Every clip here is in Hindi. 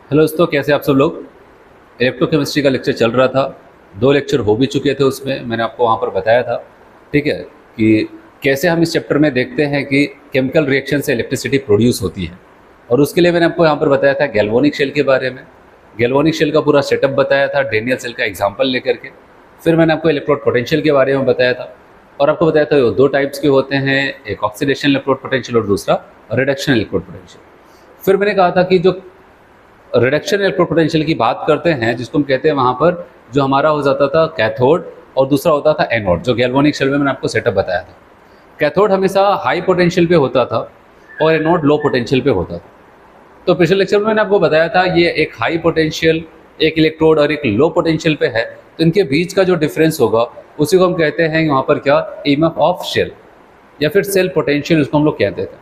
हेलो दोस्तों, कैसे आप सब लोग। इलेक्ट्रोकेमिस्ट्री का लेक्चर चल रहा था। 2 लेक्चर हो भी चुके थे, उसमें मैंने आपको वहाँ पर बताया था, ठीक है, कि कैसे हम इस चैप्टर में देखते हैं कि केमिकल रिएक्शन से इलेक्ट्रिसिटी प्रोड्यूस होती है। और उसके लिए मैंने आपको यहाँ पर बताया था गैल्वेनिक शेल के बारे में। गैल्वेनिक शेल का पूरा सेटअप बताया था डैनियल सेल का एग्जाम्पल लेकर के। फिर मैंने आपको इलेक्ट्रोड पोटेंशियल के बारे में बताया था, और आपको बताया था वो 2 टाइप्स के होते हैं, एक ऑक्सीडेशन इलेक्ट्रोड पोटेंशियल और दूसरा रिडक्शन इलेक्ट्रोड पोटेंशियल। फिर मैंने कहा था कि जो रिडक्शन इलेक्ट्रोड पोटेंशियल की बात करते हैं, जिसको हम कहते हैं वहाँ पर जो हमारा हो जाता था कैथोड और दूसरा होता था एनोड, जो गैल्वेनिक शेल में मैंने आपको सेटअप बताया था। कैथोड हमेशा हाई पोटेंशियल पे होता था और एनोड लो पोटेंशियल पे होता था। तो पिछले लेक्चर में मैंने आपको बताया था ये एक हाई पोटेंशियल एक इलेक्ट्रोड और एक लो पोटेंशियल पे है, तो इनके बीच का जो डिफरेंस होगा उसी को हम कहते हैं यहाँ पर क्या, ईएमएफ ऑफ शेल या फिर सेल पोटेंशियल उसको हम लोग कहते थे।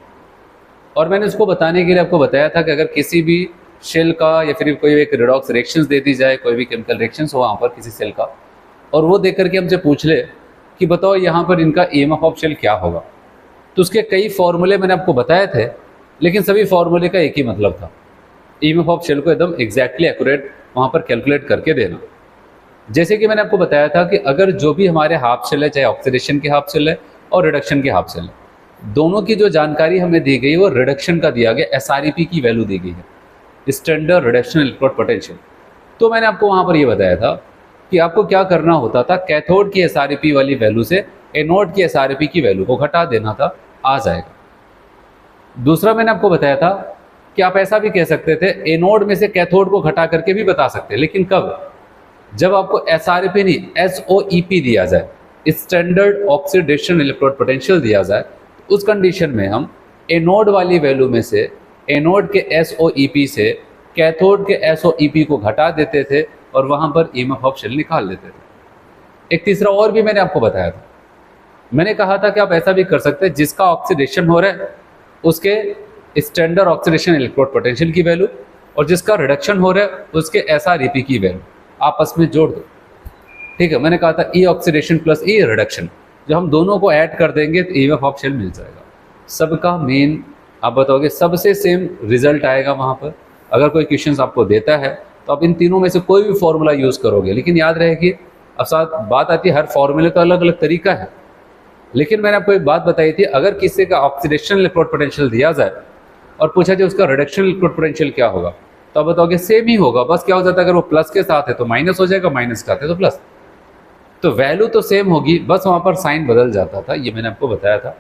और मैंने इसको बताने के लिए आपको बताया था कि अगर किसी भी शेल का या फिर कोई एक रिडॉक्स रिएक्शंस दे दी जाए, कोई भी केमिकल रिएक्शंस हो वहाँ पर किसी सेल का, और वो देख करके हमसे पूछ ले कि बताओ यहाँ पर इनका ईएमएफ ऑफ शेल क्या होगा, तो उसके कई फॉर्मूले मैंने आपको बताए थे, लेकिन सभी फॉर्मूले का एक ही मतलब था, ईएमएफ ऑफ शेल को एकदम एग्जैक्टली एक्यूरेट वहाँ पर कैलकुलेट करके देना। जैसे कि मैंने आपको बताया था कि अगर जो भी हमारे हाफ शेल है, चाहे ऑक्सीडेशन के हाफ शेल है और रिडक्शन के हाफ शेल है, दोनों की जो जानकारी हमें दी गई वो रिडक्शन का दिया गया, एसआरईपी की वैल्यू दी गई है, स्टैंडर्ड रिडक्शन इलेक्ट्रोड पोटेंशियल। तो मैंने आपको वहाँ पर ये बताया था कि आपको क्या करना होता था, कैथोड की एसआरईपी वाली वैल्यू से एनोड की एसआरईपी की वैल्यू को घटा देना था, आ जाएगा। दूसरा मैंने आपको बताया था कि आप ऐसा भी कह सकते थे, एनोड में से कैथोड को घटा करके भी बता सकते हैं, लेकिन कब, जब आपको एसआरईपी नहीं एसओईपी दिया जाए, स्टैंडर्ड ऑक्सीडेशन इलेक्ट्रोड पोटेंशियल दिया जाए, तो उस कंडीशन में हम एनोड वाली वैल्यू में से, एनोड के एसओईपी से कैथोड के एसओईपी को घटा देते थे और वहां पर ईएमएफ ऑफ शेल निकाल लेते थे। एक तीसरा और भी मैंने आपको बताया था, मैंने कहा था कि आप ऐसा भी कर सकते हैं, जिसका ऑक्सीडेशन हो रहा है उसके स्टैंडर्ड ऑक्सीडेशन इलेक्ट्रोड पोटेंशियल की वैल्यू और जिसका रिडक्शन हो रहा है उसके एसआरईपी की वैल्यू आपस में जोड़ दो, ठीक है। मैंने कहा था ई ऑक्सीडेशन प्लस ई रिडक्शन, जब हम दोनों को ऐड कर देंगे तो ईएमएफ ऑफ शेल मिल जाएगा। सबका मेन आप बताओगे, सबसे सेम रिजल्ट आएगा वहाँ पर। अगर कोई क्वेश्चन आपको देता है तो आप इन तीनों में से कोई भी फॉर्मूला यूज़ करोगे, लेकिन याद रहे कि अब साथ बात आती है, हर फॉर्मूले का अलग अलग तरीका है। लेकिन मैंने आपको एक बात बताई थी, अगर किसी का ऑक्सीडेशन इलेक्ट्रोड पोटेंशियल दिया जाए और पूछा जाए उसका रिडक्शन इलेक्ट्रोड पोटेंशियल क्या होगा, तो आप बताओगे सेम ही होगा, बस क्या हो जाता है, अगर वो प्लस के साथ है तो माइनस हो जाएगा, माइनस के साथ है तो प्लस। तो वैल्यू तो सेम होगी, बस वहाँ पर साइन बदल जाता था, ये मैंने आपको बताया था।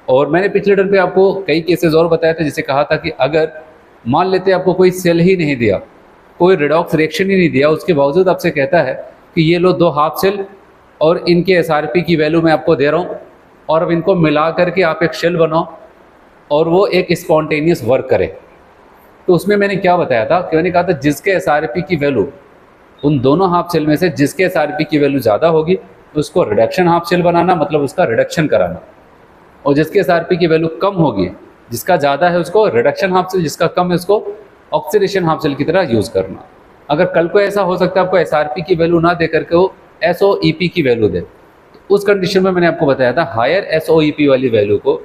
और मैंने पिछले टर्न पे आपको कई केसेस और बताया था, जिसे कहा था कि अगर मान लेते आपको कोई सेल ही नहीं दिया, कोई रिडॉक्स रिएक्शन ही नहीं दिया, उसके बावजूद आपसे कहता है कि ये लो 2 हाफ सेल और इनके एसआरपी की वैल्यू मैं आपको दे रहा हूँ, और अब इनको मिला करके आप एक शेल बनाओ और वो एक स्पॉन्टेनियस वर्क करे, तो उसमें मैंने क्या बताया था कि मैंने कहा था जिसके एसआरपी की वैल्यू, उन दोनों हाफ सेल में से जिसके एसआरपी की वैल्यू ज़्यादा होगी उसको रिडक्शन हाफ सेल बनाना, मतलब उसका रिडक्शन कराना, और जिसके एसआरपी की वैल्यू कम होगी, जिसका ज़्यादा है उसको रिडक्शन हाफ सेल, जिसका कम है उसको ऑक्सीडेशन हाफ सेल की तरह यूज़ करना। अगर कल को ऐसा हो सकता है आपको एसआरपी की वैल्यू ना दे करके वो एसओईपी की वैल्यू दे, तो उस कंडीशन में मैंने आपको बताया था हायर एसओईपी वाली वैल्यू को,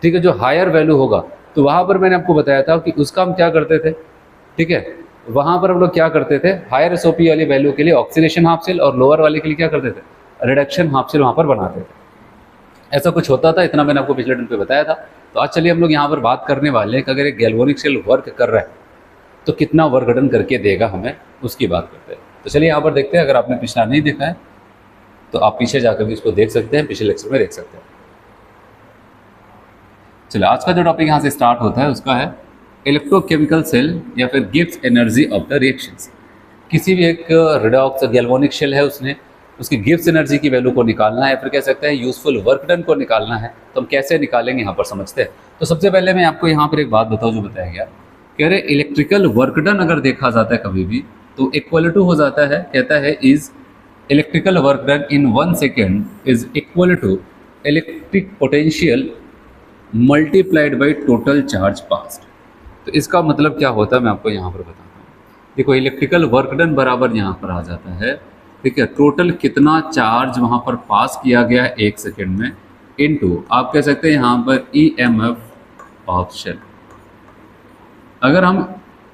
ठीक है, जो हायर वैल्यू होगा, तो वहाँ पर मैंने आपको बताया था कि उसका हम क्या करते थे, ठीक है, वहाँ पर हम लोग क्या करते थे, हायर एसओपी वाली वैल्यू के लिए ऑक्सीडेशन हाफ सेल और लोअर वाले के लिए क्या करते थे, रिडक्शन हाफ सेल वहाँ पर बनाते थे। ऐसा कुछ होता था, इतना मैंने आपको पिछले दिन पे बताया था। तो आज चलिए हम लोग यहाँ पर बात करने वाले हैं कि अगर एक गैल्वेनिक शेल वर्क कर रहा है तो कितना वर्क डन करके देगा हमें, उसकी बात करते हैं। तो चलिए यहाँ पर देखते हैं, अगर आपने पिछला नहीं देखा है तो आप पीछे जाकर भी इसको देख सकते हैं, पिछले लेक्चर में देख सकते हैं। चलिए आज का जो टॉपिक यहाँ से स्टार्ट होता है उसका है इलेक्ट्रोकेमिकल सेल या फिर Gibbs energy of the reactions. किसी भी एक रिडॉक्स गैल्वेनिक शेल है, उसने उसकी गिब्स एनर्जी की वैल्यू को निकालना है, फिर कह सकते हैं यूजफुल वर्क डन को निकालना है, तो हम कैसे निकालेंगे यहाँ पर समझते हैं। तो सबसे पहले मैं आपको यहाँ पर एक बात बताऊँ जो बताया गया, कह रहे इलेक्ट्रिकल वर्क डन अगर देखा जाता है कभी भी तो इक्वल टू हो जाता है, कहता है is electrical work done in 1 second is equal to electric potential multiplied by total charge passed. तो इसका मतलब क्या होता है मैं आपको यहाँ पर बताता हूँ। देखो इलेक्ट्रिकल वर्क डन बराबर यहाँ पर आ जाता है, ठीक है, टोटल कितना चार्ज वहाँ पर पास किया गया है 1 सेकेंड में, इनटू आप कह सकते हैं यहाँ पर ईएमएफ ऑफ शेल। अगर हम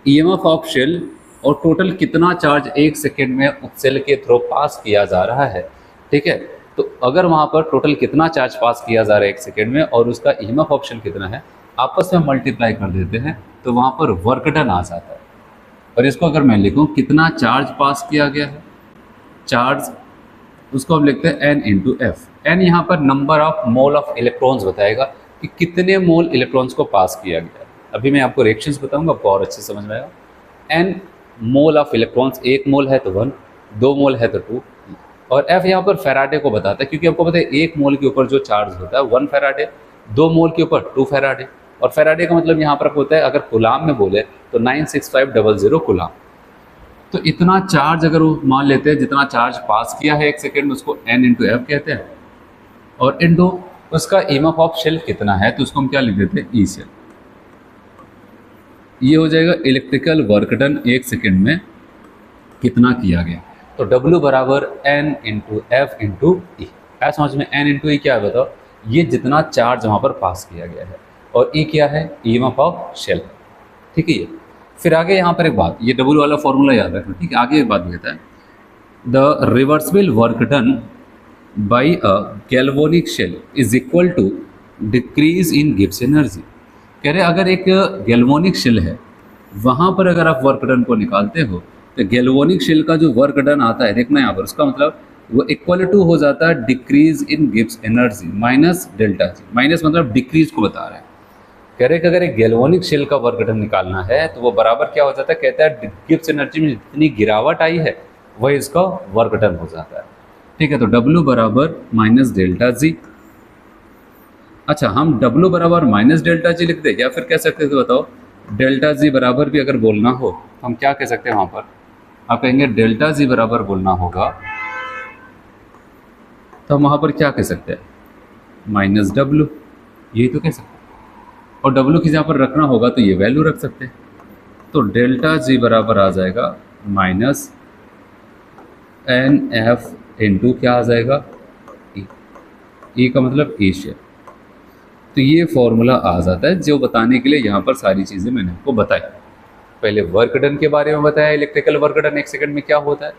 ईएमएफ ऑफ शेल और टोटल कितना चार्ज एक सेकेंड में उस सेल के थ्रू पास किया जा रहा है, ठीक है। तो अगर वहाँ पर टोटल कितना चार्ज पास किया जा रहा है एक सेकेंड में और उसका ईएमएफ ऑफ शेल कितना है, आपस में मल्टीप्लाई कर देते हैं तो वहाँ पर वर्क डन आ जाता है। और इसको अगर मैं लिखूँ कितना चार्ज पास किया गया है, चार्ज उसको हम लिखते हैं n इंटू एफ। एन यहाँ पर number of mole of electrons बताएगा कि कितने मोल इलेक्ट्रॉन्स को पास किया गया है। अभी मैं आपको रिएक्शंस बताऊंगा, आपको और अच्छे समझ में आएगा। n मोल ऑफ इलेक्ट्रॉन्स, 1 मोल है तो 1, 2 मोल है तो 2, और f यहाँ पर फैराडे को बताता है, क्योंकि आपको पता है 1 मोल के ऊपर जो चार्ज होता है 1 फैराडे, 2 मोल के ऊपर 2 फैराडे, और फैराडे का मतलब यहाँ पर होता है, अगर कूलाम में बोले तो 96500 कूलाम। तो इतना चार्ज अगर वो मान लेते हैं, जितना चार्ज पास किया है एक सेकेंड में, उसको n इंटू एफ कहते हैं, और इंटू उसका ईएमएफ ऑफ शेल कितना है तो उसको हम क्या लिख देते हैं, ई शेल। ये हो जाएगा इलेक्ट्रिकल वर्क डन एक सेकेंड में कितना किया गया। तो W बराबर n इंटू एफ इंटू ई। क्या समझ में, n इंटू ई क्या है बताओ, ये जितना चार्ज वहाँ पर पास किया गया है, और ई क्या है, ईएमएफ ऑफ शेल है, ठीक है। ये फिर आगे यहाँ पर एक बात, ये W वाला फॉर्मूला याद रखना, ठीक है। आगे एक बात कहता है, the reversible work done by a galvanic cell is equal to decrease in Gibbs energy. कह रहे अगर एक गैल्वेनिक शेल है, वहाँ पर अगर आप वर्क डन को निकालते हो तो गैल्वेनिक शेल का जो वर्क डन आता है, देखना यहाँ पर, उसका मतलब वो इक्वल टू हो जाता है decrease in Gibbs energy minus delta G. Minus मतलब डिक्रीज को बता रहा है। कह रहे कि अगर एक गैल्वेनिक शेल का वर्क डन निकालना है तो वो बराबर क्या हो जाता है, कहता है गिब्स एनर्जी में जितनी गिरावट आई है वही इसका वर्क डन हो जाता है, ठीक है। तो W बराबर माइनस डेल्टा जी। अच्छा, हम W बराबर माइनस डेल्टा जी लिख दे, या फिर कह सकते थे बताओ डेल्टा जी बराबर भी अगर बोलना हो हम क्या कह सकते हैं, वहाँ पर आप कहेंगे डेल्टा जी बराबर बोलना होगा तो हम वहाँ पर क्या कह सकते हैं, माइनस W, यही तो कह सकते हैं। और W की जहाँ पर रखना होगा तो ये वैल्यू रख सकते हैं। तो डेल्टा जी बराबर आ जाएगा माइनस एन एफ इंटू क्या आ जाएगा, ई। ई का मतलब ई शेल। तो ये फॉर्मूला आ जाता है, जो बताने के लिए यहाँ पर सारी चीज़ें मैंने आपको बताई। पहले वर्क डन के बारे में बताया, इलेक्ट्रिकल वर्क डन एक सेकंड में क्या होता है।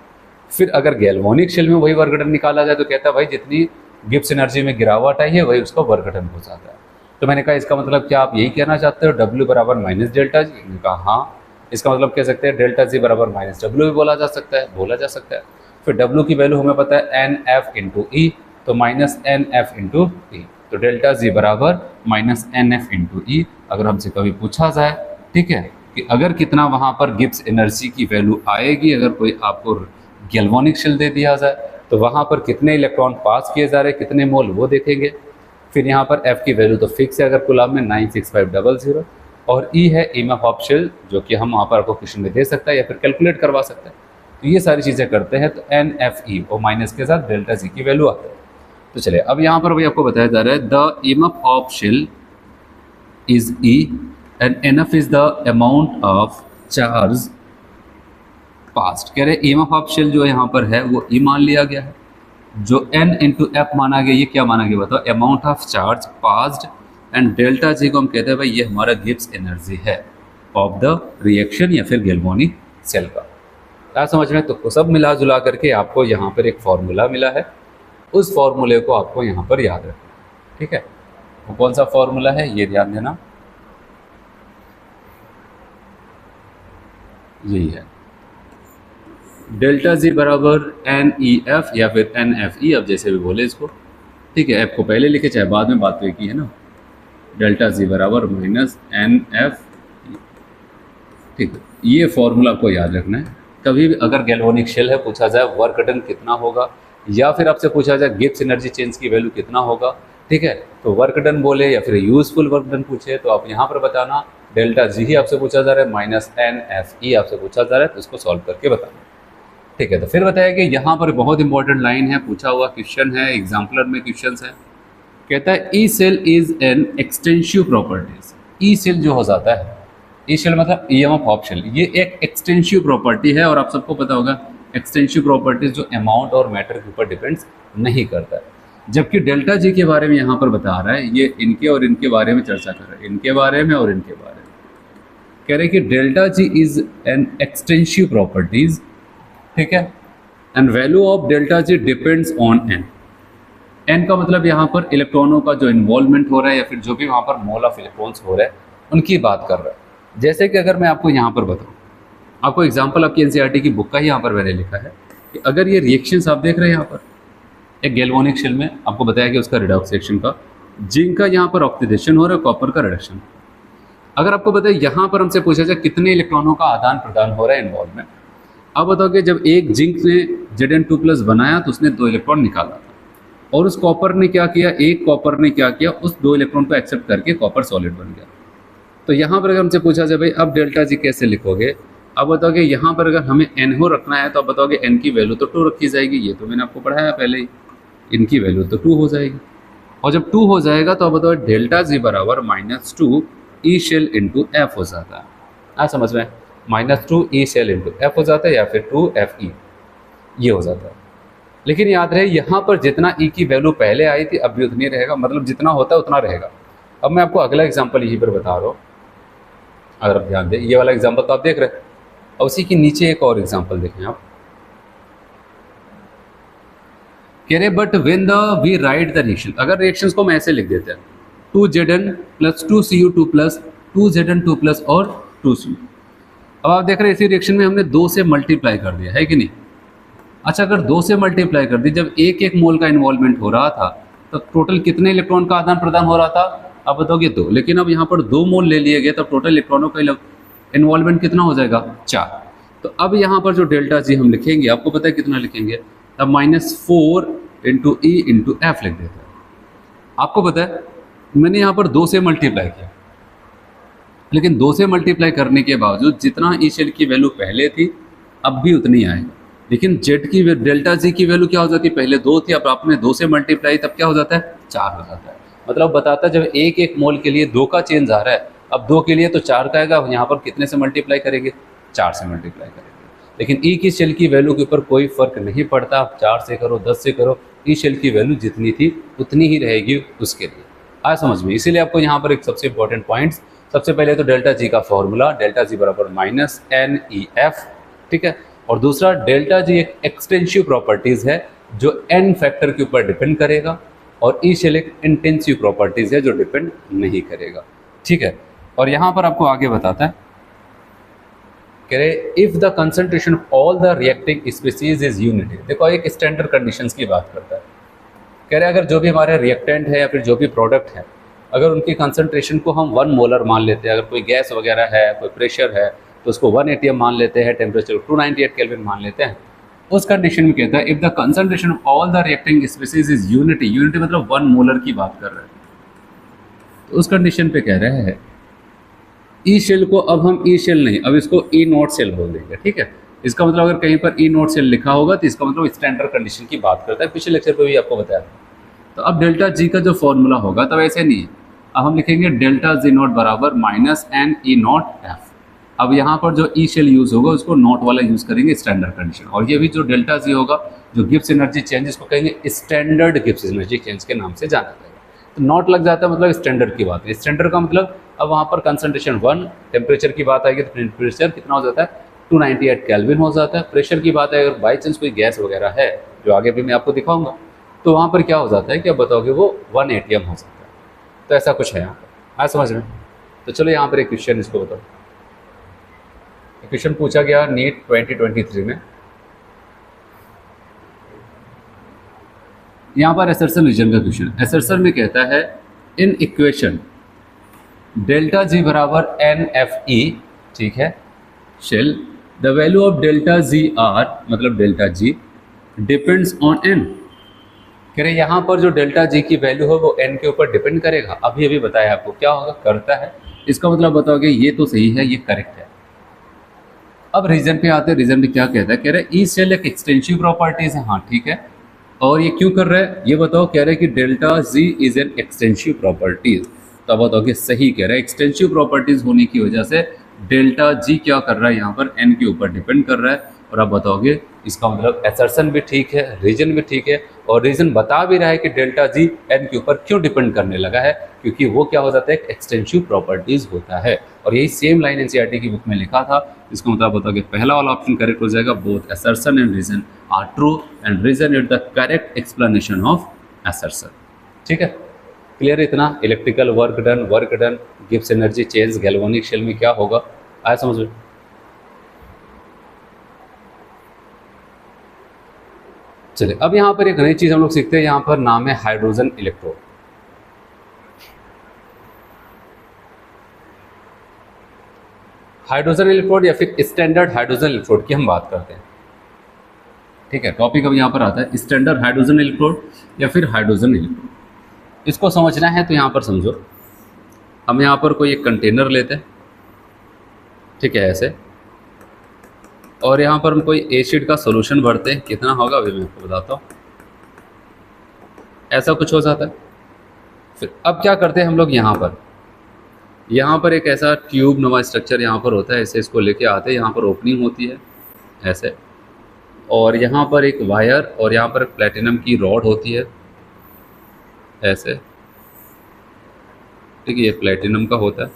फिर अगर गैल्वेनिक शेल में वही वर्क डन निकाला जाए तो कहता है भाई जितनी गिब्स एनर्जी में गिरावट आई है वही उसका वर्क डन हो जाता है। तो मैंने कहा इसका मतलब क्या आप यही कहना चाहते हो, W बराबर माइनस डेल्टा जी। मैंने कहा हाँ, इसका मतलब कह सकते हैं डेल्टा जी बराबर माइनस W भी बोला जा सकता है, बोला जा सकता है। फिर W की वैल्यू हमें पता है एन एफ इंटू ई, तो माइनस एन एफ इंटू ई। तो डेल्टा जी बराबर माइनस एन एफ इंटू ई। अगर हमसे कभी पूछा जाए, ठीक है, कि अगर कितना वहाँ पर गिब्स एनर्जी की वैल्यू आएगी, अगर कोई आपको गैल्वेनिक शेल दे दिया जाए तो वहाँ पर कितने इलेक्ट्रॉन पास किए जा रहे हैं, कितने मोल, वो देखेंगे। फिर यहाँ पर F की वैल्यू तो फिक्स है अगर कूलाम में 96500, और E है ईएमएफ ऑफ शेल, जो कि हम वहाँ पर आपको क्वेश्चन में दे सकता है या फिर कैलकुलेट करवा सकते हैं। तो ये सारी चीज़ें करते हैं तो NFE और माइनस के साथ डेल्टा जी की वैल्यू आता है। तो चलिए अब यहाँ पर भी आपको बताया जा रहा है the EMF of cell is E and NF is the amount of charge passed. कह रहे ईएमएफ ऑफ शेल जो यहाँ पर है वो E मान लिया गया है, जो N इंटू एफ माना गया, ये क्या माना गया बताओ, amount of charge passed, and delta G को हम कहते हैं भाई ये हमारा गिब्स एनर्जी है ऑफ द रिएक्शन या फिर गैल्वेनिक शेल का। क्या समझ में, तो सब मिला जुला करके आपको यहाँ पर एक फॉर्मूला मिला है, उस फॉर्मूले को आपको यहाँ पर याद रखना, ठीक है। वो कौन सा फॉर्मूला है ये ध्यान देना, यही है डेल्टा जी बराबर एन ई एफ या फिर एन एफ ई, अब जैसे भी बोले इसको, ठीक है। एफ को पहले लिखे चाहे बाद में, बात तो एक ही है ना। डेल्टा जी बराबर माइनस एन एफ, ठीक है। ये फॉर्मूला आपको याद रखना है। कभी भी अगर गैल्वेनिक शेल है, पूछा जाए वर्क डन कितना होगा, या फिर आपसे पूछा जाए गिब्स एनर्जी चेंज की वैल्यू कितना होगा, ठीक है, तो वर्क डन बोले या फिर यूजफुल वर्क डन पूछे तो आप यहाँ पर बताना डेल्टा जी ही आपसे पूछा जा रहा है, माइनस एन एफ ई आपसे पूछा जा रहा है, तो इसको सॉल्व करके बताना, ठीक है। तो फिर बताया कि यहाँ पर बहुत इंपॉर्टेंट लाइन है, पूछा हुआ क्वेश्चन है, एग्जाम्पलर में क्वेश्चन है। कहता है E cell is an extensive properties. E cell जो हो जाता है, ई सेल मतलब ईएमएफ ऑफ शेल, ये एक एक्सटेंसिव प्रॉपर्टी है, और आप सबको पता होगा एक्सटेंसिव प्रॉपर्टीज जो अमाउंट और मैटर के ऊपर डिपेंड्स नहीं करता है। जबकि डेल्टा जी के बारे में यहाँ पर बता रहा है, ये इनके और इनके बारे में चर्चा कर रहा है, इनके बारे में और इनके बारे में। कह रहे कि delta G is an extensive properties, ठीक है, and value of delta G depends on N. N का मतलब यहाँ पर इलेक्ट्रॉनों का जो इन्वॉल्वमेंट हो रहा है या फिर जो भी वहाँ पर मोल ऑफ इलेक्ट्रॉन्स हो रहा है उनकी बात कर रहा है। जैसे कि अगर मैं आपको यहाँ पर बताऊँ, आपको एग्जांपल आपकी एनसीईआरटी की बुक का ही यहाँ पर मैंने लिखा है कि अगर ये रिएक्शंस आप देख रहे हैं यहाँ पर एक गैल्वेनिक शेल में, आपको बताया कि उसका रिडॉक्स रिएक्शन का जिंक का यहाँ पर ऑक्सीडेशन हो रहा है, कॉपर का रिडक्शन। अगर आपको बताए यहाँ पर हमसे पूछा जाए कितने इलेक्ट्रॉनों का आदान प्रदान हो रहा है इन्वॉल्वमेंट, अब बताओ कि जब एक जिंक ने Zn2+ बनाया तो उसने 2 इलेक्ट्रॉन निकाला था, और उस कॉपर ने क्या किया, एक कॉपर ने क्या किया, उस 2 इलेक्ट्रॉन को एक्सेप्ट करके कॉपर सॉलिड बन गया। तो यहाँ पर अगर हमसे पूछा जाए भाई अब डेल्टा जी कैसे लिखोगे, अब बताओगे यहाँ पर अगर हमें एन हो रखना है तो अब बताओगे एन की वैल्यू तो 2 रखी जाएगी, ये तो मैंने आपको पढ़ाया पहले ही, इनकी वैल्यू तो 2 हो जाएगी। और जब 2 हो जाएगा तो अब बताओ डेल्टा जी बराबर -2 ई शेल इंटू एफ हो जाता है। हाँ समझ में, -2 ई शेल इंटू एफ हो जाता है या फिर 2Fe ये हो जाता है। लेकिन याद रहे यहाँ पर जितना ई की वैल्यू पहले आई थी अब भी उतनी रहेगा, मतलब जितना होता है उतना रहेगा। अब मैं आपको अगला एग्जाम्पल यहीं पर बता रहा हूँ, अगर आप ध्यान दें, ये वाला एग्जाम्पल तो आप देख रहे हैं, और उसी के नीचे एक और एग्जाम्पल देखें आप, कह रहे but when the we write the reaction, अगर रिएक्शंस को हम ऐसे लिख देते हैं 2Zn + 2Cu2 + 2Zn2+ और 2Cu। अब आप देख रहे हैं इसी रिएक्शन में हमने 2 से मल्टीप्लाई कर दिया है कि नहीं। अच्छा अगर 2 से मल्टीप्लाई कर दी, जब 1 मोल का इन्वॉल्वमेंट हो रहा था तो टोटल कितने इलेक्ट्रॉन का आदान प्रदान हो रहा था, अब बताओगे 2, लेकिन अब यहाँ पर 2 मोल ले लिए गए तब टोटल इलेक्ट्रॉनों का इन्वॉल्वमेंट कितना हो जाएगा, 4। तो अब यहाँ पर जो डेल्टा जी हम लिखेंगे, आपको पता है कितना लिखेंगे, तब -4 × E × F लिख देते हैं। आपको पता है मैंने यहाँ पर 2 से मल्टीप्लाई किया, लेकिन 2 से मल्टीप्लाई करने के बावजूद जितना ई शेल की वैल्यू पहले थी अब भी उतनी आएगी, लेकिन जेड की डेल्टा जी की वैल्यू क्या हो जाती है, पहले 2 थी, अब आपने 2 से मल्टीप्लाई तब क्या हो जाता है, 4 हो जाता है। मतलब बताता है जब एक मोल के लिए 2 का चेंज आ रहा है, अब 2 के लिए तो 4 का आएगा, यहाँ पर कितने से मल्टीप्लाई करेंगे, 4 से मल्टीप्लाई करेंगे। लेकिन ई की शेल की वैल्यू के ऊपर कोई फर्क नहीं पड़ता, आप 4 से करो 10 से करो, ई शेल की वैल्यू जितनी थी उतनी ही रहेगी उसके लिए। आया समझ में। इसीलिए आपको यहाँ पर एक सबसे इंपॉर्टेंट पॉइंट्स, सबसे पहले तो डेल्टा जी का फॉर्मूला, डेल्टा जी बराबर -NEF, ठीक है। और दूसरा डेल्टा जी एक एक्सटेंसिव प्रॉपर्टीज़ है जो n फैक्टर के ऊपर डिपेंड करेगा, और ई शेल एक इंटेंसिव प्रॉपर्टीज़ है जो डिपेंड नहीं करेगा, ठीक है। और यहाँ पर आपको आगे बताता है, कह रहे if the concentration of all the reacting species is unity. देखो एक स्टैंडर्ड कंडीशंस की बात करता है, कह रहे अगर जो भी हमारे रिएक्टेंट है या फिर जो भी प्रोडक्ट है, अगर उनकी कंसंट्रेशन को हम 1 मोलर मान लेते हैं, अगर कोई गैस वगैरह है, कोई प्रेशर है तो उसको 1 atm मान लेते हैं, टेम्परेचर 298 केल्विन मान लेते हैं, उस कंडीशन में कहता है if the concentration of all the reacting species is unity, unity मतलब 1 मोलर की बात कर रहे हैं, तो उस कंडीशन पे कह रहे हैं ई शेल को अब हम ई शेल नहीं, अब इसको ई नॉट शेल बोल देंगे, ठीक है। इसका मतलब अगर कहीं पर ई नॉट शेल लिखा होगा तो इसका मतलब स्टैंडर्ड कंडीशन की बात करता है, पिछले लेक्चर पे भी आपको बताया था। तो अब डेल्टा जी का जो फॉर्मूला होगा तब ऐसे नहीं है, अब हम लिखेंगे डेल्टा जी नॉट बराबर -NE0F। अब यहाँ पर जो ई शेल यूज़ होगा उसको नॉट वाला यूज़ करेंगे स्टैंडर्ड कंडीशन, और ये भी जो डेल्टा जी होगा, जो गिब्स एनर्जी चेंज, इसको कहेंगे स्टैंडर्ड गिब्स एनर्जी चेंज के नाम से जाना जाएगा। तो नॉट लग जाता है मतलब स्टैंडर्ड की बात है। स्टैंडर्ड का मतलब अब वहाँ पर कंसंट्रेशन 1, टेम्परेचर की बात आएगी तो टेम्परेचर कितना हो जाता है, 298 केल्विन हो जाता है। प्रेशर की बात है, अगर बाई चांस कोई गैस वगैरह है जो आगे भी मैं आपको दिखाऊंगा, तो वहाँ पर क्या हो जाता है कि आप बताओगे वो 1 atm हो सकता है। तो ऐसा कुछ है यहाँ पर, आज समझ में। तो चलो यहाँ पर एक क्वेश्चन इसको बताओ, क्वेश्चन पूछा गया नीट 2023 में, यहाँ पर एसर्शन रीजन का क्वेश्चन। एसर्शन में कहता है इन इक्वेशन डेल्टा जी बराबर NFE, ठीक है, shall the value of delta G R, मतलब delta G depends on n। कह रहे यहाँ पर जो डेल्टा जी की वैल्यू है वो n के ऊपर डिपेंड करेगा। अभी बताया आपको क्या होगा, करता है, इसका मतलब बताओगे ये तो सही है, ये करेक्ट है। अब रीजन पे आते हैं, रीजन में क्या कहता है, कह रहे ई शेल एक एक्सटेंसिव प्रॉपर्टीज है, हाँ ठीक है, और ये क्यों कर रहा है ये बताओ। कह रहे हैं कि delta G is an extensive properties, तो बताओगे सही कह रहा है, एक्सटेंसिव प्रॉपर्टीज होने की वजह से डेल्टा जी क्या कर रहा है, यहाँ पर n के ऊपर डिपेंड कर रहा है, और आप बताओगे इसका मतलब असर्शन भी ठीक है, रीजन भी ठीक है, और रीजन बता भी रहा है कि डेल्टा जी एन के ऊपर क्यों डिपेंड करने लगा है, क्योंकि वो क्या हो जाता है, एक एक्सटेंसिव प्रॉपर्टीज होता है। और यही सेम लाइन एनसीईआरटी की बुक में लिखा था। इसका मतलब बताओगे पहला वाला ऑप्शन करेक्ट हो जाएगा, both assertion and reason are true and reason is the correct explanation of assertion. ठीक है, क्लियर इतना? Electrical work done gives energy change galvanic cell में क्या होगा, आया समझ में? चलिए अब यहाँ पर एक नई चीज हम लोग सीखते हैं, यहाँ पर नाम है हाइड्रोजन इलेक्ट्रोड। हाइड्रोजन इलेक्ट्रोड या फिर स्टैंडर्ड हाइड्रोजन इलेक्ट्रोड की हम बात करते हैं। ठीक है, टॉपिक अब यहाँ पर आता है स्टैंडर्ड हाइड्रोजन इलेक्ट्रोड या फिर हाइड्रोजन इलेक्ट्रोड। इसको समझना है तो यहाँ पर समझो, हम यहाँ पर कोई एक कंटेनर लेते हैं, ठीक है ऐसे, और यहाँ पर हम कोई एसिड का सॉल्यूशन भरते हैं। कितना होगा अभी मैं आपको बताता हूँ, ऐसा कुछ हो जाता है। फिर अब क्या करते हैं हम लोग, यहाँ पर एक ऐसा ट्यूब नुमा स्ट्रक्चर यहाँ पर होता है, ऐसे इसको लेके आते हैं, यहाँ पर ओपनिंग होती है ऐसे, और यहाँ पर एक वायर और यहाँ पर प्लेटिनम की रॉड होती है ऐसे। ठीक है, ये प्लेटिनम का होता है,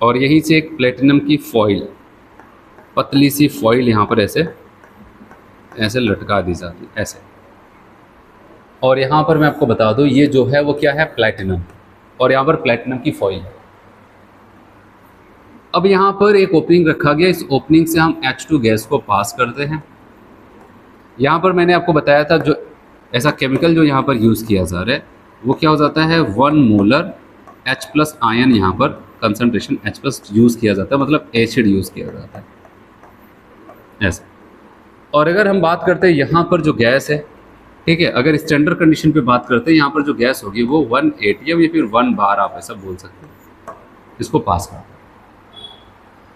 और यहीं से एक प्लेटिनम की फॉइल, पतली सी फॉइल यहाँ पर ऐसे ऐसे लटका दी जाती है ऐसे। और यहाँ पर मैं आपको बता दूँ, ये जो है वो क्या है, प्लेटिनम, और यहाँ पर प्लेटिनम की फॉइल है। अब यहाँ पर एक ओपनिंग रखा गया, इस ओपनिंग से हम H2 गैस को पास करते हैं। यहाँ पर मैंने आपको बताया था जो ऐसा केमिकल जो यहाँ पर यूज़ किया जा रहा है वो क्या हो जाता है, 1 मोलर H+ आयन यहाँ पर कंसंट्रेशन H+ यूज़ किया जाता है, मतलब एसिड यूज़ किया जाता है ऐसा। और अगर हम बात करते हैं यहाँ पर जो गैस है, ठीक है, अगर स्टैंडर्ड कंडीशन पे बात करते हैं, यहाँ पर जो गैस होगी वो 1 ATM या फिर 1 बार आप ऐसा बोल सकते हैं, इसको पास करते हैं।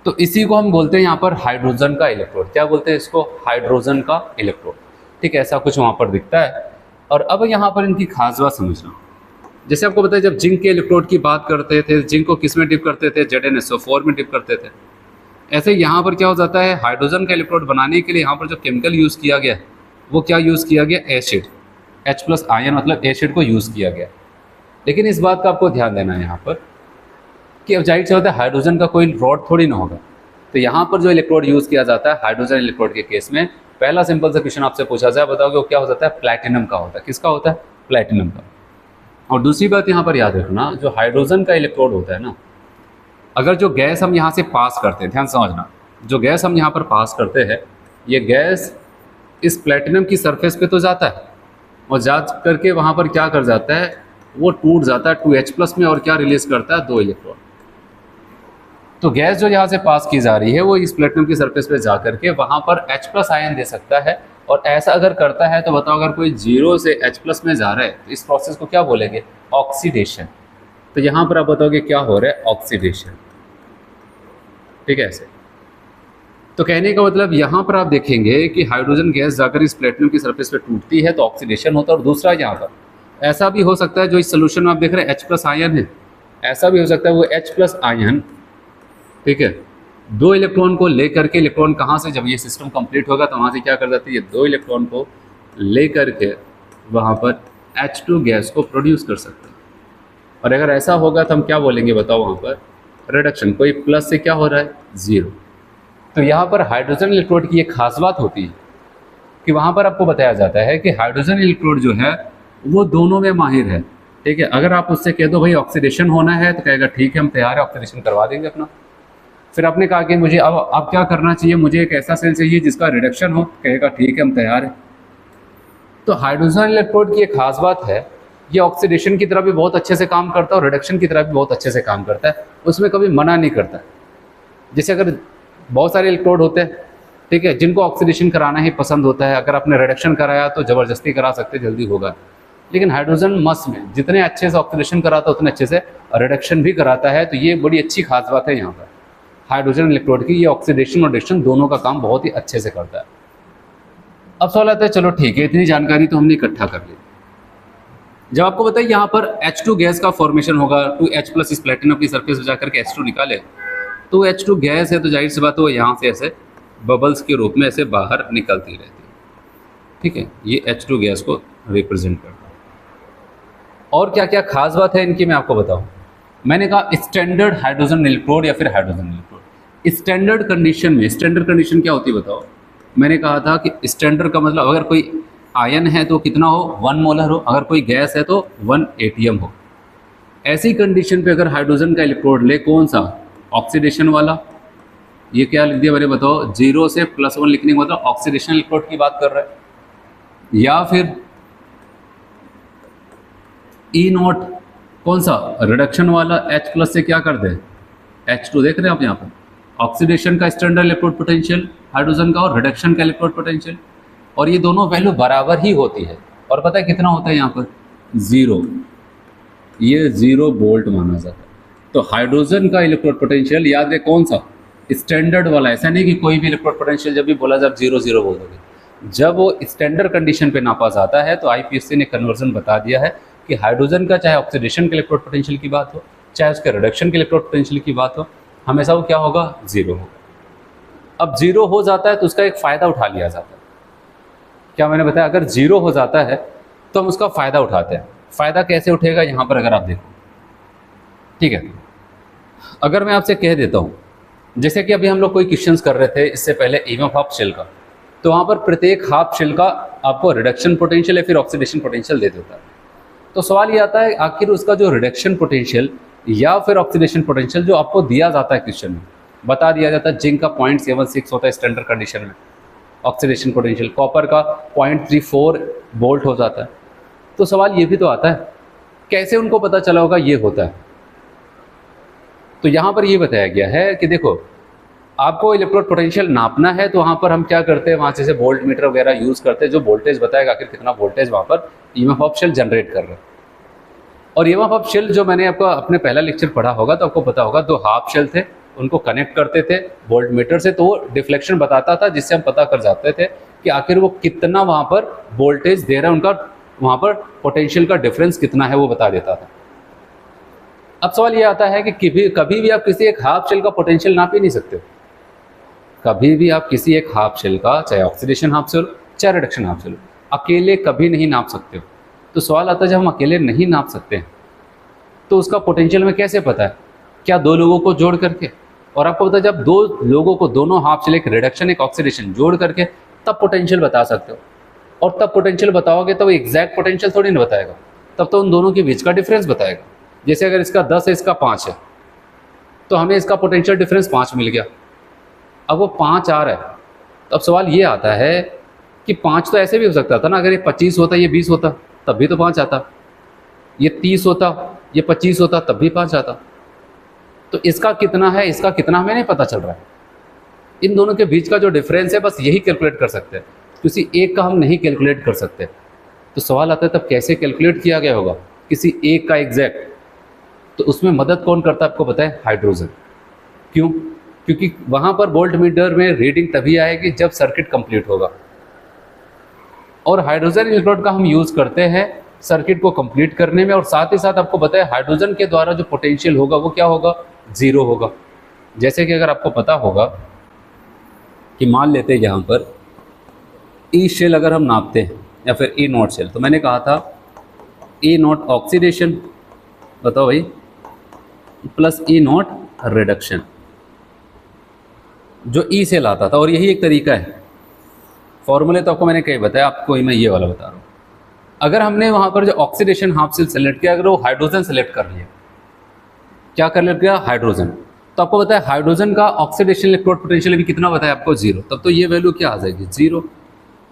तो इसी को हम बोलते हैं यहाँ पर हाइड्रोजन का इलेक्ट्रोड। क्या बोलते हैं इसको, हाइड्रोजन का इलेक्ट्रोड। ठीक है, ऐसा कुछ वहाँ पर दिखता है। और अब यहाँ पर इनकी खास बात समझना, जैसे आपको बताया जब जिंक के इलेक्ट्रोड की बात करते थे, जिंक को किस में डिप करते थे, ZnSO4 में डिप करते थे। ऐसे यहाँ पर क्या हो जाता है, हाइड्रोजन का इलेक्ट्रोड बनाने के लिए यहाँ पर जो केमिकल यूज़ किया गया वो क्या यूज़ किया गया, एसिड, H+ आयन मतलब एसिड को यूज़ किया गया। लेकिन इस बात का आपको ध्यान देना है यहाँ पर कि अब जाहिर से होता है हाइड्रोजन का कोई रॉड थोड़ी ना होगा। तो यहाँ पर जो इलेक्ट्रोड यूज़ किया जाता है हाइड्रोजन इलेक्ट्रोड के केस में, पहला सिंपल सा क्वेश्चन आपसे पूछा जाए, बताओगे वो क्या हो जाता है, प्लैटिनम का होता है। किसका होता है, प्लैटिनम का। और दूसरी बात यहाँ पर याद रखना, जो हाइड्रोजन का इलेक्ट्रोड होता है ना, अगर जो गैस हम यहाँ से पास करते हैं, ध्यान समझना, जो गैस हम यहाँ पर पास करते हैं, ये गैस इस प्लैटिनम की सरफेस पे तो जाता है, और जा करके वहाँ पर क्या कर जाता है, वो टूट जाता है 2H+ में, और क्या रिलीज करता है, 2 इलेक्ट्रॉन। तो गैस जो यहाँ से पास की जा रही है वो इस प्लेटिनम की सरफेस पे जा करके वहाँ पर H+ आयन दे सकता है। और ऐसा अगर करता है तो बताओ, अगर कोई 0 से H+ में जा रहा है तो इस प्रोसेस को क्या बोलेंगे, ऑक्सीडेशन। तो यहाँ पर आप बताओगे क्या हो रहा है, ऑक्सीडेशन। ठीक है, ऐसे। तो कहने का मतलब यहाँ पर आप देखेंगे कि हाइड्रोजन गैस जाकर इस प्लेटिनम की सरफेस पे टूटती है तो ऑक्सीडेशन होता है। और दूसरा यहाँ पर ऐसा भी हो सकता है, जो इस सोल्यूशन में आप देख रहे हैं H+ आयन है, ऐसा भी हो सकता है वो H+ आयन, ठीक है, 2 इलेक्ट्रॉन को लेकर के, इलेक्ट्रॉन कहाँ से, जब ये सिस्टम कंप्लीट होगा तो वहाँ से क्या कर जाती है, ये 2 इलेक्ट्रॉन को लेकर के वहाँ पर H2 गैस को प्रोड्यूस कर सकते हैं। और अगर ऐसा होगा तो हम क्या बोलेंगे, बताओ, वहाँ पर रिडक्शन, कोई प्लस से क्या हो रहा है, 0। तो यहाँ पर हाइड्रोजन इलेक्ट्रोड की एक खास बात होती है कि वहाँ पर आपको बताया जाता है कि हाइड्रोजन इलेक्ट्रोड जो है वो दोनों में माहिर है। ठीक है, अगर आप उससे कह दो भाई ऑक्सीडेशन होना है तो कहेगा ठीक है हम तैयार है, ऑक्सीडेशन करवा देंगे अपना। फिर आपने कहा कि मुझे अब क्या करना चाहिए, मुझे एक ऐसा सेल चाहिए जिसका रिडक्शन हो, कहेगा ठीक है हम तैयार है। तो हाइड्रोजन इलेक्ट्रोड की एक खास बात है, ये ऑक्सीडेशन की तरह भी बहुत अच्छे से काम करता है और रिडक्शन की तरह भी बहुत अच्छे से काम करता है, उसमें कभी मना नहीं करता। जैसे अगर बहुत सारे इलेक्ट्रोड होते हैं, ठीक है, जिनको ऑक्सीडेशन कराना ही पसंद होता है, अगर आपने रिडक्शन कराया तो ज़बरदस्ती करा सकते, जल्दी होगा। लेकिन हाइड्रोजन मस्त में जितने अच्छे से ऑक्सीडेशन कराता है उतने अच्छे से रिडक्शन भी कराता है। तो ये बड़ी अच्छी खास बात है यहाँ पर हाइड्रोजन इलेक्ट्रोड की, ये ऑक्सीडेशन और रिडक्शन दोनों का काम बहुत ही अच्छे से करता है। अब सवाल आता है, चलो ठीक है, इतनी जानकारी तो हमने इकट्ठा कर ली। जब आपको बताइए यहाँ पर H2 गैस का फॉर्मेशन होगा, 2H+ इस प्लेटिनम की सरफेस पे जाकर के H2 निकाले, तो H2 गैस है तो जाहिर सी बात है वो यहाँ से ऐसे बबल्स के रूप में ऐसे बाहर निकलती रहती है, ठीक है। ये H2 गैस को रिप्रेजेंट करता है। और क्या क्या खास बात है इनकी मैं आपको बताऊं। मैंने कहा स्टैंडर्ड हाइड्रोजन इलेक्ट्रोड या फिर हाइड्रोजन इलेक्ट्रोड। स्टैंडर्ड कंडीशन में, स्टैंडर्ड कंडीशन क्या होती है बताओ। मैंने कहा था कि स्टैंडर्ड का मतलब अगर कोई आयन है तो कितना हो, 1 मोलर हो, अगर कोई गैस है तो 1 एटीएम हो। ऐसी कंडीशन पे अगर हाइड्रोजन का इलेक्ट्रोड ले, कौन सा, ऑक्सीडेशन वाला, ये क्या लिख दिया मैंने बताओ, 0 से +1 लिखने का मतलब ऑक्सीडेशन इलेक्ट्रोड की बात कर रहा है, या फिर E0 कौन सा, रिडक्शन वाला, H+ से क्या कर दे, H2, देख रहे हैं आप यहाँ पर ऑक्सीडेशन का स्टैंडर्ड इलेक्ट्रोड पोटेंशियल हाइड्रोजन का और रिडक्शन का इलेक्ट्रोड पोटेंशियल, और ये दोनों वैल्यू बराबर ही होती है। और पता है कितना होता है यहाँ पर, 0, ये 0 वोल्ट माना जाता है। तो हाइड्रोजन का इलेक्ट्रोड पोटेंशियल याद रहे कौन सा, स्टैंडर्ड वाला। ऐसा नहीं कि कोई भी इलेक्ट्रोड पोटेंशियल जब भी बोला जाए 0 बोल दोगे। जब वो स्टैंडर्ड कंडीशन पे नापा जाता है तो आईपीएससी ने कन्वर्जन बता दिया है कि हाइड्रोजन का चाहे ऑक्सीडेशन के इलेक्ट्रोड पोटेंशियल की बात हो, चाहे उसके रिडक्शन के इलेक्ट्रोड पोटेंशियल की बात हो, हमेशा वो क्या होगा, 0 होगा। अब 0 हो जाता है तो उसका एक फ़ायदा उठा लिया जाता है। क्या मैंने बताया, अगर 0 हो जाता है तो हम उसका फ़ायदा उठाते हैं। फ़ायदा कैसे उठेगा, यहाँ पर अगर आप देखो, ठीक है। अगर मैं आपसे कह देता हूँ, जैसे कि अभी हम लोग कोई क्वेश्चंस कर रहे थे इससे पहले ईएमएफ हाफ शेल का, तो वहाँ पर प्रत्येक हाफ शेल का आपको रिडक्शन पोटेंशियल या फिर ऑक्सीडेशन पोटेंशियल दे देता है। तो सवाल ये आता है आखिर उसका जो रिडक्शन पोटेंशियल या फिर ऑक्सीडेशन पोटेंशियल जो आपको दिया जाता है क्वेश्चन में, बता दिया जाता है जिंक का 0.76 होता है स्टैंडर्ड कंडीशन में ऑक्सीडेशन पोटेंशियल, कॉपर का 0.34 वोल्ट हो जाता है। तो सवाल ये भी तो आता है कैसे उनको पता चला होगा ये होता है। तो यहाँ पर ये बताया गया है कि देखो आपको इलेक्ट्रोड पोटेंशियल नापना है तो वहाँ पर हम क्या करते हैं, वहाँ से वोल्ट मीटर वगैरह यूज़ करते हैं जो वोल्टेज बताएगा आखिर कितना वोल्टेज वहाँ पर ईएमएफ ऑफ शेल जनरेट कर रहा है। और ईएमएफ ऑफ शेल जो मैंने आपको अपने पहला लेक्चर पढ़ा होगा तो आपको पता होगा, 2 हाफ शेल थे, उनको कनेक्ट करते थे वोल्ट मीटर से, तो वो डिफ्लेक्शन बताता था जिससे हम पता कर जाते थे कि आखिर वो कितना वहाँ पर वोल्टेज दे रहा है, उनका वहाँ पर पोटेंशियल का डिफरेंस कितना है वो बता देता था। अब सवाल ये आता है कि कभी भी आप किसी एक हाफ शेल का पोटेंशियल नाप ही नहीं सकते। कभी भी आप किसी एक हाफ शेल का, चाहे ऑक्सीडेशन हाफ शेल चाहे रिडक्शन हाफ शेल, अकेले कभी नहीं नाप सकते हो। तो सवाल आता है जब हम अकेले नहीं नाप सकते हैं तो उसका पोटेंशियल में कैसे पता है, क्या 2 लोगों को जोड़ करके, और आपको पता है जब 2 लोगों को दोनों हाफ शेल, एक रिडक्शन एक ऑक्सीडेशन जोड़ करके तब पोटेंशियल बता सकते हो। और तब पोटेंशियल बताओगे तो एग्जैक्ट पोटेंशियल थोड़ी नहीं बताएगा, तब तो उन दोनों के बीच का डिफरेंस बताएगा। जैसे अगर इसका 10 है इसका 5 है तो हमें इसका पोटेंशियल डिफरेंस 5 मिल गया, अब वो 5 आ रहा है। तो अब सवाल ये आता है कि 5 तो ऐसे भी हो सकता था ना, अगर ये 25 होता, ये 20 होता तब भी तो 5 आता, ये 30 होता, ये 25 होता तब भी 5 आता। तो इसका कितना है, इसका कितना हमें नहीं पता चल रहा है। इन दोनों के बीच का जो डिफरेंस है बस यही कैलकुलेट कर सकते हैं, किसी एक का हम नहीं कैलकुलेट कर सकते। तो सवाल आता है तब कैसे कैलकुलेट किया गया होगा किसी एक का एग्जैक्ट, तो उसमें मदद कौन करता है आपको पता है, हाइड्रोजन। क्यों, क्योंकि वहाँ पर वोल्ट मीटर में रीडिंग तभी आएगी जब सर्किट कंप्लीट होगा, और हाइड्रोजन इलेक्ट्रोड का हम यूज़ करते हैं सर्किट को कंप्लीट करने में। और साथ ही साथ आपको बताया हाइड्रोजन के द्वारा जो पोटेंशियल होगा वो क्या होगा, 0 होगा। जैसे कि अगर आपको पता होगा कि मान लेते हैं यहाँ पर ई शेल अगर हम नापते हैं या फिर E0 शेल, तो मैंने कहा था E0 ऑक्सीडेशन, बताओ भाई, प्लस E0 रिडक्शन, जो ई सेल आता था। और यही एक तरीका है, फॉर्मूले तो आपको मैंने कई बताया, आपको मैं ये वाला बता रहा हूँ। अगर हमने वहाँ पर जो ऑक्सीडेशन हाफ सेल सेलेक्ट किया, अगर वो हाइड्रोजन सेलेक्ट कर लिया, क्या कर लिया, हाइड्रोजन, तो आपको बताया हाइड्रोजन का ऑक्सीडेशन इलेक्ट्रोड पोटेंशियल भी कितना बताया आपको, 0। तब तो ये वैल्यू क्या आ जाएगी, 0।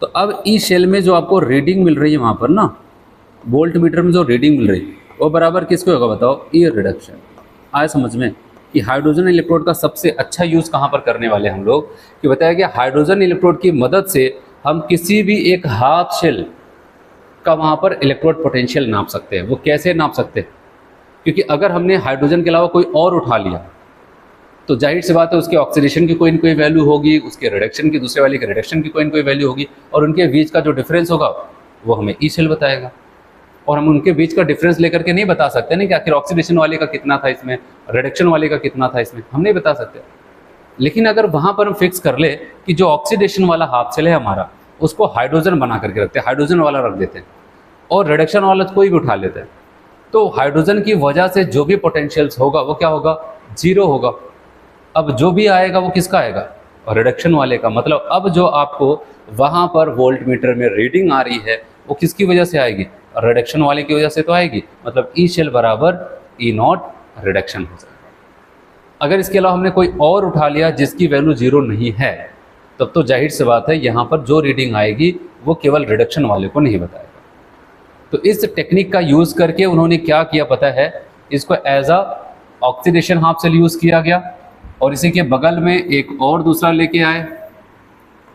तो अब ई शेल में जो आपको रीडिंग मिल रही है वहाँ पर ना, वोल्ट मीटर में जो रीडिंग मिल रही है वो बराबर किसको होगा बताओ, ई रिडक्शन। आए समझ में कि हाइड्रोजन इलेक्ट्रोड का सबसे अच्छा यूज़ कहाँ पर करने वाले हम लोग, कि बताया गया हाइड्रोजन इलेक्ट्रोड की मदद से हम किसी भी एक हाफ शेल का वहाँ पर इलेक्ट्रोड पोटेंशियल नाप सकते हैं। वो कैसे नाप सकते हैं, क्योंकि अगर हमने हाइड्रोजन के अलावा कोई और उठा लिया तो जाहिर सी बात है उसके ऑक्सीडेशन की कोई न कोई वैल्यू होगी, उसके रिडक्शन की, दूसरे वाले के रिडक्शन की कोई न कोई वैल्यू होगी, और उनके बीच का जो डिफरेंस होगा वो हमें ई शेल बताएगा। और हम उनके बीच का डिफरेंस लेकर के नहीं बता सकते ना कि आखिर ऑक्सीडेशन वाले का कितना था इसमें, रिडक्शन वाले का कितना था इसमें, हम नहीं बता सकते। लेकिन अगर वहाँ पर हम फिक्स कर ले कि जो ऑक्सीडेशन वाला हाफ सेल है हमारा, उसको हाइड्रोजन बना करके रखते हैं, हाइड्रोजन वाला रख देते हैं, और रिडक्शन वाला कोई भी उठा लेते हैं, तो हाइड्रोजन की वजह से जो भी पोटेंशियल्स होगा वो क्या होगा, जीरो होगा। अब जो भी आएगा वो किसका आएगा, रिडक्शन वाले का। मतलब अब जो आपको वहाँ पर वोल्ट मीटर में रीडिंग आ रही है वो किसकी वजह से आएगी, रिडक्शन वाले की वजह से तो आएगी। मतलब ई शेल बराबर ई नॉट रिडक्शन हो जाएगा। अगर इसके अलावा हमने कोई और उठा लिया जिसकी वैल्यू जीरो नहीं है, तब तो जाहिर सी बात है यहाँ पर जो रीडिंग आएगी वो केवल रिडक्शन वाले को नहीं बताएगा। तो इस टेक्निक का यूज़ करके उन्होंने क्या किया पता है, इसको as a oxidation half cell use किया गया, और इसी के बगल में एक और दूसरा लेके आए,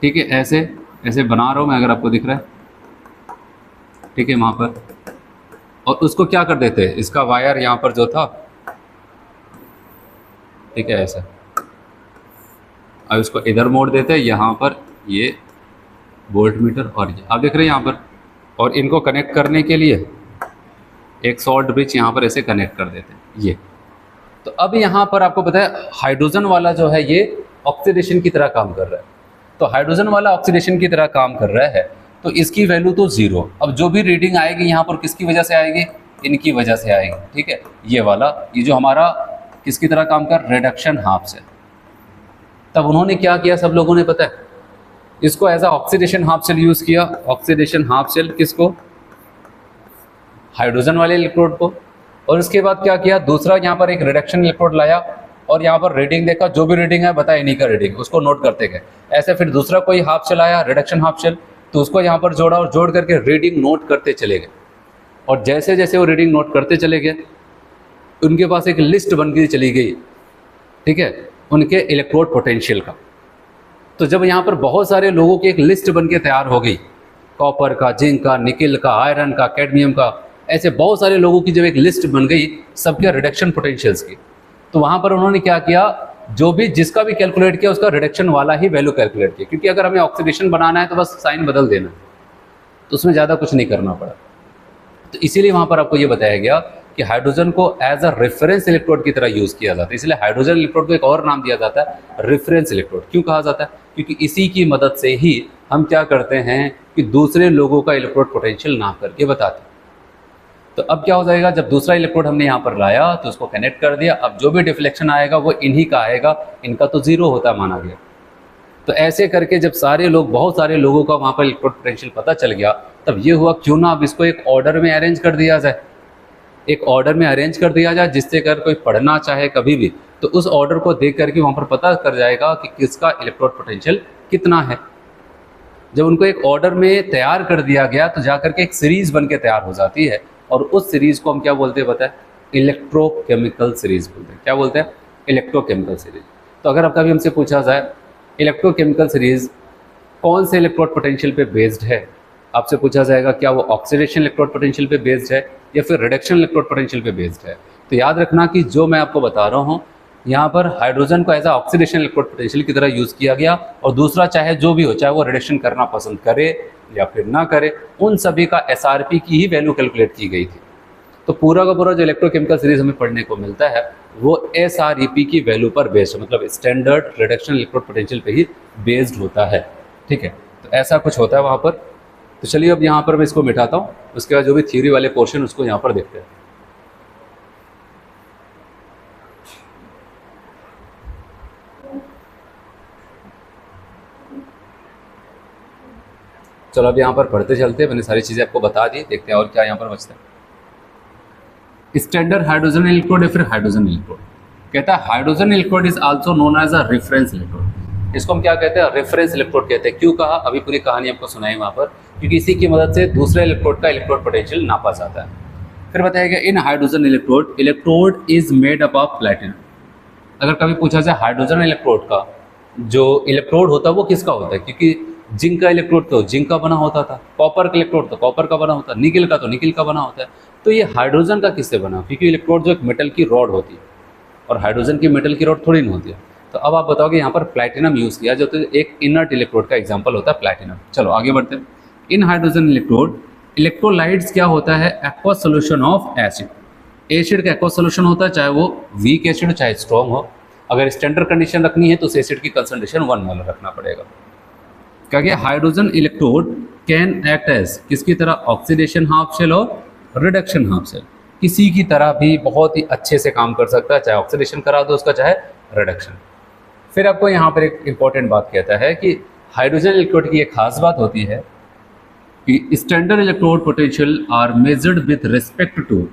ठीक है, ऐसे ऐसे बना रहा हूँ मैं, अगर आपको दिख रहा है, ठीक है, वहाँ पर, और उसको क्या कर देते हैं, इसका वायर यहाँ पर जो था, ठीक है, ऐसा, अब इसको इधर मोड़ देते हैं, यहाँ पर ये वोल्ट मीटर और ये आप देख रहे हैं यहाँ पर, और इनको कनेक्ट करने के लिए एक शॉर्ट ब्रिज यहाँ पर ऐसे कनेक्ट कर देते हैं ये। तो अब यहाँ पर आपको पता है हाइड्रोजन वाला जो है ये ऑक्सीडेशन की तरह काम कर रहा है, तो हाइड्रोजन वाला ऑक्सीडेशन की तरह काम कर रहा है, तो इसकी वैल्यू तो जीरो। अब जो भी रीडिंग आएगी यहाँ पर किसकी वजह से आएगी, इनकी वजह से आएगी, ठीक है, ये वाला, ये जो हमारा किसकी तरह काम कर, रिडक्शन हाफ सेल। तब उन्होंने क्या किया, सब लोगों ने पता है, इसको as a oxidation half cell use किया। ऑक्सीडेशन हाफ सेल किसको, हाइड्रोजन वाले इलेक्ट्रोड को। और उसके बाद क्या किया, दूसरा यहाँ पर एक रिडक्शन इलेक्ट्रोड लाया और यहाँ पर रीडिंग देखा, जो भी रीडिंग है बताया इन्हीं का रीडिंग, उसको नोट करते गए। ऐसे फिर दूसरा कोई हाफ सेल आया, रिडक्शन हाफ सेल, तो उसको यहाँ पर जोड़ा और जोड़ करके रीडिंग नोट करते चले गए। और जैसे जैसे वो रीडिंग नोट करते चले गए, उनके पास एक लिस्ट बन के चली गई, ठीक है, उनके इलेक्ट्रोड पोटेंशियल का। तो जब यहाँ पर बहुत सारे लोगों की एक लिस्ट बन के तैयार हो गई, कॉपर का, जिंक का, निकिल का, आयरन का, कैडमियम का, ऐसे बहुत सारे लोगों की जब एक लिस्ट बन गई सबके रिडक्शन पोटेंशियल्स की, तो वहाँ पर उन्होंने क्या किया, जो भी जिसका भी कैलकुलेट किया उसका रिडक्शन वाला ही वैल्यू कैलकुलेट किया, क्योंकि अगर हमें ऑक्सीडेशन बनाना है तो बस साइन बदल देना, तो उसमें ज़्यादा कुछ नहीं करना पड़ा। तो इसीलिए वहाँ पर आपको ये बताया गया कि हाइड्रोजन को एज अ रेफरेंस इलेक्ट्रोड की तरह यूज़ किया जाता है। इसलिए हाइड्रोजन इलेक्ट्रोड को एक और नाम दिया जाता है, रेफरेंस इलेक्ट्रोड। क्यों कहा जाता है, क्योंकि इसी की मदद से ही हम क्या करते हैं कि दूसरे लोगों का इलेक्ट्रोड पोटेंशियल नाप करके बताते हैं। तो अब क्या हो जाएगा, जब दूसरा इलेक्ट्रोड हमने यहाँ पर लाया तो उसको कनेक्ट कर दिया, अब जो भी डिफ्लेक्शन आएगा वो इन्हीं का आएगा, इनका तो जीरो होता माना गया। तो ऐसे करके जब सारे लोग, बहुत सारे लोगों का वहाँ पर इलेक्ट्रोड पोटेंशियल पता चल गया, तब ये हुआ क्यों ना अब इसको एक ऑर्डर में अरेंज कर दिया जाए, एक ऑर्डर में अरेंज कर दिया जाए, जिससे अगर कोई पढ़ना चाहे कभी भी तो उस ऑर्डर को देख करके वहाँ पर पता कर जाएगा कि किसका इलेक्ट्रोड पोटेंशियल कितना है। जब उनको एक ऑर्डर में तैयार कर दिया गया तो जाकर के एक सीरीज़ बन के तैयार हो जाती है, और उस सीरीज़ को हम क्या बोलते हैं पता है, इलेक्ट्रोकेमिकल सीरीज़ बोलते हैं। क्या बोलते हैं, इलेक्ट्रोकेमिकल सीरीज़। तो अगर अब कभी हमसे पूछा जाए इलेक्ट्रोकेमिकल सीरीज़ कौन से इलेक्ट्रोड पोटेंशियल पे बेस्ड है, आपसे पूछा जाएगा क्या वो ऑक्सीडेशन इलेक्ट्रोड पोटेंशियल पे बेस्ड है या फिर रिडक्शन इलेक्ट्रोड पोटेंशियल पे बेस्ड है। तो याद रखना कि जो मैं आपको बता रहा हूँ, यहाँ पर हाइड्रोजन को एज आ ऑक्सीडेशन इलेक्ट्रोड पोटेंशियल की तरह यूज़ किया गया, और दूसरा चाहे जो भी हो, चाहे वो रिडक्शन करना पसंद करे या फिर ना करे, उन सभी का SRP की ही वैल्यू कैलकुलेट की गई थी। तो पूरा का पूरा जो इलेक्ट्रोकेमिकल सीरीज हमें पढ़ने को मिलता है वो SREP की वैल्यू पर बेस्ड है, मतलब स्टैंडर्ड रिडक्शन इलेक्ट्रोड पोटेंशियल पे ही बेस्ड होता है, ठीक है। तो ऐसा कुछ होता है वहाँ पर। तो चलिए अब यहाँ पर मैं इसको मिटाता हूँ, उसके बाद जो भी थ्योरी वाले पोर्शन उसको यहाँ पर देखते हैं। चलो अब यहाँ पर पढ़ते चलते हैं, मैंने सारी चीज़ें आपको बता दी, देखते हैं और क्या यहाँ पर बचता है। स्टैंडर्ड हाइड्रोजन इलेक्ट्रोड या फिर हाइड्रोजन इलेक्ट्रोड, कहता है hydrogen electrode is also known as a reference electrode. इसको हम क्या कहते हैं, रेफरेंस इलेक्ट्रोड कहते हैं। क्यों कहा, अभी पूरी कहानी आपको सुनाई वहाँ पर, क्योंकि इसी की मदद से दूसरे इलेक्ट्रोड का इलेक्ट्रोड पोटेंशियल नापा जाता है। फिर बताया गया in hydrogen electrode, electrode is made up of platinum. अगर कभी पूछा जाए हाइड्रोजन इलेक्ट्रोड का जो इलेक्ट्रोड होता है वो किसका होता है, क्योंकि जिंक का इलेक्ट्रोड तो जिंक का बना होता था, कॉपर का इलेक्ट्रोड तो कॉपर का बना होता है, निकिल का तो निकिल का बना होता है, तो ये हाइड्रोजन का किससे बना, क्योंकि इलेक्ट्रोड जो एक मेटल की रॉड होती है और हाइड्रोजन की मेटल की रॉड थोड़ी नहीं होती है। तो अब आप बताओगे यहाँ पर प्लैटिनम यूज़ किया, जो तो एक इनर्ट इलेक्ट्रोड का एग्जाम्पल होता है प्लैटिनम। चलो आगे बढ़ते हैं। इन हाइड्रोजन इलेक्ट्रोड इलेक्ट्रोलाइट्स क्या होता है? Aqua solution of acid. Acid का एक्वा सोल्यूशन होता है, चाहे वो वीक एसिड हो चाहे स्ट्रॉन्ग हो। अगर स्टैंडर्ड कंडीशन रखनी है तो उस एसिड की कंसंट्रेशन 1 मोलर रखना पड़ेगा। क्या क्या? Hydrogen electrode can act as किसकी तरह? ऑक्सीडेशन हाफ शेल और रिडक्शन हाफ शेल। किसी की तरह भी बहुत ही अच्छे से काम कर सकता है, चाहे ऑक्सीडेशन करा दो उसका, चाहे रिडक्शन। फिर आपको यहाँ पर एक इंपॉर्टेंट बात कहता है कि हाइड्रोजन इलेक्ट्रोड की एक खास बात होती है कि standard electrode potential are measured with respect to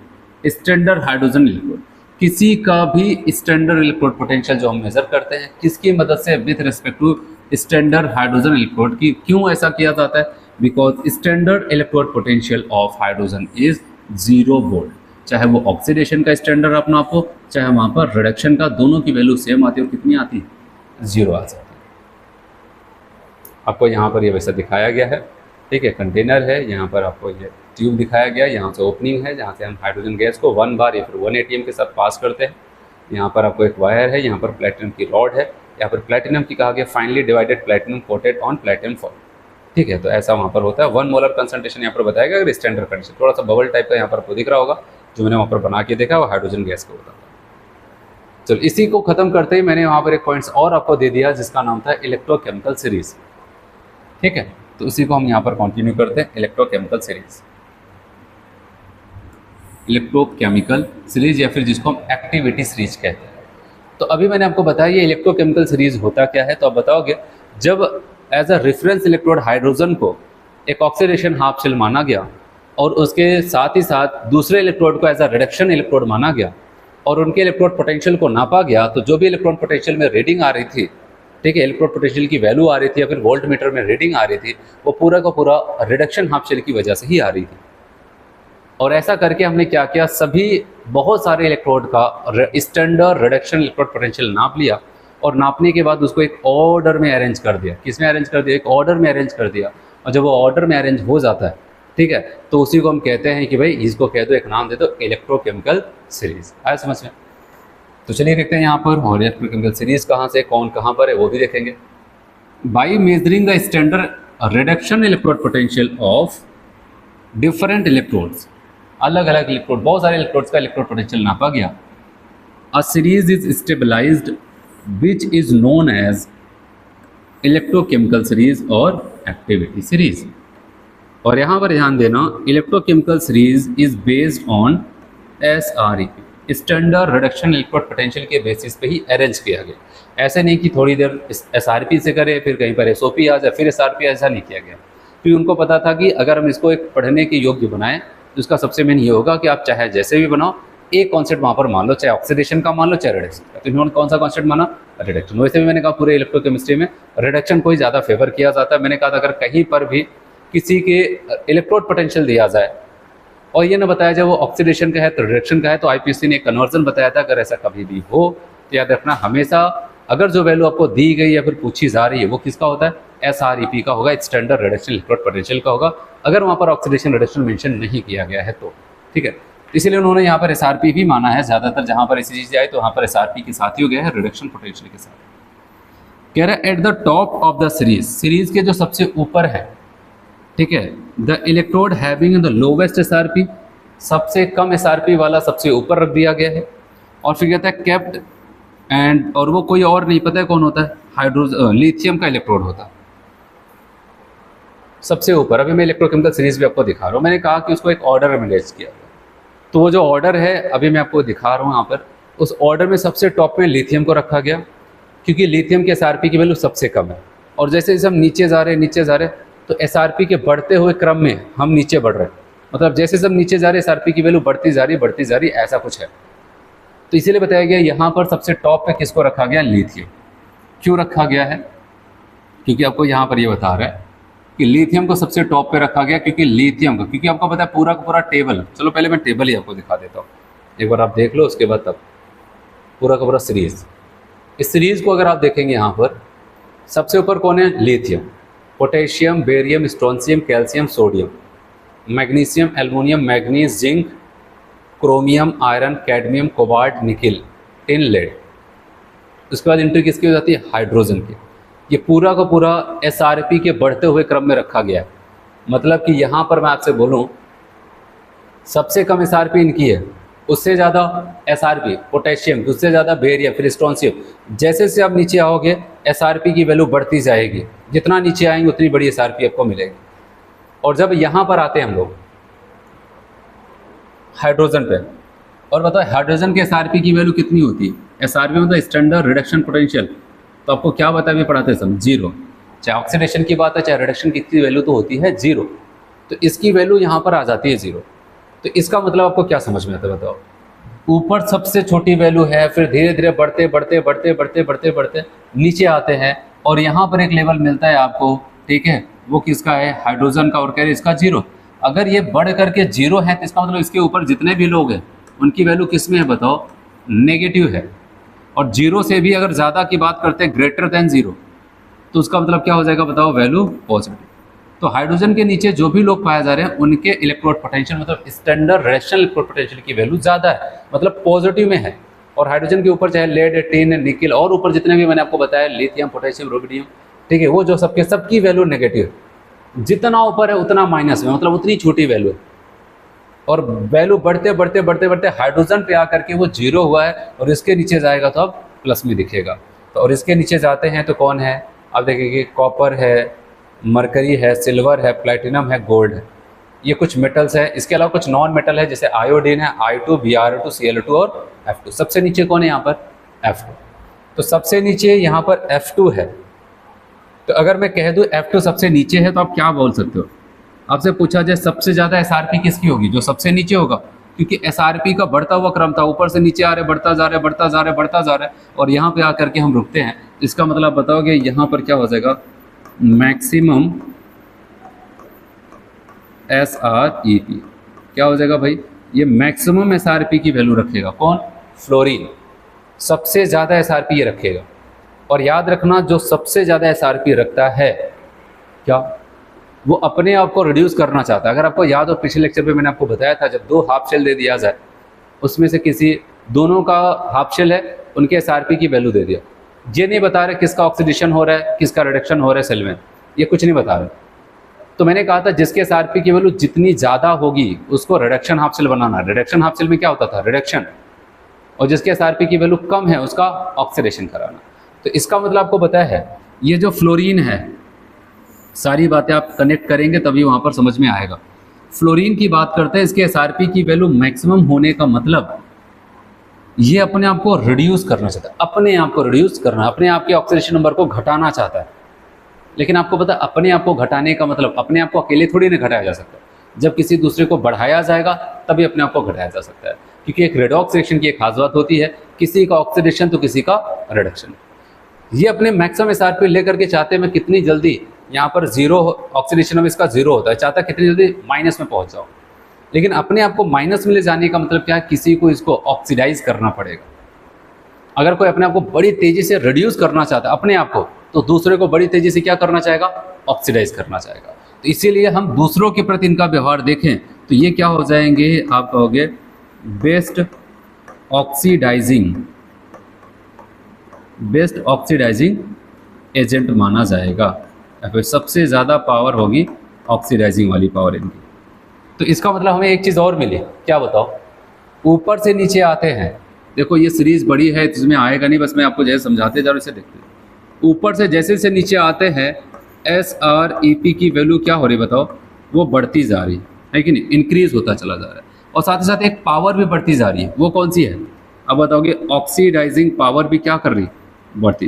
standard hydrogen electrode. किसी का भी स्टैंडर्ड इलेक्ट्रोड पोटेंशियल जो हम मेजर करते हैं किसकी मदद से? With respect to standard hydrogen electrode की। क्यों ऐसा किया जाता है? Because standard electrode potential of hydrogen is 0 volt. चाहे वो ऑक्सीडेशन का स्टैंडर्ड अपना आपको, चाहे वहाँ पर रिडक्शन का, दोनों की वैल्यू सेम आती है। और कितनी आती है? 0 आ जाती है। आपको यहाँ पर ये वैसा दिखाया गया है, ठीक है। कंटेनर है, यहाँ पर आपको ये ट्यूब दिखाया गया, यहाँ से ओपनिंग है जहाँ से हम हाइड्रोजन गैस को 1 बार या फिर 1 ATM के साथ पास करते हैं। यहाँ पर आपको एक वायर है, यहाँ पर प्लेटिनम की रॉड है, यहाँ पर प्लेटिनम की कहा गया finally divided platinum coated on platinum foil, ठीक है। तो ऐसा वहाँ पर होता है। 1 मोलर कंसंट्रेशन यहाँ पर बताएगा। अगर स्टैंडर्ड कंडीशन थोड़ा सा बबल टाइप का यहाँ पर आपको दिख रहा होगा, जो मैंने वहाँ पर बना के देखा वो हाइड्रोजन गैस का होता है। चलो इसी को ख़त्म करते ही मैंने वहाँ पर एक पॉइंट्स और आपको दे दिया जिसका नाम था इलेक्ट्रोकेमिकल सीरीज, ठीक है। तो उसी को हम यहाँ पर कंटिन्यू करते हैं। इलेक्ट्रोकेमिकल सीरीज, इलेक्ट्रोकेमिकल सीरीज या फिर जिसको हम एक्टिविटी सीरीज कहते हैं। तो अभी मैंने आपको बताया ये इलेक्ट्रोकेमिकल सीरीज होता क्या है। तो आप बताओगे, जब as a reference electrode hydrogen को एक ऑक्सीडेशन हाफ शेल माना गया और उसके साथ ही साथ दूसरे इलेक्ट्रोड को एज अ रिडक्शन इलेक्ट्रोड माना गया और उनके इलेक्ट्रोड पोटेंशियल को नापा गया, तो जो भी इलेक्ट्रॉन पोटेंशियल में रीडिंग आ रही थी, ठीक है, इलेक्ट्रोड पोटेंशियल की वैल्यू आ रही थी या फिर वोल्ट मीटर में रीडिंग आ रही थी, वो पूरा का पूरा रिडक्शन हाफ शेल की वजह से ही आ रही थी। और ऐसा करके हमने क्या किया, सभी बहुत सारे इलेक्ट्रोड का स्टैंडर्ड रिडक्शन इलेक्ट्रोड पोटेंशियल नाप लिया और नापने के बाद उसको एक ऑर्डर में अरेंज कर दिया। किस में अरेंज कर दिया? एक ऑर्डर में अरेंज कर दिया। और जब वो ऑर्डर में अरेंज हो जाता है, ठीक है, तो उसी को हम कहते हैं कि भाई इसको कह दो, एक नाम दे दो, इलेक्ट्रोकेमिकल सीरीज। आया समझ में? तो चलिए देखते हैं यहाँ पर और इलेक्ट्रोकेमिकल सीरीज कहाँ से, कौन कहाँ पर है वो भी देखेंगे। By measuring the standard reduction electrode potential of different electrodes, अलग अलग इलेक्ट्रोड, बहुत सारे इलेक्ट्रोड्स का इलेक्ट्रोड पोटेंशियल नापा गया। A series is stabilised which is known as electrochemical series और एक्टिविटी सीरीज। और यहाँ पर ध्यान देना, electrochemical series is based on SREP, standard reduction electrode potential के बेसिस पे ही अरेंज किया गया। ऐसे नहीं कि थोड़ी देर SRP से करे फिर कहीं पर SOP आ जाए फिर SRP, ऐसा नहीं किया गया। क्योंकि उनको पता था कि अगर हम इसको एक पढ़ने के योग्य बनाएं तो उसका सबसे मेन ये होगा कि आप चाहे जैसे भी बनाओ एक कॉन्सेप्ट वहाँ पर मान लो, चाहे ऑक्सीडेशन का मान लो चाहे रिडक्शन का। तो इन्होंने कौन सा कॉन्सेप्ट माना? रिडक्शन। वैसे भी मैंने कहा पूरे इलेक्ट्रोकेमिस्ट्री में रिडक्शन को ही ज़्यादा फेवर किया जाता है। मैंने कहा था अगर कहीं पर भी किसी के इलेक्ट्रोड पोटेंशियल दिया जाए और ये ना बताया जाए वो ऑक्सीडेशन का है तो रिडक्शन का है, तो IPC ने एक कन्वर्जन बताया था। अगर ऐसा कभी भी हो तो याद रखना, हमेशा अगर जो वैल्यू आपको दी गई या फिर पूछी जा रही है वो किसका होता है? SREP का होगा, स्टैंडर्ड रिडक्शन इलेक्ट्रोड पोटेंशियल का होगा, अगर वहाँ पर ऑक्सीडेशन रिडक्शन मेंशन नहीं किया गया है तो, ठीक है। इसलिए उन्होंने यहाँ पर SRP भी माना है। ज़्यादातर जहाँ पर ऐसी चीज़ आए तो वहाँ पर SRP के साथ ही हो गया है, रिडक्शन पोटेंशियल के साथ। कह रहा है at the top of the series, series के जो सबसे ऊपर है, ठीक है, the electrode having the lowest SRP, सबसे कम SRP वाला सबसे ऊपर रख दिया गया है। और फिर कहता है केप्ट एंड, और वो कोई और नहीं, पता है कौन होता है? लिथियम का इलेक्ट्रोड होता है सबसे ऊपर। अभी मैं इलेक्ट्रोकेमिकल सीरीज भी आपको दिखा रहा हूँ। मैंने कहा कि उसको एक ऑर्डर में अरेंज किया गया, तो वो जो ऑर्डर है अभी मैं आपको दिखा रहा हूँ यहाँ पर, उस ऑर्डर में सबसे टॉप में लिथियम को रखा गया क्योंकि लिथियम के SRP की वैल्यू सबसे कम है। और जैसे जैसे हम नीचे जा रहे तो SRP के बढ़ते हुए क्रम में हम नीचे बढ़ रहे हैं, मतलब जैसे सब नीचे जा रहे SRP की वैल्यू बढ़ती जा रही, ऐसा कुछ है। तो इसीलिए बताया गया यहाँ पर सबसे टॉप पे किसको रखा गया? लिथियम। क्यों रखा गया है? क्योंकि आपको यहाँ पर ये बता रहा है कि लिथियम को सबसे टॉप पे रखा गया क्योंकि लिथियम को, क्योंकि आपको पता है पूरा का पूरा टेबल, चलो पहले मैं टेबल ही आपको दिखा देता हूँ, एक बार आप देख लो, उसके बाद तब पूरा का पूरा सीरीज। इस सीरीज को अगर आप देखेंगे यहाँ पर सबसे ऊपर कौन है? Lithium, potassium, barium, strontium, calcium, sodium, magnesium, aluminium, manganese, zinc, chromium, iron, cadmium, cobalt, nickel, tin, lead. उसके बाद एंट्री किसकी हो जाती है? हाइड्रोजन की। ये पूरा का पूरा SRP के बढ़ते हुए क्रम में रखा गया है। मतलब कि यहाँ पर मैं आपसे बोलूँ सबसे कम एसआरपी इनकी है, उससे ज़्यादा एसआरपी पोटेशियम, उससे ज़्यादा बेरियम, फिर स्ट्रोंशियम। जैसे जैसे आप नीचे आओगे एसआरपी की वैल्यू बढ़ती जाएगी, जितना नीचे आएंगे उतनी बड़ी एसआरपी आपको मिलेगी। और जब यहाँ पर आते हैं हम लोग हाइड्रोजन पे, और बताओ हाइड्रोजन के एसआरपी की वैल्यू कितनी होती है? एसआरपी मतलब स्टैंडर्ड रिडक्शन पोटेंशियल। तो आपको क्या बताया, भी पढ़ाते सब, जीरो। चाहे ऑक्सीडेशन की बात है चाहे रिडक्शन की, इतनी वैल्यू तो होती है जीरो। तो इसकी वैल्यू यहाँ पर आ जाती है जीरो। तो इसका मतलब आपको क्या समझ में आता है बताओ? ऊपर सबसे छोटी वैल्यू है, फिर धीरे धीरे बढ़ते बढ़ते बढ़ते बढ़ते बढ़ते बढ़ते नीचे आते हैं, और यहाँ पर एक लेवल मिलता है आपको, ठीक है, वो किसका है? हाइड्रोजन का, और कह रहे इसका जीरो। अगर ये बढ़ करके जीरो है तो इसका मतलब इसके ऊपर जितने भी लोग हैं उनकी वैल्यू किस में है बताओ? नेगेटिव है। और जीरो से भी अगर ज़्यादा की बात करते हैं, ग्रेटर देन जीरो, तो उसका मतलब क्या हो जाएगा बताओ? Value positive. तो हाइड्रोजन के नीचे जो भी लोग पाए जा रहे हैं उनके इलेक्ट्रोड पोटेंशियल मतलब स्टैंडर्ड रिडक्शन इलेक्ट्रोड पोटेंशियल की वैल्यू ज़्यादा है, मतलब पॉजिटिव में है। और हाइड्रोजन के ऊपर चाहे लेड, टिन, निकल और ऊपर जितने भी मैंने आपको बताया, लिथियम, पोटेशियम, रुबिडियम, ठीक है, वो जो सबकी वैल्यू नेगेटिव है। जितना ऊपर है उतना माइनस में, मतलब उतनी छोटी वैल्यू है। और वैल्यू बढ़ते बढ़ते बढ़ते बढ़ते हाइड्रोजन पे आकर के वो जीरो हुआ है, और इसके नीचे जाएगा तो अब प्लस में दिखेगा। तो और इसके नीचे जाते हैं तो कौन है? आप देखेंगे कॉपर है, मरकरी है, सिल्वर है, प्लैटिनम है, गोल्ड है। ये कुछ मेटल्स है। इसके अलावा कुछ नॉन मेटल है, जैसे आयोडीन है, I2, Br2, Cl2 और F2। सबसे नीचे कौन है यहाँ पर? F2। तो सबसे नीचे यहाँ पर F2 है। तो अगर मैं कह दूँ F2 सबसे नीचे है तो आप क्या बोल सकते हो? आपसे पूछा जाए सबसे ज़्यादा एसआरपी किसकी होगी? जो सबसे नीचे होगा, क्योंकि एसआरपी का बढ़ता हुआ क्रम था, ऊपर से नीचे आ रहे, बढ़ता जा रहे, बढ़ता जा रहे, बढ़ता जा रहा है, और यहाँ पे आकर के हम रुकते हैं। इसका मतलब बताओगे यहाँ पर क्या हो जाएगा? मैक्सिमम SREP क्या हो जाएगा भाई? ये मैक्सिमम SRP की वैल्यू रखेगा कौन? फ्लोरीन। सबसे ज़्यादा SRP ये रखेगा। और याद रखना, जो सबसे ज़्यादा SRP रखता है क्या, वो अपने आप को रिड्यूस करना चाहता है। अगर आपको याद हो, पिछले लेक्चर पे मैंने आपको बताया था, जब दो हाफ शेल दे दिया जाए, उसमें से किसी दोनों का हाफ शेल है, उनके एसआरपी की वैल्यू दे दिया। ये नहीं बता रहे किसका ऑक्सीडेशन हो रहा है, किसका रिडक्शन हो रहा है सेल में, ये कुछ नहीं बता रहे। तो मैंने कहा था जिसके एसआरपी की वैल्यू जितनी ज़्यादा होगी उसको रिडक्शन हाफ शेल बनाना। रिडक्शन हाफ शेल में क्या होता था? रिडक्शन। और जिसके एसआरपी की वैल्यू कम है उसका ऑक्सीडेशन कराना। तो इसका मतलब आपको पता है, ये जो फ्लोरीन है, सारी बातें आप कनेक्ट करेंगे तभी वहाँ पर समझ में आएगा। फ्लोरीन की बात करते हैं, इसके एसआरपी की वैल्यू मैक्सिमम होने का मतलब ये अपने आप को रिड्यूस करना चाहता है, अपने आप को रिड्यूस करना, अपने आप के ऑक्सीडेशन नंबर को घटाना चाहता है। लेकिन आपको पता है अपने आप को घटाने का मतलब, अपने आप को अकेले थोड़ी नहीं घटाया जा सकता। जब किसी दूसरे को बढ़ाया जाएगा तभी अपने आप को घटाया जा सकता है, क्योंकि एक रेडॉक्स रिएक्शन की एक खास बात होती है, किसी का ऑक्सीडेशन तो किसी का रिडक्शन। ये अपने मैक्सिमम एसआरपी लेकर के चाहते हैं मैं कितनी जल्दी यहाँ पर जीरो, ऑक्सीडेशन में इसका जीरो होता है, चाहता है कितनी जल्दी माइनस में पहुँच जाओ। लेकिन अपने आप को माइनस में ले जाने का मतलब क्या है? किसी को इसको ऑक्सीडाइज करना पड़ेगा। अगर कोई अपने आप को बड़ी तेजी से रिड्यूस करना चाहता है अपने आप को, तो दूसरे को बड़ी तेजी से क्या करना चाहेगा? ऑक्सीडाइज करना चाहेगा। तो इसीलिए हम दूसरों के प्रति इनका व्यवहार देखें तो ये क्या हो जाएंगे? आप कहोगे बेस्ट ऑक्सीडाइजिंग एजेंट माना जाएगा, या फिर सबसे ज़्यादा पावर होगी ऑक्सीडाइजिंग वाली पावर इनकी। तो इसका मतलब हमें एक चीज़ और मिली, क्या बताओ? ऊपर से नीचे आते हैं, देखो ये सीरीज बड़ी है इसमें आएगा नहीं, बस मैं आपको जैसे समझाते जा रहा हूँ इसे देखते हैं। ऊपर से जैसे जैसे नीचे आते हैं SREP की वैल्यू क्या हो रही बताओ? वो बढ़ती जा रही है कि नहीं? इंक्रीज होता चला जा रहा है। और साथ ही साथ एक पावर भी बढ़ती जा रही है, वो कौन सी है? अब बताओगे ऑक्सीडाइजिंग पावर भी क्या कर रही? बढ़ती।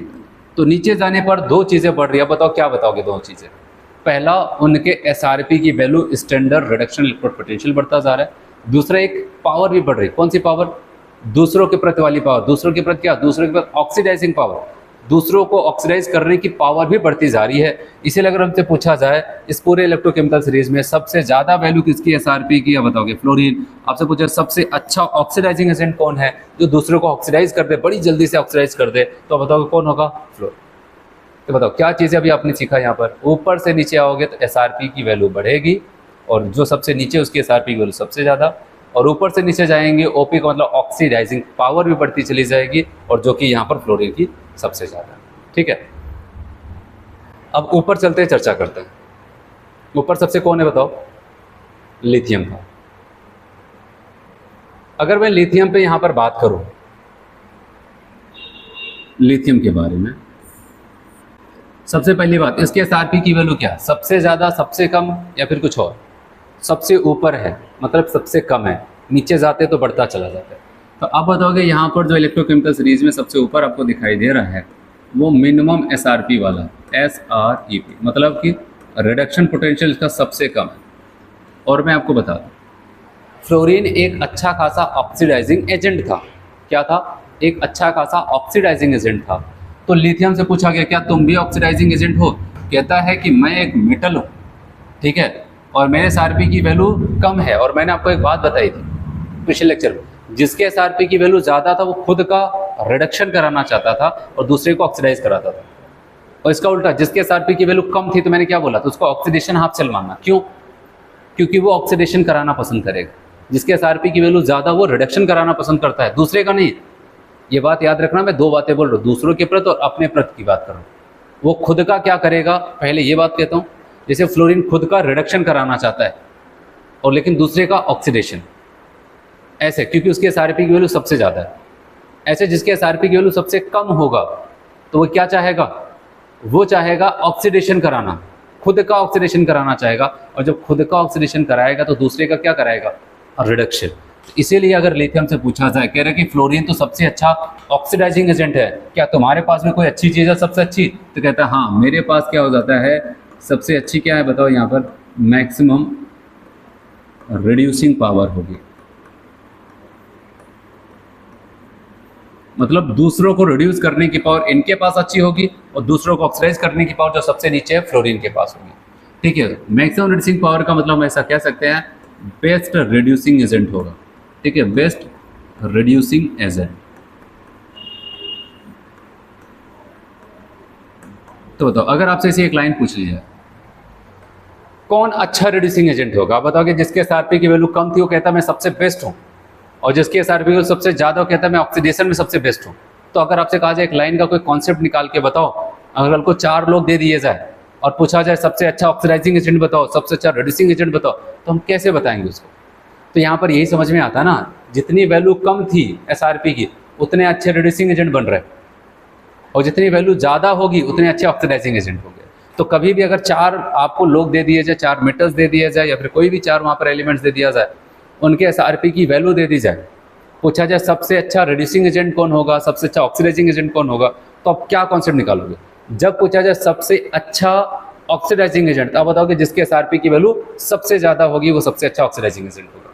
तो नीचे जाने पर दो चीज़ें बढ़ रही है, बताओ क्या बताओगे? दो चीज़ें। पहला, उनके SRP की value standard reduction electrode potential बढ़ता जा रहा है। दूसरा, एक पावर भी बढ़ रही है। कौन सी पावर? दूसरों के प्रति वाली पावर। दूसरों के प्रति क्या? दूसरों के प्रति ऑक्सीडाइजिंग पावर। दूसरों को ऑक्सीडाइज करने की पावर भी बढ़ती जा रही है। इसीलिए अगर हमसे पूछा जाए इस पूरे इलेक्ट्रोकेमिकल सीरीज में सबसे ज़्यादा वैल्यू किसकी SRP की, या बताओगे फ्लोरीन। आपसे पूछा सबसे अच्छा ऑक्सीडाइजिंग एजेंट कौन है जो दूसरों को ऑक्सीडाइज कर दे, बड़ी जल्दी से ऑक्सीडाइज कर दे, तो बताओगे कौन होगा? फ्लोरीन। तो बताओ क्या चीज़ें अभी आपने सीखा यहाँ पर? ऊपर से नीचे आओगे तो SRP की वैल्यू बढ़ेगी, और जो सबसे नीचे उसकी SRP की वैल्यू सबसे ज़्यादा, और ऊपर से नीचे जाएंगे OP का मतलब ऑक्सीडाइजिंग पावर भी बढ़ती चली जाएगी, और जो कि यहाँ पर फ्लोरीन की सबसे ज़्यादा। ठीक है, अब ऊपर चलते हैं, चर्चा करते हैं। ऊपर सबसे कौन है बताओ? लिथियम का। अगर मैं लिथियम पे यहाँ पर बात करूँ, लिथियम के बारे में, सबसे पहली बात, इसके एसआरपी की वैल्यू क्या, सबसे ज़्यादा, सबसे कम, या फिर कुछ और? सबसे ऊपर है, मतलब सबसे कम है, नीचे जाते तो बढ़ता चला जाता है। तो आप बताओगे यहाँ पर जो इलेक्ट्रोकेमिकल सीरीज में सबसे ऊपर आपको दिखाई दे रहा है वो मिनिमम एसआरपी वाला, SREP, मतलब कि रिडक्शन पोटेंशियल इसका सबसे कम है। और मैं आपको बता दूँ, फ्लोरीन एक अच्छा खासा ऑक्सीडाइजिंग एजेंट था। क्या था? एक अच्छा खासा ऑक्सीडाइजिंग एजेंट था। तो लिथियम से पूछा गया क्या तुम भी ऑक्सीडाइजिंग एजेंट हो? कहता है कि मैं एक मेटल हूँ, ठीक है, और मेरे एसआरपी की वैल्यू कम है। और मैंने आपको एक बात बताई थी पिछले लेक्चर में, जिसके एसआरपी की वैल्यू ज़्यादा था वो खुद का रिडक्शन कराना चाहता था और दूसरे को ऑक्सीडाइज कराता था। और इसका उल्टा, जिसके एसआरपी की वैल्यू कम थी तो मैंने क्या बोला था, उसको ऑक्सीडेशन हाफ सेल मानना। क्यों? क्योंकि वो ऑक्सीडेशन कराना पसंद करेगा। जिसके एसआरपी की वैल्यू ज़्यादा वो रिडक्शन कराना पसंद करता है, दूसरे का नहीं। ये बात याद रखना, मैं दो बातें बोल रहा हूँ, दूसरों के प्रति और अपने प्रति की बात कर रहा हूँ। वो खुद का क्या करेगा, पहले ये बात कहता हूँ। जैसे फ्लोरीन खुद का रिडक्शन कराना चाहता है और लेकिन दूसरे का ऑक्सीडेशन, ऐसे, क्योंकि उसके एसआरपी की वैल्यू सबसे ज़्यादा है। ऐसे जिसके एसआरपी की वैल्यू सबसे कम होगा तो वो क्या चाहेगा, वो चाहेगा ऑक्सीडेशन कराना, खुद का ऑक्सीडेशन कराना चाहेगा। और जब खुद का ऑक्सीडेशन कराएगा तो दूसरे का क्या कराएगा, रिडक्शन। इसीलिए अगर लिथियम से पूछा जाए, कह रहे कि फ्लोरीन तो सबसे अच्छा ऑक्सीडाइजिंग एजेंट है, क्या तुम्हारे पास में कोई अच्छी चीज़ है सबसे अच्छी? तो कहता है हाँ, मेरे पास क्या हो जाता है, सबसे अच्छी क्या है बताओ, यहाँ पर मैक्सिमम रिड्यूसिंग पावर होगी। मतलब दूसरों को रिड्यूस करने की पावर इनके पास अच्छी होगी और दूसरों को ऑक्सीडाइज करने की पावर जो सबसे नीचे है फ्लोरीन के पास होगी। ठीक है, मैक्सिमम रिड्यूसिंग पावर का मतलब हम ऐसा कह सकते हैं बेस्ट रिड्यूसिंग एजेंट होगा। ठीक है, बेस्ट रिड्यूसिंग एजेंट। तो बताओ, अगर आपसे ऐसी एक लाइन पूछ ली जाए, कौन अच्छा रिड्यूसिंग एजेंट होगा? आप बताओगे जिसके एसआरपी की वैल्यू कम थी वो कहता मैं सबसे बेस्ट हूँ, और जिसकी एसआरपी की वैल्यू सबसे ज़्यादा कहता मैं ऑक्सीडेशन में सबसे बेस्ट हूँ। तो अगर आपसे कहा जाए एक लाइन का कोई कॉन्सेप्ट निकाल के बताओ, अगर आपको 4 लोग दे दिए जाए और पूछा जाए सबसे अच्छा ऑक्सीडाइजिंग एजेंट बताओ, सबसे अच्छा रिड्यूसिंग एजेंट बताओ, तो हम कैसे बताएंगे उसको? तो यहाँ पर यही समझ में आता ना, जितनी वैल्यू कम थी एसआरपी की उतने अच्छे रिड्यूसिंग एजेंट बन रहे, और जितनी वैल्यू ज़्यादा होगी उतने अच्छे ऑक्सीडाइजिंग एजेंट हो गए। तो कभी भी अगर 4 आपको लोग दे दिए जाए, 4 मेटल्स दे दिए जाए, या फिर कोई भी 4 वहाँ पर एलिमेंट्स दे दिया जाए, उनके एसआरपी की वैल्यू दे दी जाए, पूछा जाए सबसे अच्छा रिड्यूसिंग एजेंट कौन होगा, सबसे अच्छा ऑक्सीडाइजिंग एजेंट कौन होगा, तो आप क्या कॉन्सेप्ट निकालोगे? जब पूछा जाए सबसे अच्छा ऑक्सीडाइजिंग एजेंट, तो आप बताओगे जिसके एसआरपी की वैल्यू सबसे ज़्यादा होगी वो सबसे अच्छा ऑक्सीडाइजिंग एजेंट होगा।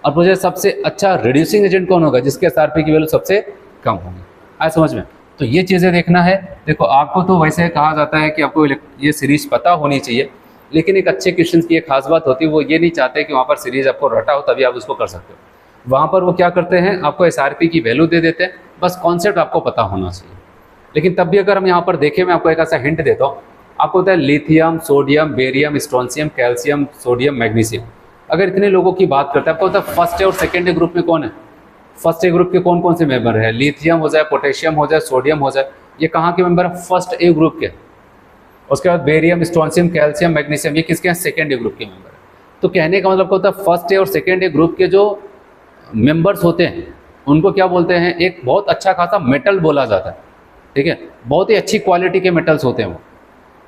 और पूछा जाए सबसे अच्छा रिड्यूसिंग एजेंट कौन होगा, जिसके एसआरपी की वैल्यू सबसे कम होगी। आए समझ में? तो ये चीज़ें देखना है। देखो, आपको तो वैसे कहा जाता है कि आपको ये सीरीज पता होनी चाहिए, लेकिन एक अच्छे क्वेश्चन की एक खास बात होती है, वो ये नहीं चाहते कि वहाँ पर सीरीज आपको रटा हो तभी आप उसको कर सकते हो। वहाँ पर वो क्या करते हैं, आपको एसआरपी की वैल्यू दे देते हैं, बस कॉन्सेप्ट आपको पता होना चाहिए। लेकिन तब भी अगर हम यहाँ पर देखें, मैं आपको एक ऐसा हिंट देता हूँ, आपको होता है lithium, sodium, barium, strontium, calcium, sodium, magnesium. अगर इतने लोगों की बात करते हैं, आपको होता है फर्स्ट और सेकेंड ग्रुप में कौन है, फर्स्ट ए ग्रुप के कौन कौन से मेंबर है? लिथियम हो जाए, पोटेशियम हो जाए, सोडियम हो जाए, ये कहाँ के मेंबर है? फर्स्ट ए ग्रुप के। उसके बाद बेरियम, स्ट्रोंशियम, कैल्शियम, मैग्नीशियम, ये किसके हैं? सेकेंड ए ग्रुप के मेंबर है। तो कहने का मतलब होता है फर्स्ट ए और सेकेंड ए ग्रुप के जो मेंबर्स होते हैं उनको क्या बोलते हैं, एक बहुत अच्छा खासा मेटल बोला जाता है। ठीक है, बहुत ही अच्छी क्वालिटी के मेटल्स होते हैं वो।